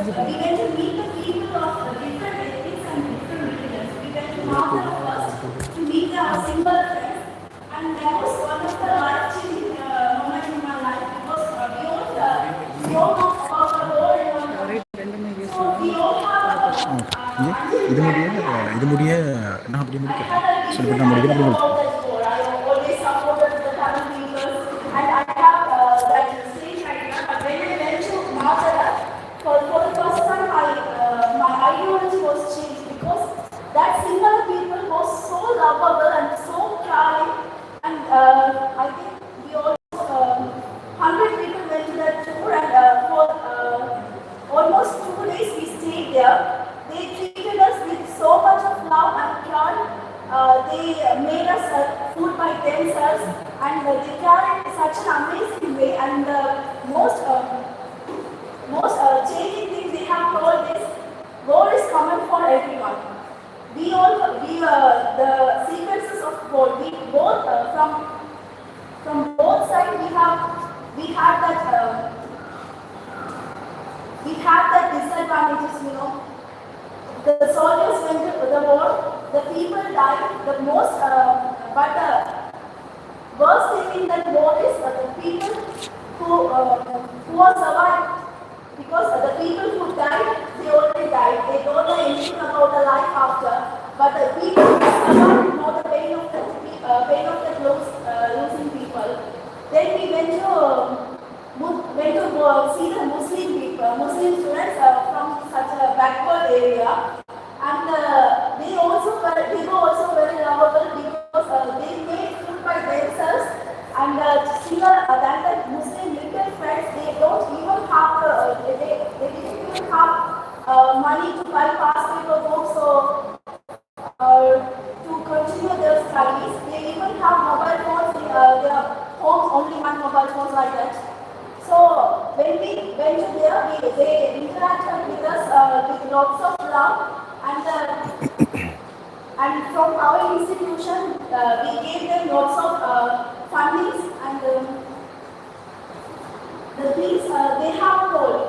we went to meet the people of different ethnics and different religions. We went to Malta first to meet our single friends, and that was one of the life-changing moments in my life because we all know about the whole environment. So we all have இது முடிய நான் அப்படி முடிக்கிறேன் சொல்லி நான் முடிக்கிறேன் அப்படி முடிக்கிறேன் I always supported the Tamil people, and I have that stage right now. But when I went to Malta, for the first time, my ideology was changed because that single people was so lovable and so caring, and I think we also 100 people went to that tour, and for almost 2 days we stayed there. They treated us with so much of love and care. They made us food by themselves, and they carried such an amazing way. And the most changing thing they have told is, gold is common for everyone. The sequences of gold, we both from both sides we have that disadvantages, you know. The soldiers went to the war, the people died, the most, but the worst thing in that war is the people who are survived, because the people who died, they already died, they don't know anything about the life after, but the people who survived know the pain of the losing people. Then we went to see the Muslim students from such a backward area, and they were also very lovable because they made food by themselves, and similar than the Muslim little friends, they don't even have they didn't even have money to buy past paper books or to continue their studies. They even have mobile phones in their homes, only one mobile phone like that. So when we went to there, they interacted with us with lots of love, and from our institution we gave them lots of fundings, and the things they have told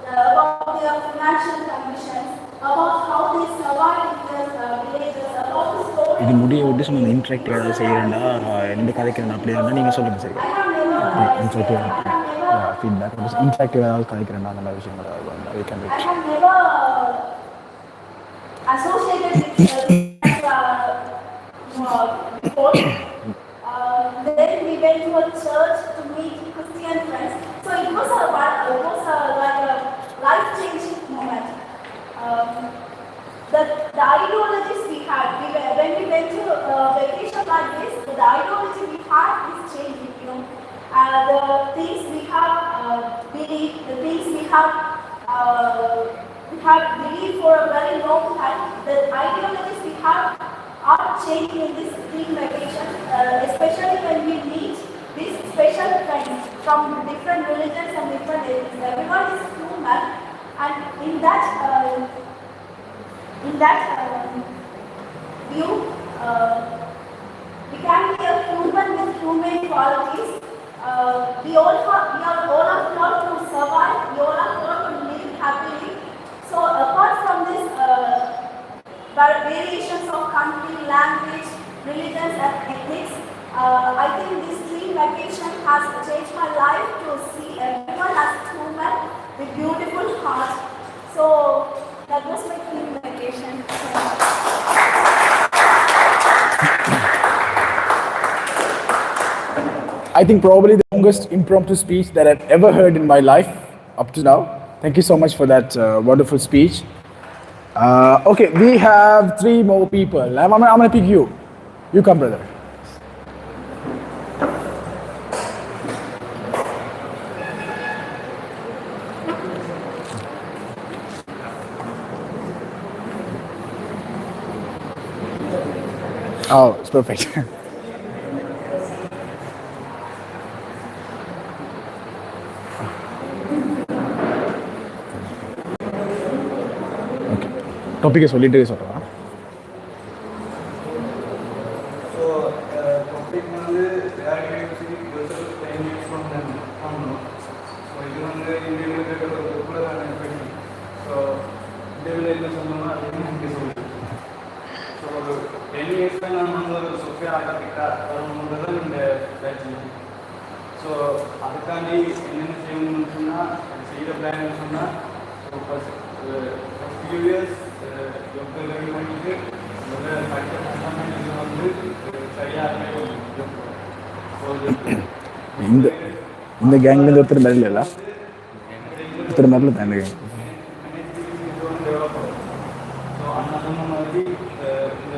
about their financial conditions, about how they survived in their villages, about the stories. இது முடிய விட்டு சொன்ன interact ஏதாவது செய்கிறேன்டா எந்த கதைக்கிறேன் அப்படியா இருந்தால் நீங்கள் சொல்லுங்கள் சரி ஃபீட்பேக் இன்ட்ராக்டிவ் ஏதாவது கதைக்கிறேன்னா அந்த மாதிரி விஷயங்கள் ஏதாவது we can reach. I have never associated with before. Then we went to a church to meet Christian friends. So it was like a life-changing moment. The ideologies we had, when we went to vacation like this, the ideology we had is changing, you know. The things we have believed, the things we have believed for a very long time, the ideologies we have are changing in this spring vacation, especially when we meet these special friends from different religions and different areas. Everyone is human, and in that view, we can be a human with human qualities. We are all called to survive. We all are called to live happily. So apart from this variations of country, language, religions, and ethnics, I think this dream vacation has changed my life to see everyone as human with beautiful heart. So that was my dream vacation. I think probably the longest impromptu speech that I've ever heard in my life up to now. Thank you so much for that wonderful speech. Okay, we have 3 more people. I'm going to pick you. You come, brother. Oh, it's perfect. டாப்பிக்கை சொல்லிட்டு சொல்கிறேன். So topic வந்து direct university time use பண்ணணும். So இது வந்து Indian கூட தான் so இதில் என்ன சொன்னோம்னா இங்கே சொல்லுது ஸோ ஒரு 10 இயர்ஸில் நான் வந்து ஒரு சாஃப்ட்வேர் ஆர்கிடெக்டாக வரணுன்றது தான் இந்த பேட்ச். ஸோ அதுக்காண்டி என்னென்ன செய்யணும்னு சொன்னால் செய்கிற பிளான் சொன்னால் so first few years job ready பண்ணிட்டு வந்து சரியாக இந்த கேங்லேருந்து ஒருத்தர் மரல ஒருத்தர் மரல தான் இந்த கேங். டெவலப் ஆகும். ஸோ அண்ணா சொன்ன மாதிரி இந்த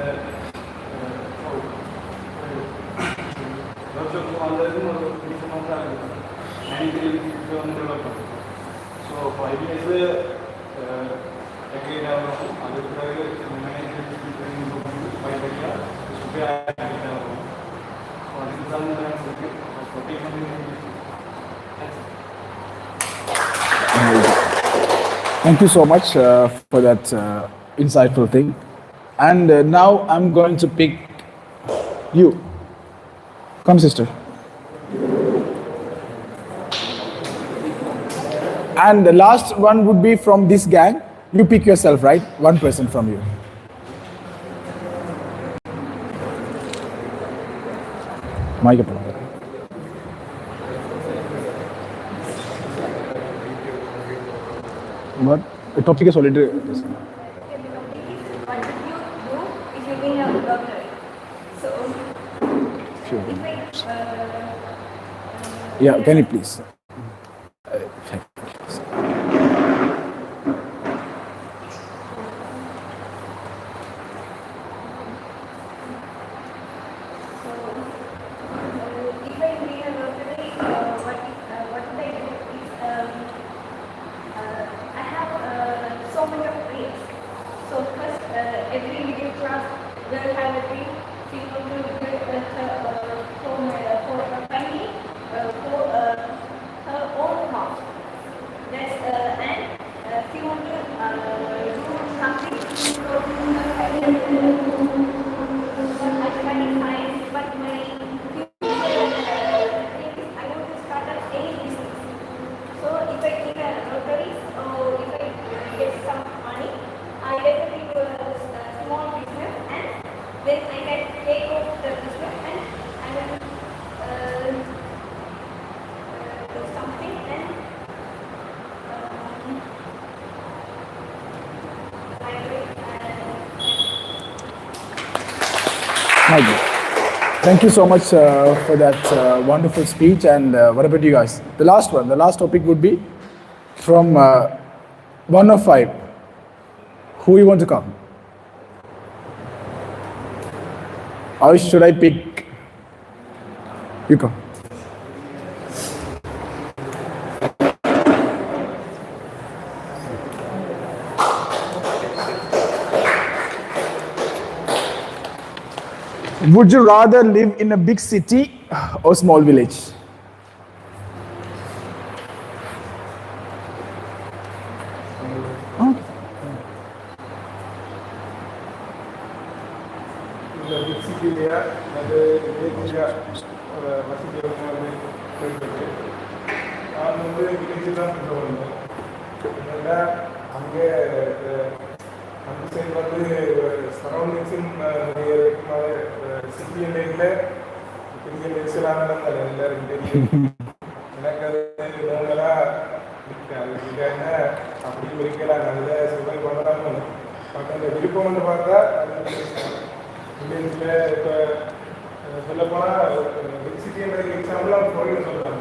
ஒர்க்ஷாப் வந்ததுக்கு ஒரு பிடிச்சமாக தான் இருக்குது. மேனேஜர் வந்து டெவலப் பண்ணும். ஸோ 5 இயர்ஸு அக்ரிட் ஆகணும். அதுக்கு பிறகு மேனேஜர் ட்ரைனிங் பண்ணி 5 இயர்ஸாக சுற்றி ஆகும். ஸோ அதுக்கு தான் இருக்குது. Thank you so much for that insightful thing. And now I'm going to pick you. Come, sister. And the last one would be from this gang. You pick yourself, right? One person from you. Mic up. What? The topic is already. What would you do if you win a lottery? So, Sure. if I, Yeah, can you please? if I win a lottery, what would I do is, I have so many of dreams. So first, every middle class girl have a dream. She want to build for a family, for her own house. That's and she want to do something for her family. I study science, but my I want to start up any business. So if I take a lottery or if I get some money, I definitely do a small business and then I can take over the business and I will do something and Thank you so much for that wonderful speech. And what about you guys? The last one, the last topic would be from 1 of 5. Who you want to come? Or should I pick? You come. Would you rather live in a big city or small village? இந்த big சிட்டிலையா அது வில்லேஜில் வசதியாக போயிட்டு நான் வந்து village தான் சொல்லுவேன். ஏன்னா அங்கே அந்த சைடு வந்து சரௌண்டிங்ஸும் நிறைய சிட்டி லைனில் பெரிய லெக்சராக இருந்தால் எல்லாருக்கும் தெரியும். எனக்கு அது நோங்களாக என்ன அப்படி வைக்கிறாங்க அதில் சுவை பண்ணலாம். பட் அந்த விருப்பம் வந்து பார்த்தா வில்லேஜில் இப்போ சொல்லப்போனால் பிக் சிட்டின்றது எக்ஸாம்பிளாக பொருள் சொல்கிறாங்க.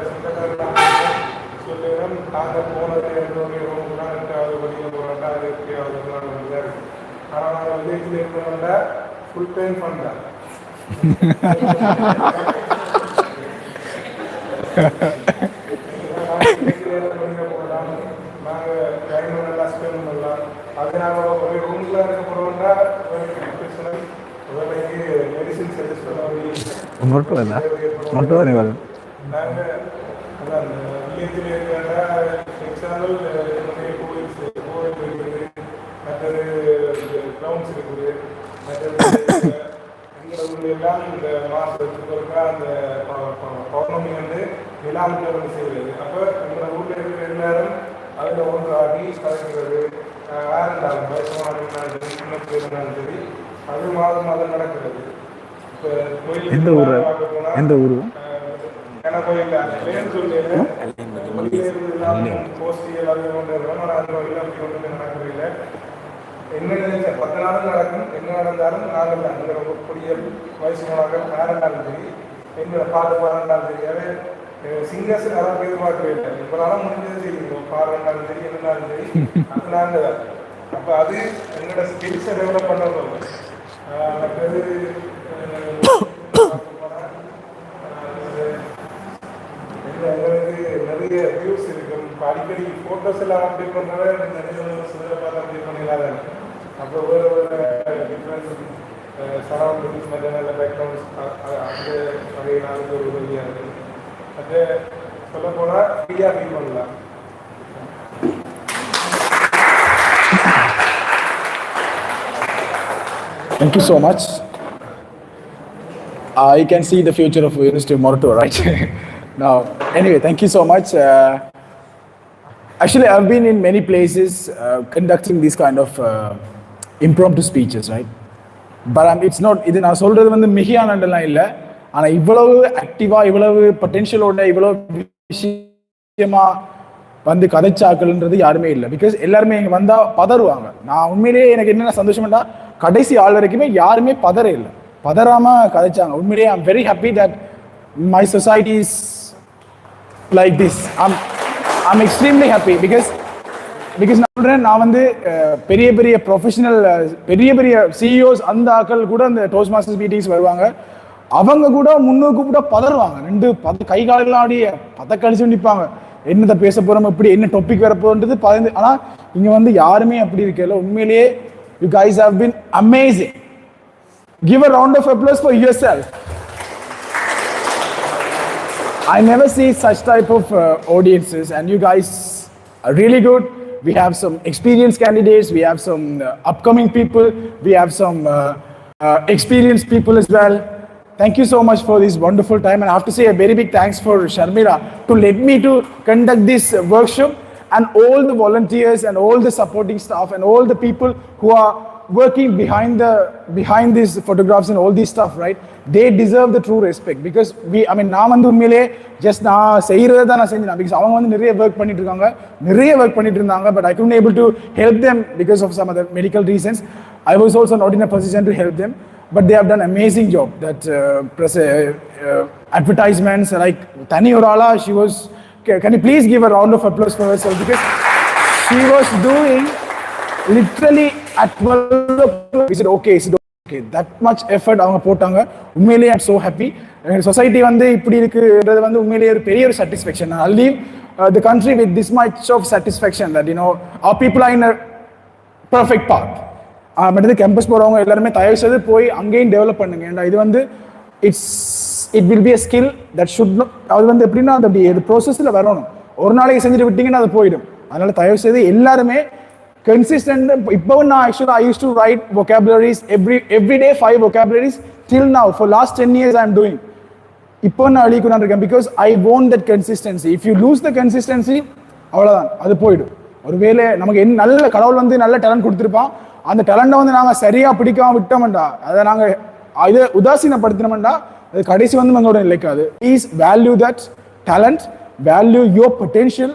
சொந்தக்காரலாம் சொல்லுவோம் நாங்கள் போனது ரூம்லாம் அது வெளியில் போகிறாங்க அது எப்படி அவ்வளோதான் தான் இருக்குது. ஆனால் நாங்கள் வில்லேஜில் இருக்கிறவங்க ஃபுல் டைம் பண்ணுறேன். போகலாம் நாங்கள் டைம் நல்லா ஸ்பெண்ட் பண்ணலாம். அது நாங்கள் ஒரு ரூமில் இருக்க போகிறோம்னா மெடிசின் சஜஸ்ட் பண்ண நாங்கள் அதான் வில்லேஜில் இருக்கிற எக்ஸாம்பிள் கோவில் இருக்குது, மற்றது கிரவுண்ட்ஸ் இருக்குது, மற்றது எங்கள் ஊரில் எல்லாம் இந்த மாதத்துக்கு ஒருக்கா அந்த பௌர்ணமி வந்து நிலாவுக்கு வந்து செய்கிறது. அப்போ எங்கள் ஊரில் இருக்கிற எல்லாரும் அதில் ஒன்று ரீல்ஸ் கலைக்கிறது வேறு இருந்தாலும் வயசானாலும் சரி சின்ன பிள்ளைங்கனாலும் சரி அது மாதம் நடக்கிறது. இப்போ எந்த ஊர் எந்த ஊர் ஏன்னா கோயில் பேர் சொல்லிடுறேன் கோஷ்டிகள் அது கொண்டு இருக்கணும். ஆனால் அதில் எல்லாம் கொண்டு நடக்கிறதில்லை. என்ன 10 நாளும் நடக்கும். என்ன நடந்தாலும் நாங்கள் தான் எங்களை கூடிய வயசு போனார்கள் யாருந்தாலும் சரி எங்களை பாட்டு பாருந்தாலும் சரி அதே சிங்கர்ஸ் யாரும் எதிர்பார்க்கவே இல்லை. இப்போ நாளும் முடிஞ்சது செய்யுங்க பாருந்தாலும் சரி இருந்தாலும் சரி அது நாங்கள் தான். அப்போ அது எங்களோட ஸ்கில்ஸை டெவலப் பண்ணணும். மற்றது எங்களுக்கு நிறைய வியூஸ் இருக்கும். இப்போ அடிக்கடி ஃபோட்டோஸ் எல்லாம் அப்டேட் பண்ணுறத நிறைய பார்த்து அப்டேட் பண்ணிடலாம். அப்போ வேறு வேறு டிஃப்ரெண்ட் சரௌண்டிங்ஸ் மற்ற பேக்ரவுண்ட்ஸ் அந்த வகையினால ஒரு உதவியாக இருக்குது. அது சொல்ல போனால் ஃப்ரீயாக ஃபீல் பண்ணலாம். Thank you so much. You can see the future of University of Morto, right? Now, anyway, thank you so much. Actually, I've been in many places conducting these kind of impromptu speeches, right? But it's not, இது நான் சொல்றது வந்து மிகையானலாம் இல்லை. ஆனால் இவ்வளவு ஆக்டிவாக இவ்வளவு பொட்டென்ஷியலோட இவ்வளவு விஷயமா வந்து கதைச்சாக்கள்ன்றது யாருமே இல்லை. பிகாஸ் எல்லாருமே இங்கே வந்தால் பதறுவாங்க. நான் உண்மையிலேயே எனக்கு என்னென்ன சந்தோஷம்னா கடைசி ஆள் வரைக்குமே யாருமே பதற இல்லை, பதறாமல் கதைச்சாங்க. உண்மையிலேயே I'm very happy that my society is like this. I'm extremely happy because நான் சொல்கிறேன், நான் வந்து பெரிய பெரிய ப்ரொஃபஷனல் பெரிய பெரிய சிஇஓஸ் அந்த ஆக்கள் கூட அந்த டோஸ்ட் மாஸ்டர்ஸ் மீட்டிங்ஸ் வருவாங்க. அவங்க கூட முன்னுக்கு கூட பதறுவாங்க. கை காலெல்லாம் ஆடி கழிச்சு நிற்பாங்க. என்னத்தை பேச போகிறோம், எப்படி என்ன டாபிக் வர போகிறது பதிந்து. ஆனால் இங்கே வந்து யாருமே அப்படி இருக்கல. உண்மையிலேயே you guys have been amazing. Give a round of applause for yourself. I never see such type of audiences and you guys are really good. We have some experienced candidates, we have some upcoming people, we have some experienced people as well. Thank you so much for this wonderful time, and I have to say a very big thanks for Sarmila to let me to conduct this workshop, and all the volunteers and all the supporting staff and all the people who are working behind these photographs and all this stuff, right? They deserve the true respect because நான் வந்து உண்மையிலே just நான் செய்கிறத தான் நான் செஞ்சேன். Because அவங்க வந்து நிறைய ஒர்க் பண்ணிட்டு இருந்தாங்க. But I couldn't able to help them because of some other medical reasons. I was also not in a position to help them. But they have done amazing job. That advertisements like Tani Orala, she was. Can you please give a round of applause for herself because she was doing literally at 12 o'clock. We said okay, that much effort அவங்க போட்டாங்க. உண்மையிலேயே I'm so happy. Society வந்து இப்படி இருக்குன்றது வந்து உண்மையிலேயே ஒரு பெரிய ஒரு satisfaction. I'll leave the country with this much of satisfaction that our people are in a perfect path. But இது கேம்பஸ் போகிறவங்க எல்லாருமே தயவு செய்து போய் அங்கேயும் டெவலப் பண்ணுங்க. ஏன்னா இது வந்து it will be a skill that should not. அது வந்து எப்படின்னா அது அப்படி ஒரு ப்ரோசஸில் வரணும். ஒரு நாளைக்கு செஞ்சுட்டு விட்டிங்கன்னா அது போயிடும். அதனால் தயவு செய்து எல்லாருமே கன்சிஸ்டன்ட். இப்போவும் நான் ஆக்சுவலாக I use to write vocabularies every day 5 vocabularies till now for last 10 years I am doing. இப்போ நான் அழிக்கணும் இருக்கேன் because I want that consistency. If you lose the consistency அவ்வளோதான், அது போயிடும். ஒருவேளை நமக்கு நல்ல கடவுள் வந்து நல்ல டேலண்ட் கொடுத்துருப்பான். அந்த டேலண்ட்டை வந்து நாங்கள் சரியாக பிடிக்காம விட்டோம்டா, அதை நாங்கள் இதை உதாசீனப்படுத்தினோம்டா அது கடைசி வந்து எங்களோட நிலைக்காது. Please value that talent, value your potential,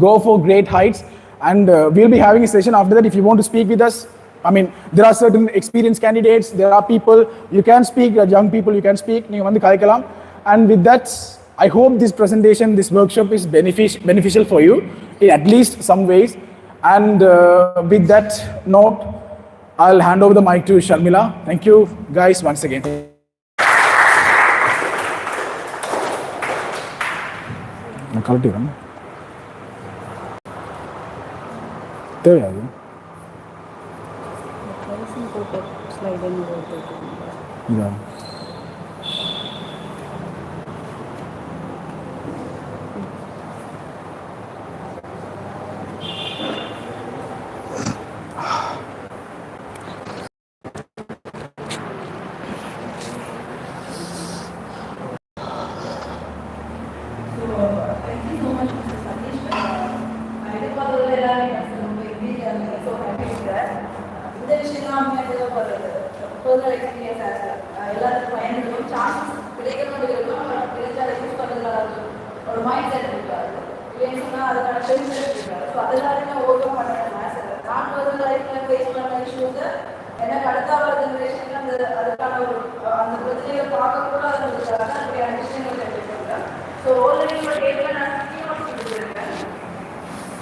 go for great heights, and we'll be having a session after that if you want to speak with us. There are certain experienced candidates, there are people you can speak, young people you can speak, நீங்க வந்து கலைக்கலாம். And with that I hope this presentation, this workshop is beneficial for you in at least some ways. And with that note, I'll hand over the mic to Sarmila. Thank you guys once again. Personal experience எல்லாத்துக்கும் பயன்படுத்தும் chances கிடைக்கணும் இருக்கும் கிடைச்சா அதை use பண்ணுறதுல ஒரு mind set இருக்காது இல்லைன்னு சொன்னால் அதுக்கான டென்ஷன் இருக்காது ஸோ அதெல்லாம் ஓவர் கம் பண்ணுறேன் நான் பர்சனல் லைஃப்பில் ஃபேஸ் பண்ண இஷ்யூஸை எனக்கு அடுத்த வர ஜென்ரேஷனுக்கு அதுக்கான ஒரு அந்த பிரச்சனைகளை பார்க்கக்கூடாதுன்றதுக்காக அதுக்கான விஷயங்கள் தெரிஞ்சுக்கிறேன் ஸோ ஆல்ரெடி இப்போ டேட்டில் நான் ஸ்கின் நோட் கொடுத்துருக்கேன்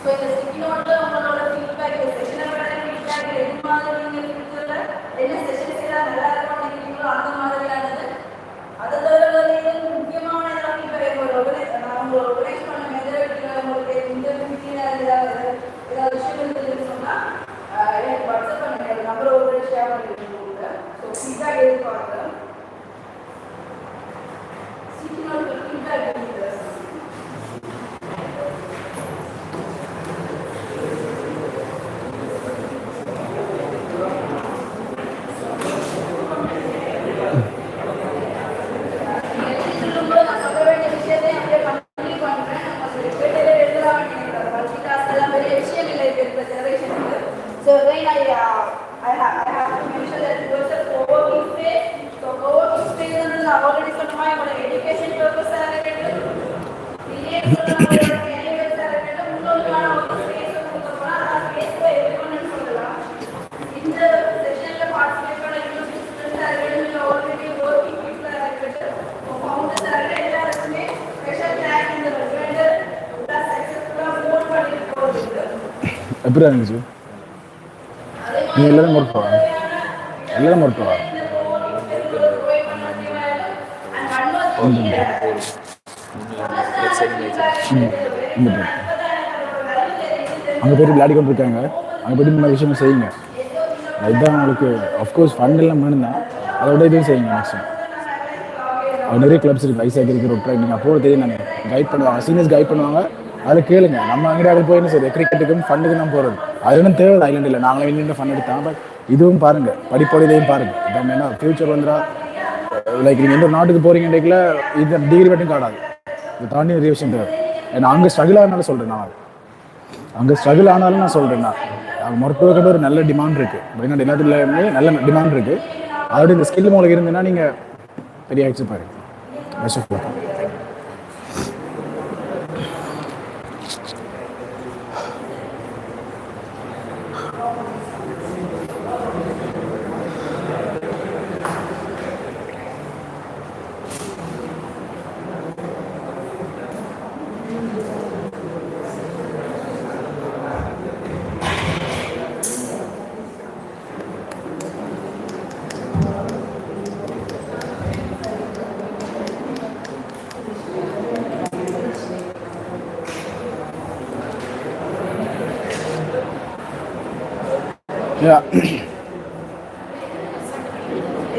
ஸோ இந்த ஸ்கின் நோட்டில் உங்களோட ஃபீட்பேக் செஷனை விட ஃபீட்பேக் எது மாதிரி நீங்கள் ஃபியூச்சரில் என்ன செஷன்ஸ் எல்லாம் நல்லா இருக்கும் நினைக்கிறீங்களோ அந்த மாதிரியானது அதை தவிர முக்கியமான இதெல்லாம் ஃபீட்பேக் நான் உங்களை ஆர்கனைஸ் பண்ண மெத்தட் உங்களுக்கு இந்த மீட்டிங்கில் ஏதாவது விஷயம் இருக்குதுன்னு சொன்னால் எனக்கு வாட்ஸ்அப் பண்ணுங்க நம்பர் ஒரு ஷேர் பண்ணிருக்கீங்க ஸோ ஃபீட்பேக் எதிர்பார்க்குறேன் சீக்கிரம் ஃபீட்பேக் இருக்குது So again, I have to mention that it was a co-working space. So co-working space is already for my education purpose. In the session, participate students already working people founders special thanks in the vendor எப்படி இருந்துச்சு நீ எல்லாரும் work போவா எல்லாரும் work போவா அங்கே போய்ட்டு விளையாடி கொண்டு இருக்காங்க அங்கே போய்ட்டு இந்த மாதிரி விஷயங்கள் செய்யுங்க அதுதான் உங்களுக்கு அஃப்கோர்ஸ் ஃபண்ட் எல்லாம் வேணும் தான் அதோட இதுவும் செய்யுங்க மேக்ஸிமம் நிறைய கிளப்ஸ் இருக்குது ஐசாக் இருக்கிற ஒரு நீங்கள் அப்போ தெரியும் நாங்கள் கைட் பண்ணுவாங்க சீனியர்ஸ் கைட் பண்ணுவாங்க அதில் கேளுங்க நம்ம அங்கே போய் என்ன சரி கிரிக்கெட்டுக்கும் ஃபண்டுக்கு நம்ம போகிறது அது ஒன்றும் தேவை ஐலண்ட் இல்லை நாங்களும் இந்தியன் ஃபண்ட் எடுத்தாங்க பட் இதுவும் பாருங்கள் படிப்போட இதையும் பாருங்கள் இதான் என்ன ஃபியூச்சர் வந்துடா லைக் நீங்கள் எந்த ஒரு நாட்டுக்கு போகிறீங்கன்றதுல இது டிகிரி மட்டும் காடாது இது தாண்டி நிறைய விஷயம் தேவை ஏன்னா அங்கே ஸ்ட்ரகிள் ஆனாலும் சொல்கிறேன் நான் அங்கே ஸ்ட்ரகிள் ஆனாலும் நான் சொல்கிறேன் அவங்க மருத்துவக்கிட்ட ஒரு நல்ல டிமாண்ட் இருக்குது வெளிநாட்டு எல்லாத்துலேயுமே நல்ல டிமாண்ட் இருக்குது அதோட இந்த ஸ்கில் மூலம் இருந்ததுன்னா நீங்கள் பெரிய ஆகிடுச்சு பாருங்க பெஸ்ட் ஆஃப் லக்.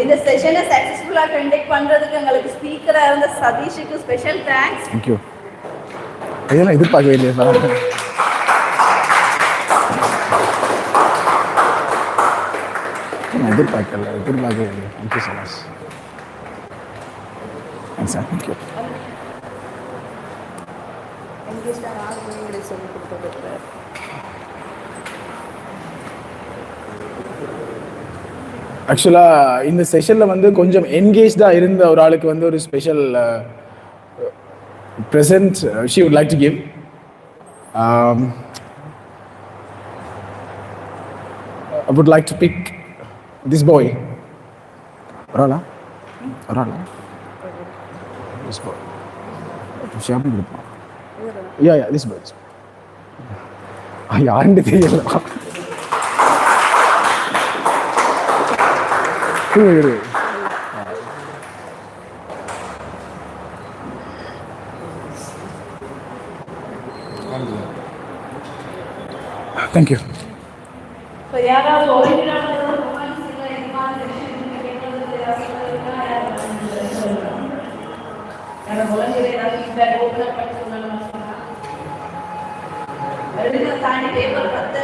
இந்த செஷனை சக்சஸ்ஃபுல்லா கண்டக்ட் பண்றதுக்கு உங்களுக்கு ஸ்பீக்கரா இருந்த சதீஷுக்கு ஸ்பெஷல் தேங்க்ஸ். Thank you. இதெல்லாம் எதிர்பார்க்கவே இல்லையா சார்? எதிர்பார்க்கவே இல்லை. Thank you so much. Thanks sir. Thank you. ஆக்சுவலாக இந்த செஷனில் வந்து கொஞ்சம் என்கேஜ்டாக இருந்த ஒரு ஆளுக்கு வந்து ஒரு special present she would like to give. I would like to pick this boy. Orala? This boy. Shyam group. Yeah, this boy. யாருன்னு தெரியல. Thank you. So யாராவது ஒரிஜினல் தாண்டி பேப்பர் 10